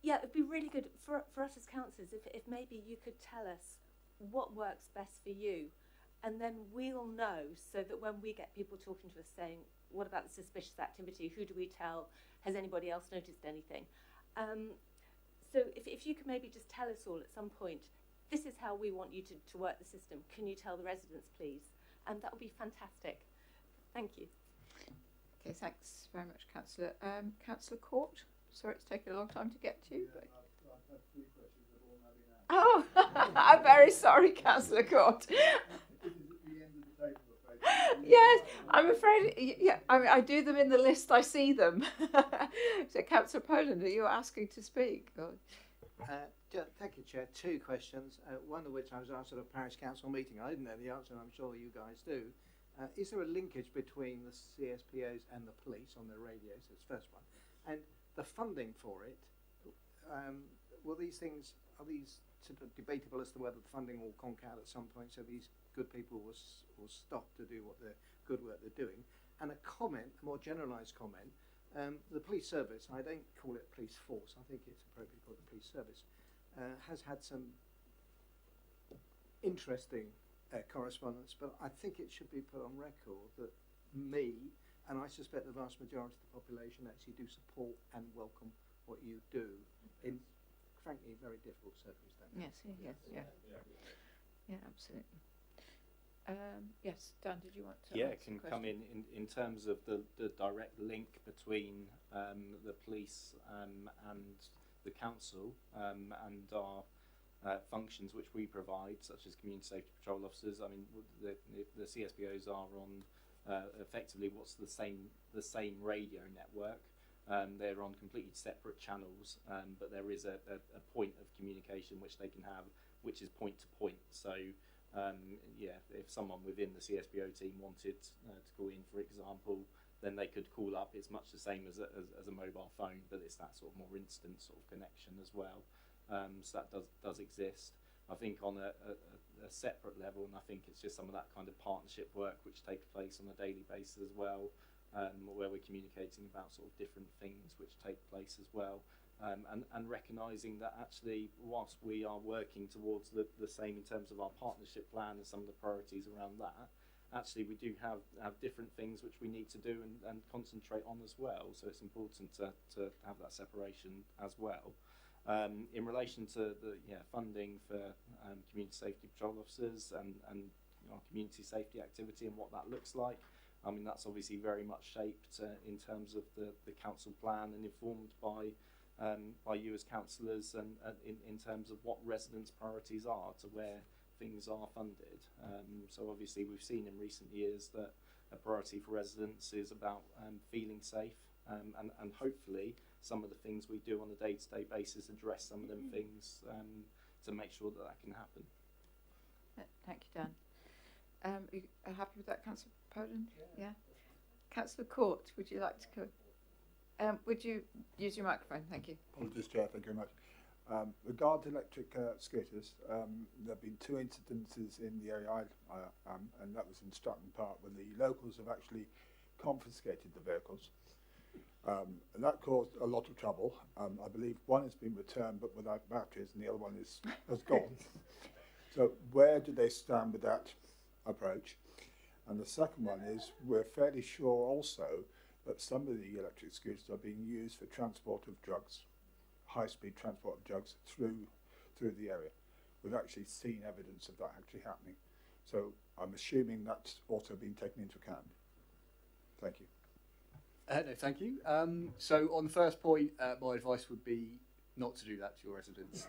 Yeah, it'd be really good for us as councillors if maybe you could tell us what works best for you, and then we'll know, so that when we get people talking to us saying, what about the suspicious activity, who do we tell, has anybody else noticed anything? So if you could maybe just tell us all at some point, this is how we want you to work the system, can you tell the residents please? And that would be fantastic. Thank you. Okay, thanks very much, Councillor. Councillor Court, sorry it's taken a long time to get to. But... I've had 3 questions that all have been Oh, I'm very sorry, Councillor Court. It is at the end of the table, Yes, I'm afraid. Yeah, I mean, I do them in the list. I see them. So, Councillor Poland, are you asking to speak? Thank you, Chair. Two questions. One of which I was asked at a parish council meeting. I didn't know the answer, and I'm sure you guys do. Is there a linkage between the CSPOs and the police on their radios? That's the first one. And the funding for it. Will these things, are these sort of debatable as to whether the funding will conk out at some point, so these good people will stop to do what the good work they're doing? And a comment, a more generalised comment, the police service, I don't call it police force, I think it's appropriate to call it the police service, has had some interesting correspondence, but I think it should be put on record that me, and I suspect the vast majority of the population, actually do support and welcome what you do in, frankly, very difficult circumstances. Yeah, absolutely. Yes, Dan, did you want to? Yeah, it can come in terms of the direct link between the police and the council and our functions which we provide, such as community safety patrol officers. I mean, the CSPOs are on effectively what's the same radio network. They're on completely separate channels, but there is a point of communication which they can have, which is point to point. So, if someone within the CSPO team wanted to call in, for example, then they could call up. It's much the same as a mobile phone, but it's that sort of more instant sort of connection as well. So that does exist. I think on a separate level, and I think it's just some of that kind of partnership work which takes place on a daily basis as well. Where we're communicating about sort of different things which take place as well, and recognising that actually, whilst we are working towards the same in terms of our partnership plan and some of the priorities around that, actually we do have different things which we need to do and concentrate on as well. So it's important to have that separation as well. In relation to the funding for community safety patrol officers and our community safety activity and what that looks like. I mean, that's obviously very much shaped in terms of the council plan and informed by you as councillors and in terms of what residents' priorities are to where things are funded. So obviously we've seen in recent years that a priority for residents is about feeling safe and hopefully some of the things we do on a day-to-day basis address some of them things to make sure that can happen. Thank you, Dan. Are you happy with that, Councillor Poland? Yeah. Councillor Court, would you like to go? Would you use your microphone? Thank you. Apologies, Chair. Thank you very much. Regarding electric scooters, there have been 2 incidences in the area I am, and that was in Stratton Park, where the locals have actually confiscated the vehicles. And that caused a lot of trouble. I believe one has been returned, but without batteries, and the other one has gone. So where do they stand with that approach? And the second one is, we're fairly sure also that some of the electric scooters are being used for transport of drugs, high-speed transport of drugs through the area. We've actually seen evidence of that actually happening. So I'm assuming that's also been taken into account. Thank you. No, thank you. So on the first point, my advice would be not to do that to your residents.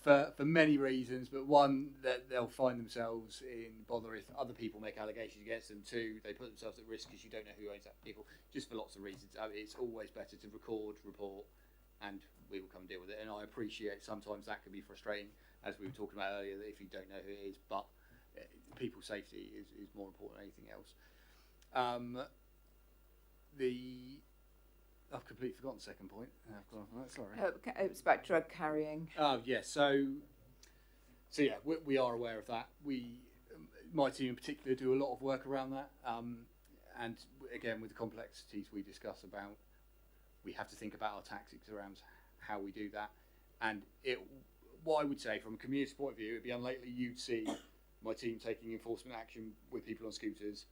For many reasons, but one, that they'll find themselves in bother if other people make allegations against them. Two, they put themselves at risk because you don't know who owns that vehicle, just for lots of reasons. It's always better to record, report, and we will come and deal with it. And I appreciate sometimes that can be frustrating, as we were talking about earlier, that if you don't know who it is, but people's safety is more important than anything else. I've completely forgotten the second point. Sorry. It's about drug carrying. Oh, yes. So yeah, we are aware of that. My team in particular, do a lot of work around that. And again, with the complexities we discuss about, we have to think about our tactics around how we do that. And what I would say from a community point of view, it'd be unlikely you'd see my team taking enforcement action with people on scooters,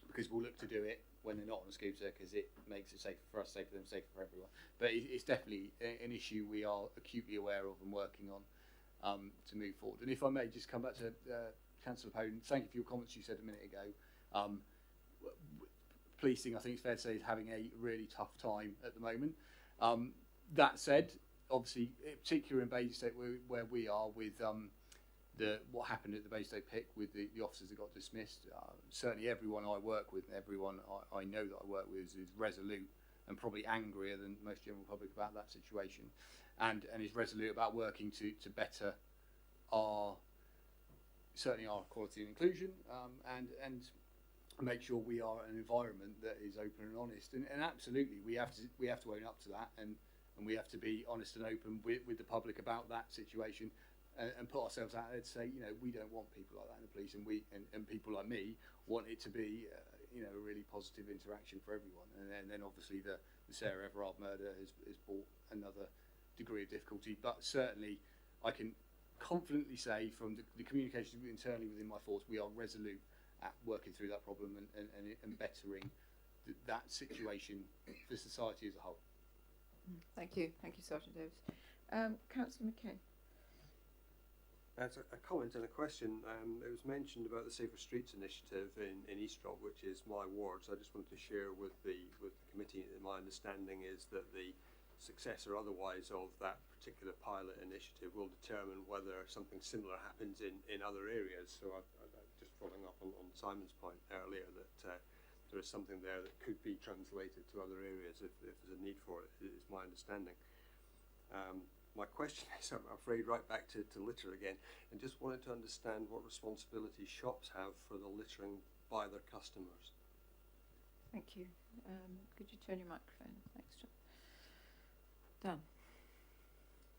because we'll look to do it when they're not on a scooter, because it makes it safer for us, safer for them, safer for everyone. But it's definitely an issue we are acutely aware of and working on to move forward. And if I may just come back to Councillor Poland, thank you for your comments you said a minute ago. Policing, I think it's fair to say, is having a really tough time at the moment. That said, obviously, particularly in Basingstoke where we are with what happened at the Basingstoke Pick with the officers that got dismissed. Certainly everyone I work with and everyone I know that I work with is resolute and probably angrier than most general public about that situation, and is resolute about working to better certainly our quality and inclusion, and make sure we are an environment that is open and honest. And absolutely, we have to own up to that, and we have to be honest and open with the public about that situation, and put ourselves out there to say, you know, we don't want people like that in the police, and people like me want it to be, you know, a really positive interaction for everyone. And then obviously the Sarah Everard murder has brought another degree of difficulty, but certainly I can confidently say from the communication internally within my force, we are resolute at working through that problem and bettering that situation for society as a whole. Thank you, Sergeant Davis. Councillor McKay. As a comment and a question, it was mentioned about the Safer Streets initiative in East Rock, which is my ward. So I just wanted to share with the committee that my understanding is that the success or otherwise of that particular pilot initiative will determine whether something similar happens in other areas. So I just following up on Simon's point earlier that there is something there that could be translated to other areas if there's a need for it, is my understanding. My question is, I'm afraid, right back to litter again, and just wanted to understand what responsibility shops have for the littering by their customers. Thank you. Could you turn your microphone? Thanks, John. Dan.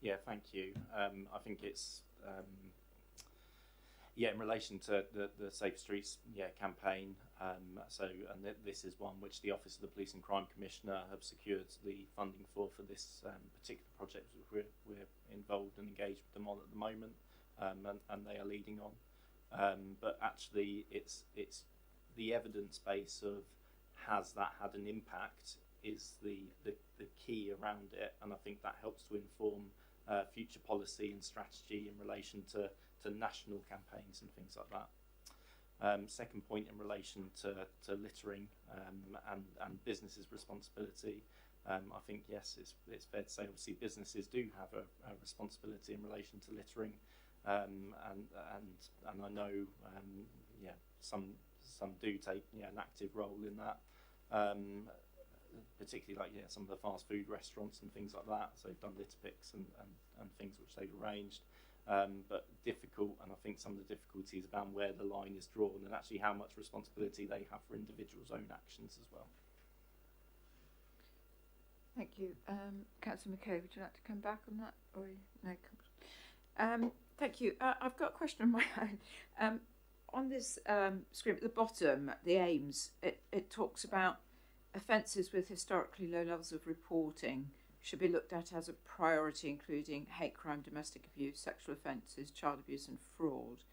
Yeah, thank you. I think it's in relation to the Safe Streets campaign. This is one which the Office of the Police and Crime Commissioner have secured the funding for this particular project, which we're involved and engaged with them on at the moment, and they are leading on. But actually, it's the evidence base of has that had an impact is the key around it, and I think that helps to inform future policy and strategy in relation to national campaigns and things like that. Second point in relation to littering and businesses' responsibility, I think yes, it's fair to say obviously businesses do have a responsibility in relation to littering, and I know some do take an active role in that. Particularly like some of the fast food restaurants and things like that, so they've done litter picks and things which they've arranged, but difficult, and I think some of the difficulties about where the line is drawn and actually how much responsibility they have for individuals' own actions as well. Thank you. Councillor McKay, would you like to come back on that? Or no? Thank you. I've got a question of my own. On this screen at the bottom, the aims, it talks about offences with historically low levels of reporting should be looked at as a priority, including hate crime, domestic abuse, sexual offences, child abuse and fraud.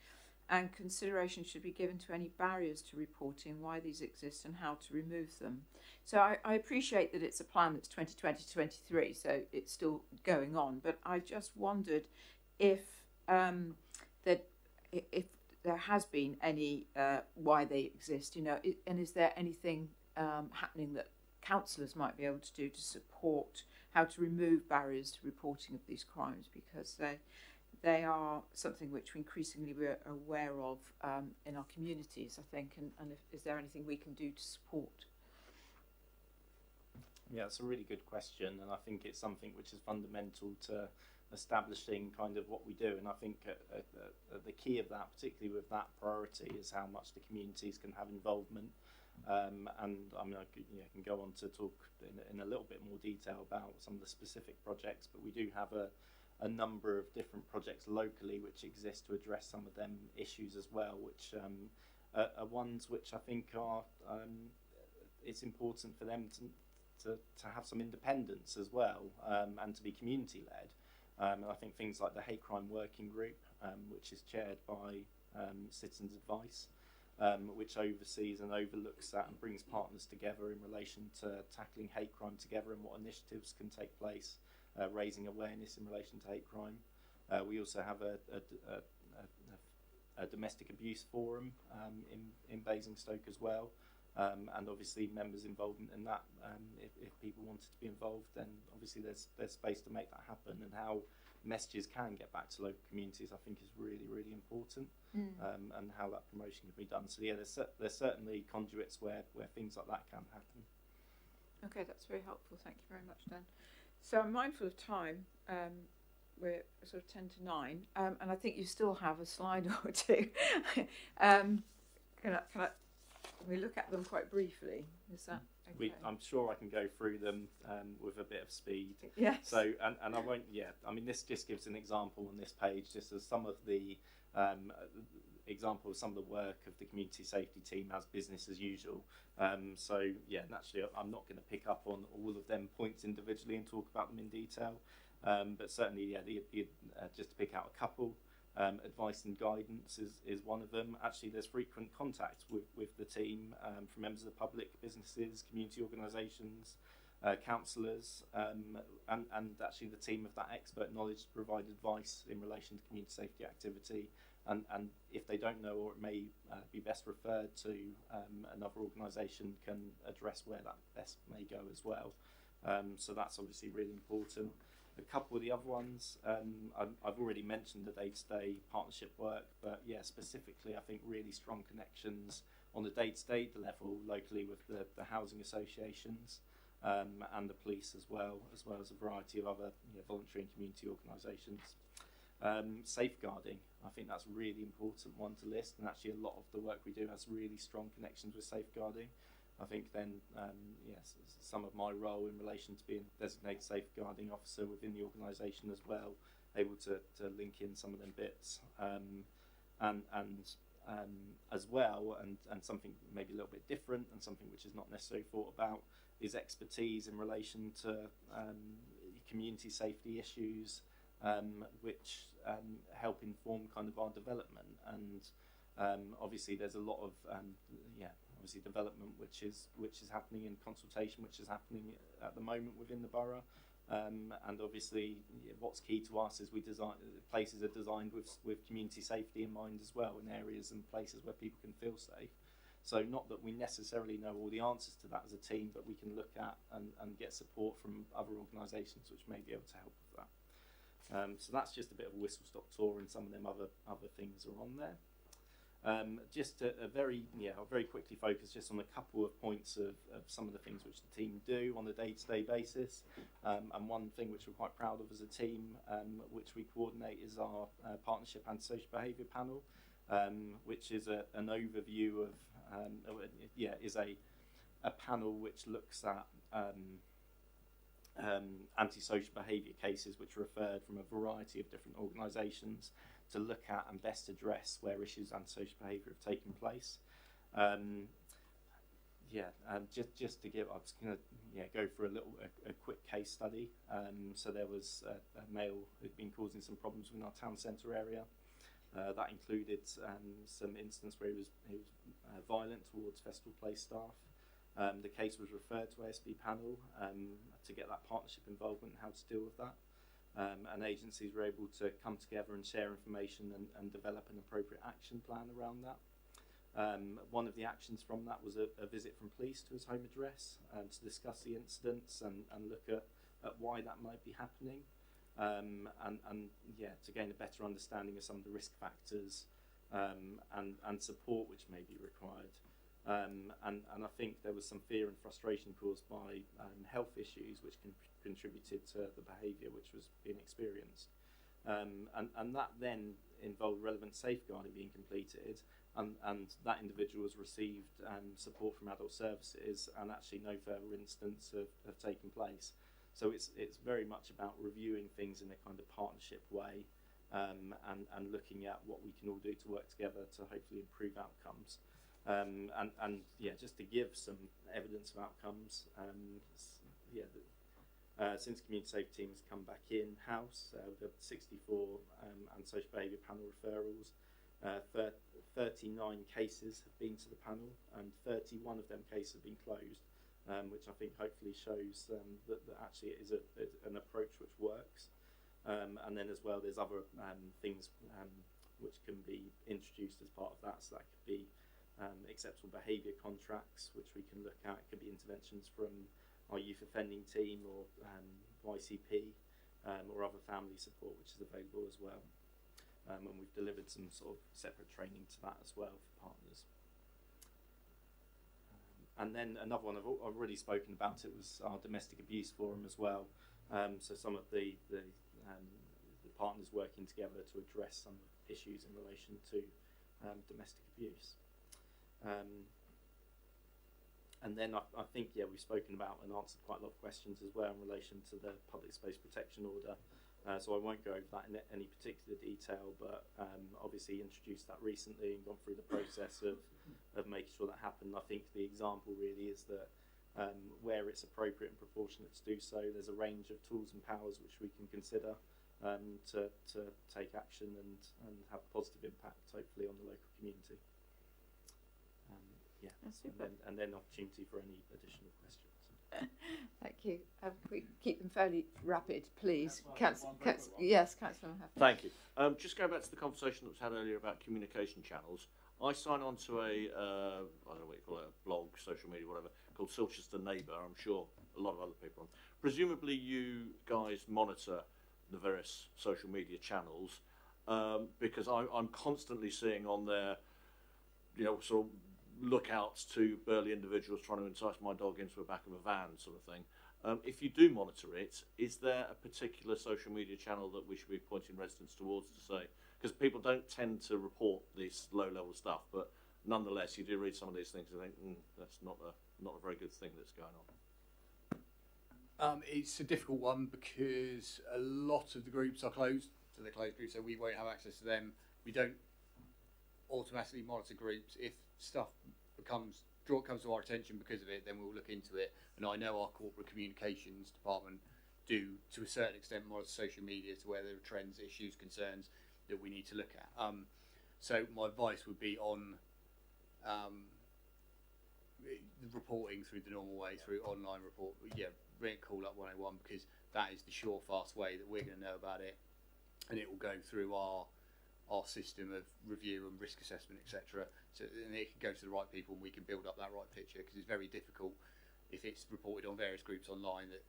And consideration should be given to any barriers to reporting, why these exist and how to remove them. So I appreciate that it's a plan that's 2020-23, so it's still going on. But I just wondered if if there has been any why they exist, and is there anything happening that councillors might be able to do to support how to remove barriers to reporting of these crimes, because they are something which we increasingly we're aware of in our communities, I think, and is there anything we can do to support? Yeah, it's a really good question, and I think it's something which is fundamental to establishing kind of what we do, and I think the key of that, particularly with that priority, is how much the communities can have involvement. And I mean, I can go on to talk in a little bit more detail about some of the specific projects, but we do have a number of different projects locally which exist to address some of them issues as well, which are ones which I think are it's important for them to have some independence as well, and to be community led. And I think things like the Hate Crime Working Group, which is chaired by Citizens Advice, which oversees and overlooks that and brings partners together in relation to tackling hate crime together and what initiatives can take place, raising awareness in relation to hate crime. We also have a domestic abuse forum in Basingstoke as well, and obviously members' involvement in that. If people wanted to be involved, then obviously there's space to make that happen, and how messages can get back to local communities, I think, is really, really important, and how that promotion can be done. So yeah, there's certainly conduits where things like that can happen. Okay, that's very helpful. Thank you very much, Dan. So I'm mindful of time. We're sort of 10 to 9, and I think you still have a slide or two. Can we look at them quite briefly? Is that okay? I'm sure I can go through them with a bit of speed. Yes. So, and I won't, I mean, this just gives an example on this page, just as some of the example of some of the work of the community safety team as business as usual. So, yeah, naturally, I'm not going to pick up on all of them points individually and talk about them in detail. But certainly, yeah, just to pick out a couple. Advice and guidance is one of them. Actually, there's frequent contact with the team from members of the public, businesses, community organisations, councillors, and actually the team of that expert knowledge to provide advice in relation to community safety activity. And if they don't know, or it may be best referred to another organisation, can address where that best may go as well. So that's obviously really important. A couple of the other ones, I've already mentioned the day-to-day partnership work, but yeah, specifically I think really strong connections on the day-to-day level locally with the housing associations and the police as well as a variety of other voluntary and community organisations. Safeguarding, I think that's a really important one to list, and actually a lot of the work we do has really strong connections with safeguarding. I think then, yes, some of my role in relation to being designated safeguarding officer within the organisation as well, able to link in some of them bits, and as well, and something maybe a little bit different and something which is not necessarily thought about is expertise in relation to community safety issues, which help inform kind of our development. And obviously there's a lot of obviously development which is happening in consultation, which is happening at the moment within the borough, and obviously what's key to us is we design places are designed with community safety in mind as well, in areas and places where people can feel safe. So not that we necessarily know all the answers to that as a team, but we can look at and get support from other organisations which may be able to help with that. So that's just a bit of a whistle-stop tour, and some of them other things are on there. Just a very quickly focus just on a couple of points of some of the things which the team do on a day-to-day basis, and one thing which we're quite proud of as a team, which we coordinate, is our partnership antisocial behaviour panel, which is an overview of is a panel which looks at antisocial behaviour cases which are referred from a variety of different organisations to look at and best address where issues of antisocial behaviour have taken place. Just to give, I was going to go for a quick case study. So there was a male who'd been causing some problems in our town centre area. That included some incidents where he was violent towards Festival Place staff. The case was referred to ASB panel to get that partnership involvement and how to deal with that. And agencies were able to come together and share information and develop an appropriate action plan around that. One of the actions from that was a visit from police to his home address to discuss the incidents and look at why that might be happening, to gain a better understanding of some of the risk factors and support which may be required. And I think there was some fear and frustration caused by health issues which contributed to the behaviour which was being experienced. And that then involved relevant safeguarding being completed, and that individual has received support from adult services, and actually no further incidents have taken place. So it's very much about reviewing things in a kind of partnership way, and looking at what we can all do to work together to hopefully improve outcomes. Just to give some evidence of outcomes, since community safety team has come back in-house, we've had 64 antisocial behaviour panel referrals, 39 cases have been to the panel, and 31 of them cases have been closed, which I think hopefully shows that actually it is an approach which works. And then as well, there's other things which can be introduced as part of that. So that could be acceptable behaviour contracts, which we can look at. It could be interventions from our youth offending team or YCP or other family support, which is available as well. And we've delivered some sort of separate training to that as well for partners. And then another one I've already spoken about, it was our domestic abuse forum as well. So some of the partners working together to address some issues in relation to domestic abuse. And then I think, yeah, we've spoken about and answered quite a lot of questions as well in relation to the public space protection order. So I won't go over that in any particular detail, but obviously introduced that recently and gone through the process of making sure that happened. I think the example really is that where it's appropriate and proportionate to do so, there's a range of tools and powers which we can consider to take action and have a positive impact, hopefully, on the local community. Yeah, and then opportunity for any additional questions. Thank you. We keep them fairly rapid, please. Yes, Councillor Mahaffey. Thank you. Just going back to the conversation that was had earlier about communication channels, I sign on to a, I don't know what you call it, a blog, social media, whatever, called Silchester Neighbour. I'm sure a lot of other people on. Presumably you guys monitor the various social media channels, because I'm constantly seeing on there, sort of lookouts to burly individuals trying to entice my dog into the back of a van, sort of thing. If you do monitor it, is there a particular social media channel that we should be pointing residents towards to say, because people don't tend to report this low-level stuff, but nonetheless, you do read some of these things and think, that's not a very good thing that's going on. It's a difficult one because a lot of the groups are closed, so they're closed groups, so we won't have access to them. We don't automatically monitor groups. If stuff comes to our attention because of it, then we'll look into it. And I know our corporate communications department do, to a certain extent, monitor social media to where there are trends, issues, concerns that we need to look at. So my advice would be on reporting through the normal way, through online report. Yeah, ring call up 101, because that is the sure, fast way that we're going to know about it, and it will go through our system of review and risk assessment, etc. So and it can go to the right people, and we can build up that right picture, because it's very difficult if it's reported on various groups online that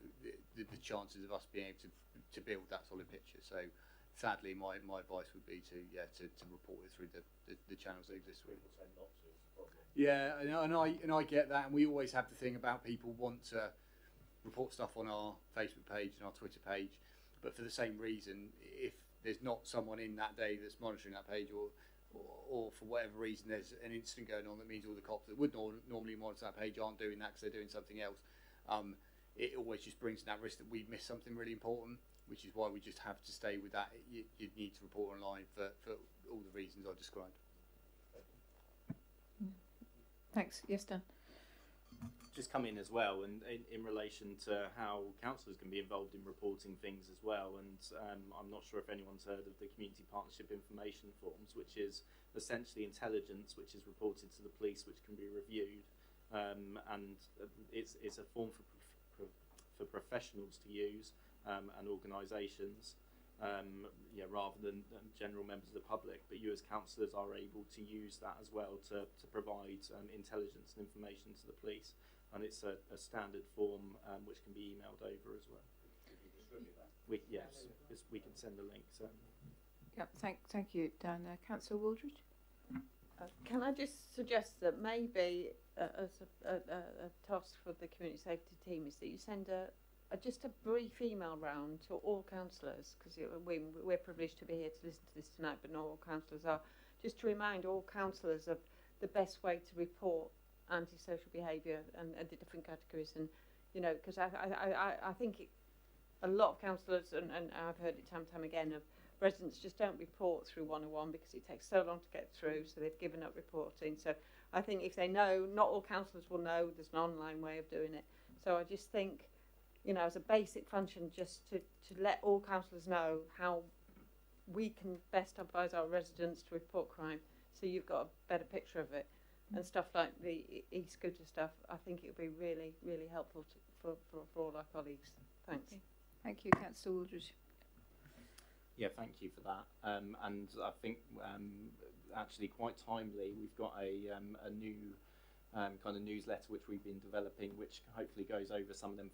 the chances of us being able to build that solid picture. So sadly, my advice would be to report it through the channels that exist. People tend not to. Yeah, and I get that, and we always have the thing about people want to report stuff on our Facebook page and our Twitter page, but for the same reason, if there's not someone in that day that's monitoring that page, or for whatever reason there's an incident going on that means all the cops that would normally monitor that page aren't doing that because they're doing something else, it always just brings that risk that we've missed something really important, which is why we just have to stay with that. You need to report online for all the reasons I described. Thanks. Yes, Dan. Just come in as well, and in relation to how councillors can be involved in reporting things as well. And I'm not sure if anyone's heard of the Community Partnership Information Forms, which is essentially intelligence which is reported to the police, which can be reviewed, and it's a form for professionals to use and organisations, rather than general members of the public. But you as councillors are able to use that as well to provide intelligence and information to the police. And it's a standard form which can be emailed over as well. Yes, we can send a link. So. Yeah, thank you, Dan. Councillor Waldridge. Can I just suggest that maybe as a task for the community safety team is that you send just a brief email round to all councillors, because we're privileged to be here to listen to this tonight, but not all councillors are, just to remind all councillors of the best way to report antisocial behaviour and the different categories, and because I think a lot of councillors, and I've heard it time and time again, of residents just don't report through 101 because it takes so long to get through, so they've given up reporting. So I think if they know, not all councillors will know there's an online way of doing it. So I just think, as a basic function, just to let all councillors know how we can best advise our residents to report crime, so you've got a better picture of it. And stuff like the e-scooter stuff, I think it would be really, really helpful for all our colleagues. Thanks. Okay. Thank you, Councillor Waldridge. Yeah, thank you for that. And I think actually quite timely, we've got a new kind of newsletter which we've been developing, which hopefully goes over some of them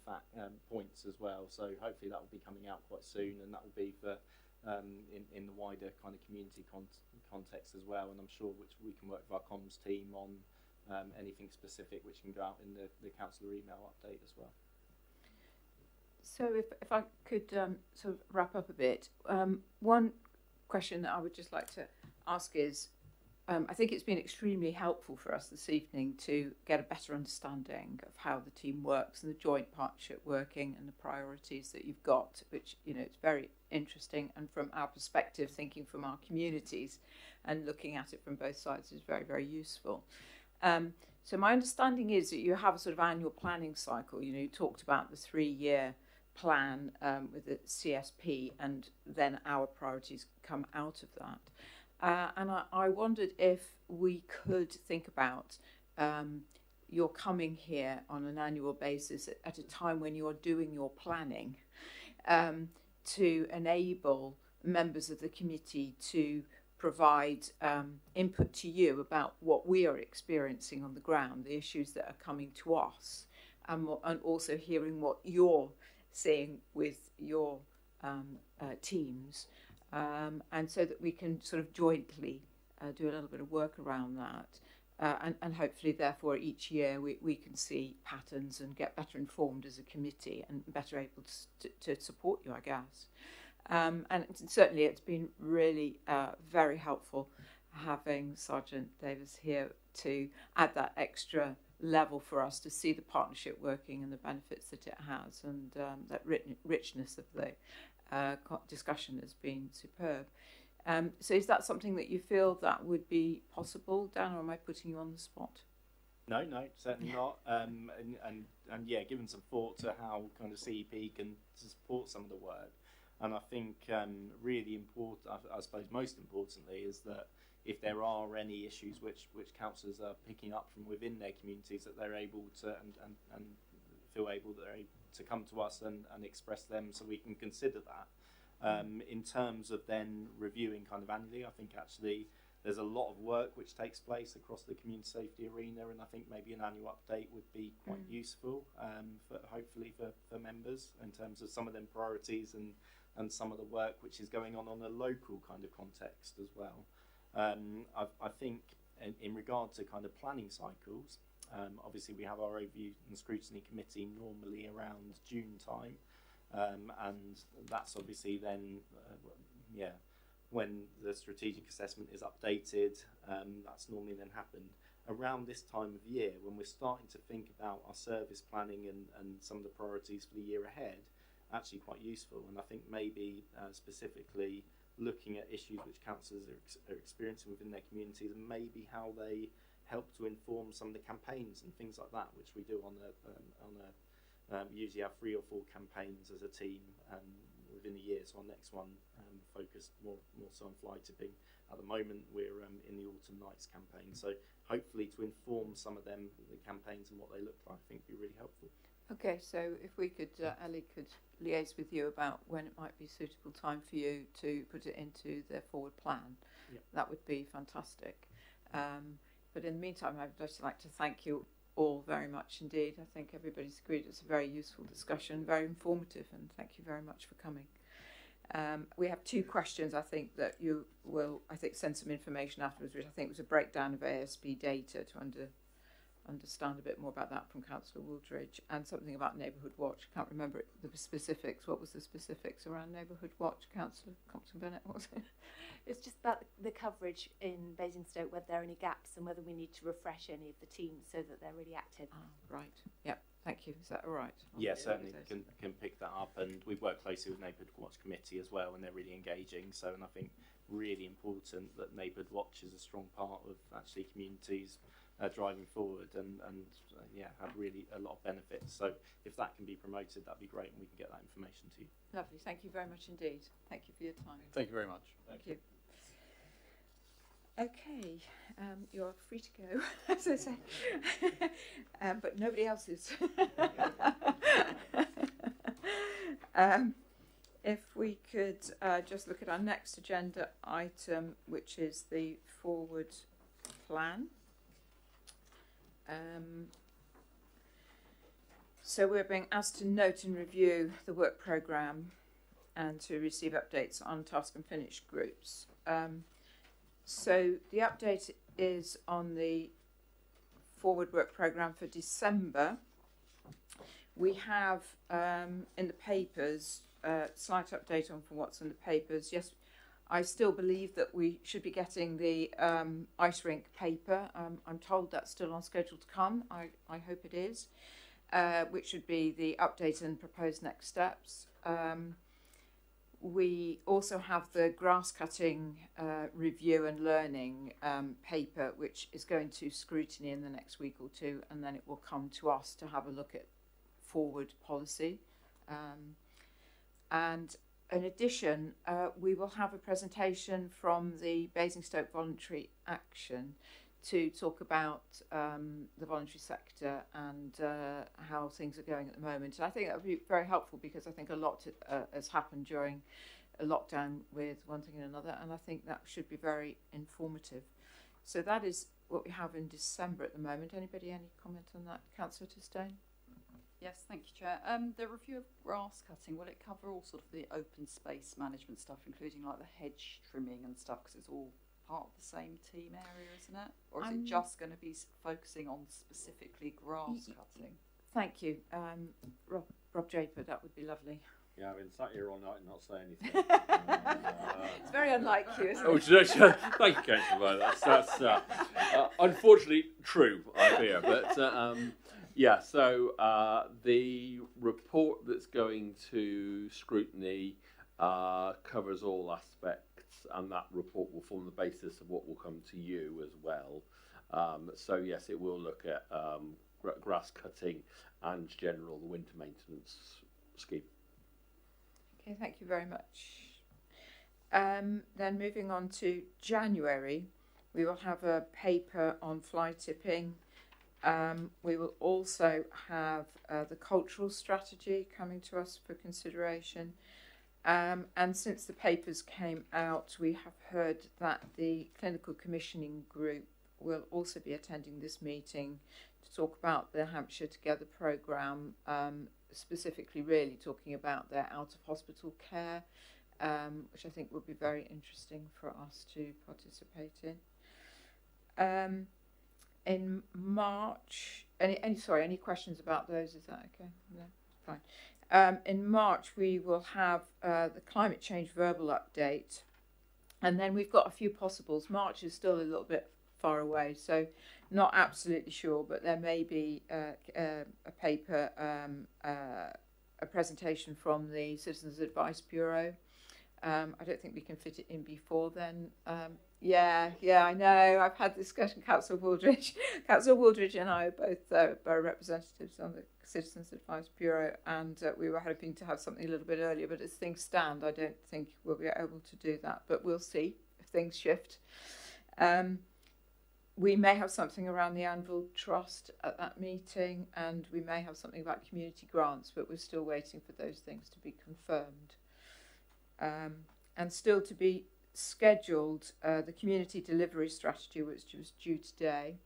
points as well. So hopefully that will be coming out quite soon, and that will be for in the wider kind of community context as well. And I'm sure which we can work with our comms team on anything specific which can go out in the councillor email update as well. So if I could sort of wrap up a bit, one question that I would just like to ask is, I think it's been extremely helpful for us this evening to get a better understanding of how the team works and the joint partnership working and the priorities that you've got, which, you know, it's very interesting. And from our perspective, thinking from our communities and looking at it from both sides is very, very useful. So my understanding is that you have a sort of annual planning cycle. You know, you talked about the 3-year plan with the CSP, and then our priorities come out of that. And I wondered if we could think about your coming here on an annual basis at a time when you're doing your planning to enable members of the committee to provide input to you about what we are experiencing on the ground, the issues that are coming to us, and also hearing what you're seeing with your teams. And so that we can sort of jointly do a little bit of work around that. And hopefully, therefore, each year we can see patterns and get better informed as a committee and better able to support you, I guess. And certainly it's been really very helpful having Sergeant Davis here to add that extra level for us to see the partnership working and the benefits that it has, and that richness of the discussion has been superb. So is that something that you feel that would be possible, Dan, or am I putting you on the spot? No, certainly not. And yeah, given some thought to how kind of CEP can support some of the work. And I think really important, I suppose most importantly, is that if there are any issues which councillors are picking up from within their communities, that they're able to and feel able that they're able to come to us and express them, so we can consider that. In terms of then reviewing kind of annually, I think actually there's a lot of work which takes place across the community safety arena, and I think maybe an annual update would be quite useful for hopefully for members in terms of some of them priorities and some of the work which is going on a local kind of context as well. I think in regard to kind of planning cycles, obviously we have our overview and scrutiny committee normally around June time, and that's obviously then when the strategic assessment is updated. That's normally then happened around this time of year when we're starting to think about our service planning and some of the priorities for the year ahead. Actually quite useful, and I think maybe specifically looking at issues which councillors are experiencing within their communities, and maybe how they help to inform some of the campaigns and things like that, which we do on usually have 3 or 4 campaigns as a team within a year. So our next one focused more so on fly tipping. At the moment we're in the Autumn Nights campaign, so hopefully to inform some of them, the campaigns and what they look like, I think would be really helpful. Okay, so if we could, Ellie could liaise with you about when it might be a suitable time for you to put it into the forward plan, that would be fantastic. But in the meantime, I'd just like to thank you all very much indeed. I think everybody's agreed it's a very useful discussion, very informative, and thank you very much for coming. We have 2 questions, I think, that you will, send some information afterwards, which I think was a breakdown of ASB data to understand a bit more about that from Councillor Wooldridge, and something about Neighbourhood Watch. I can't remember the specifics. What was the specifics around Neighbourhood Watch, Councillor Compton-Bennett? What was it? It's just about the coverage in Basingstoke, whether there are any gaps and whether we need to refresh any of the teams so that they're really active. Right. Yep. Thank you. Is that all right? Yeah, certainly can pick that up, and we work closely with Neighbourhood Watch Committee as well, and they're really engaging. So, and I think really important that Neighbourhood Watch is a strong part of actually communities driving forward, and have really a lot of benefits. So if that can be promoted, that'd be great, and we can get that information to you. Lovely. Thank you very much indeed. Thank you for your time. Thank you very much. Thank you. Okay, you're free to go, as I say, but nobody else is. If we could just look at our next agenda item, which is the forward plan. So we're being asked to note and review the work programme and to receive updates on task and finish groups. So the update is on the forward work programme for December. We have in the papers slight update on from what's in the papers. Yes, I still believe that we should be getting the ice rink paper. I'm told that's still on schedule to come. I hope it is, which should be the update and proposed next steps. We also have the grass cutting review and learning paper, which is going to scrutiny in the next week or two, and then it will come to us to have a look at forward policy. And in addition, we will have a presentation from the Basingstoke Voluntary Action to talk about the voluntary sector and how things are going at the moment. And I think that would be very helpful because I think a lot has happened during a lockdown with one thing and another, and I think that should be very informative. So that is what we have in December at the moment. Anybody, any comment on that? Councillor Tostone? Yes, thank you, Chair. The review of grass cutting, will it cover all sort of the open space management stuff, including like the hedge trimming and stuff, because it's all part of the same team area, isn't it? Or is it just going to be focusing on specifically grass cutting? Thank you. Rob Draper, that would be lovely. Yeah, I've been sat here all night and not say anything. It's very unlike you, isn't it? Thank you, Councillor. That's unfortunately true, I fear. But yeah, so the report that's going to scrutiny covers all aspects, and that report will form the basis of what will come to you as well. So yes, it will look at grass cutting and general the winter maintenance scheme. Okay, thank you very much. Then moving on to January, we will have a paper on fly tipping. We will also have the cultural strategy coming to us for consideration. And since the papers came out, we have heard that the clinical commissioning group will also be attending this meeting to talk about the Hampshire Together programme, specifically really talking about their out-of-hospital care, which I think would be very interesting for us to participate in. In March, any questions about those? Is that okay? No, fine. In March, we will have the climate change verbal update, and then we've got a few possibles. March is still a little bit far away, so not absolutely sure, but there may be a paper, a presentation from the Citizens Advice Bureau. I don't think we can fit it in before then. Yeah, I know. I've had this discussion. Councillor Wooldridge and I are both borough representatives on the Citizens Advice Bureau, and we were hoping to have something a little bit earlier, but as things stand, I don't think we'll be able to do that, but we'll see if things shift. We may have something around the Anvil Trust at that meeting, and we may have something about community grants, but we're still waiting for those things to be confirmed. And still to be scheduled, the community delivery strategy, which was due today,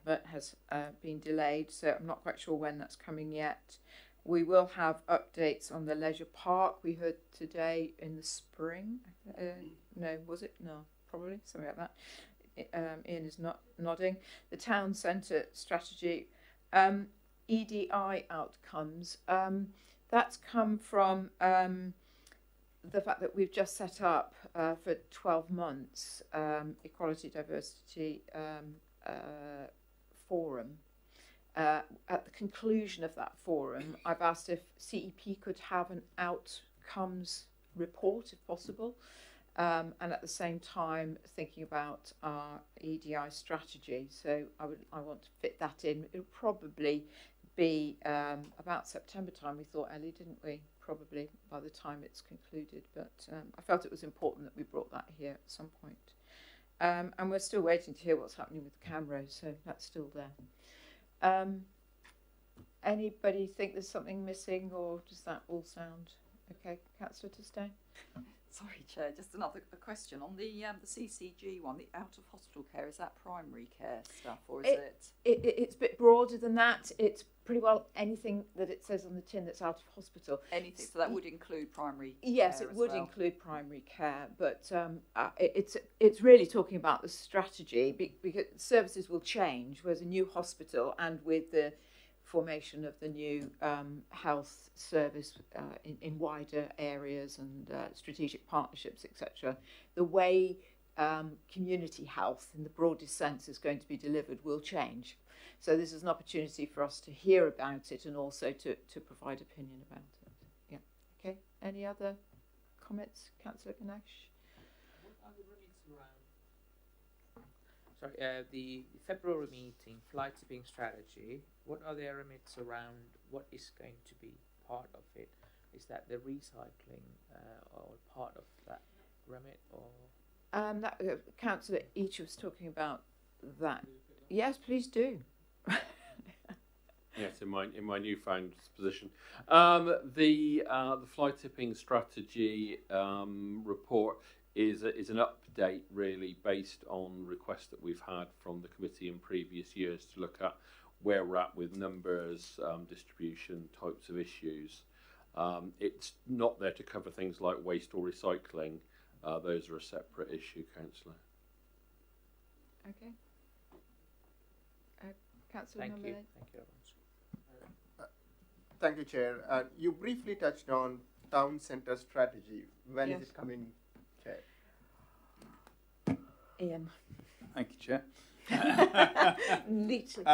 but has been delayed, so I'm not quite sure when that's coming yet. We will have updates on the leisure park. We heard today in the spring. No, was it? No, probably, something like that. Ian is not nodding. The town centre strategy, EDI outcomes, that's come from the fact that we've just set up for 12 months Equality Diversity Forum. At the conclusion of that forum, I've asked if CEP could have an outcomes report if possible. And at the same time thinking about our EDI strategy. So I want to fit that in. It'll probably be about September time, we thought, Ellie, didn't we? Probably by the time it's concluded. But I felt it was important that we brought that here at some point. And we're still waiting to hear what's happening with the cameras, so that's still there. Anybody think there's something missing, or does that all sound Okay, Councillor Tostone. Sorry, Chair, just another question on the CCG one, the out of hospital care. Is that primary care stuff, or is It's a bit broader than that. It's pretty well anything that it says on the tin that's out of hospital. anything? So that would include primary. Yes, care it as would well. include primary care, but it's really talking about the strategy because services will change. Whereas a new hospital and with the formation of the new health service in wider areas and strategic partnerships, etc., the way community health in the broadest sense is going to be delivered will change. So this is an opportunity for us to hear about it and also to provide opinion about it. Yeah. Okay. Any other comments, Councillor Ganesh? What are the remits around? Sorry, the February meeting, flight tipping strategy. What are the remits around? What is going to be part of it? Is that the recycling or part of that remit, or? Councillor each was talking about that. Yes, please do. Yes, in my newfound position, the fly tipping strategy report is an update really based on requests that we've had from the committee in previous years to look at where we're at with numbers, distribution, types of issues. It's not there to cover things like waste or recycling. Those are a separate issue, Councillor. Okay. Councillor Thank number you. 8. Thank you very much. Thank you, Chair. You briefly touched on town centre strategy. When is it coming, Chair? Ian. Thank you, Chair. Neatly.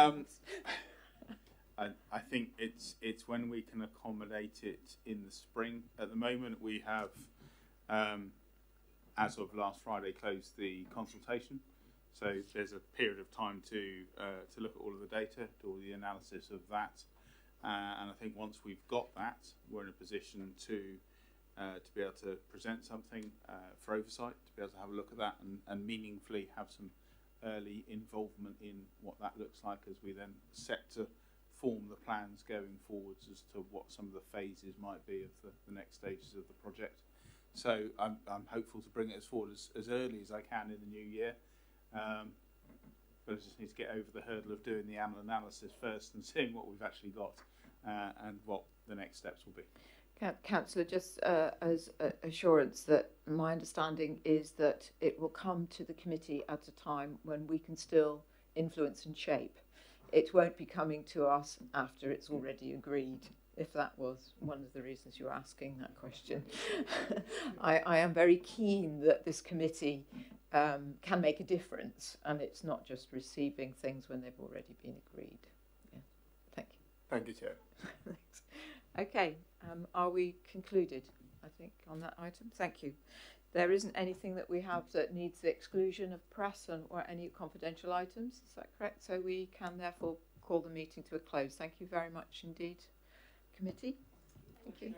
I think it's when we can accommodate it in the spring. At the moment, we have, as of last Friday, closed the consultation. So there's a period of time to look at all of the data, do all the analysis of that, and I think once we've got that, we're in a position to be able to present something for oversight, to be able to have a look at that and meaningfully have some early involvement in what that looks like as we then set to form the plans going forwards as to what some of the phases might be of the next stages of the project. So I'm hopeful to bring it as forward as early as I can in the new year. But I just need to get over the hurdle of doing the analysis first and seeing what we've actually got and what the next steps will be. Councillor, just as assurance that my understanding is that it will come to the committee at a time when we can still influence and shape. It won't be coming to us after it's already agreed, if that was one of the reasons you were asking that question. I am very keen that this committee can make a difference, and it's not just receiving things when they've already been agreed. Yeah. Thank you. Thank you, Chair. Thanks. Okay, are we concluded, I think, on that item? Thank you. There isn't anything that we have that needs the exclusion of press or any confidential items, is that correct? So we can therefore call the meeting to a close. Thank you very much indeed, committee. Thank you.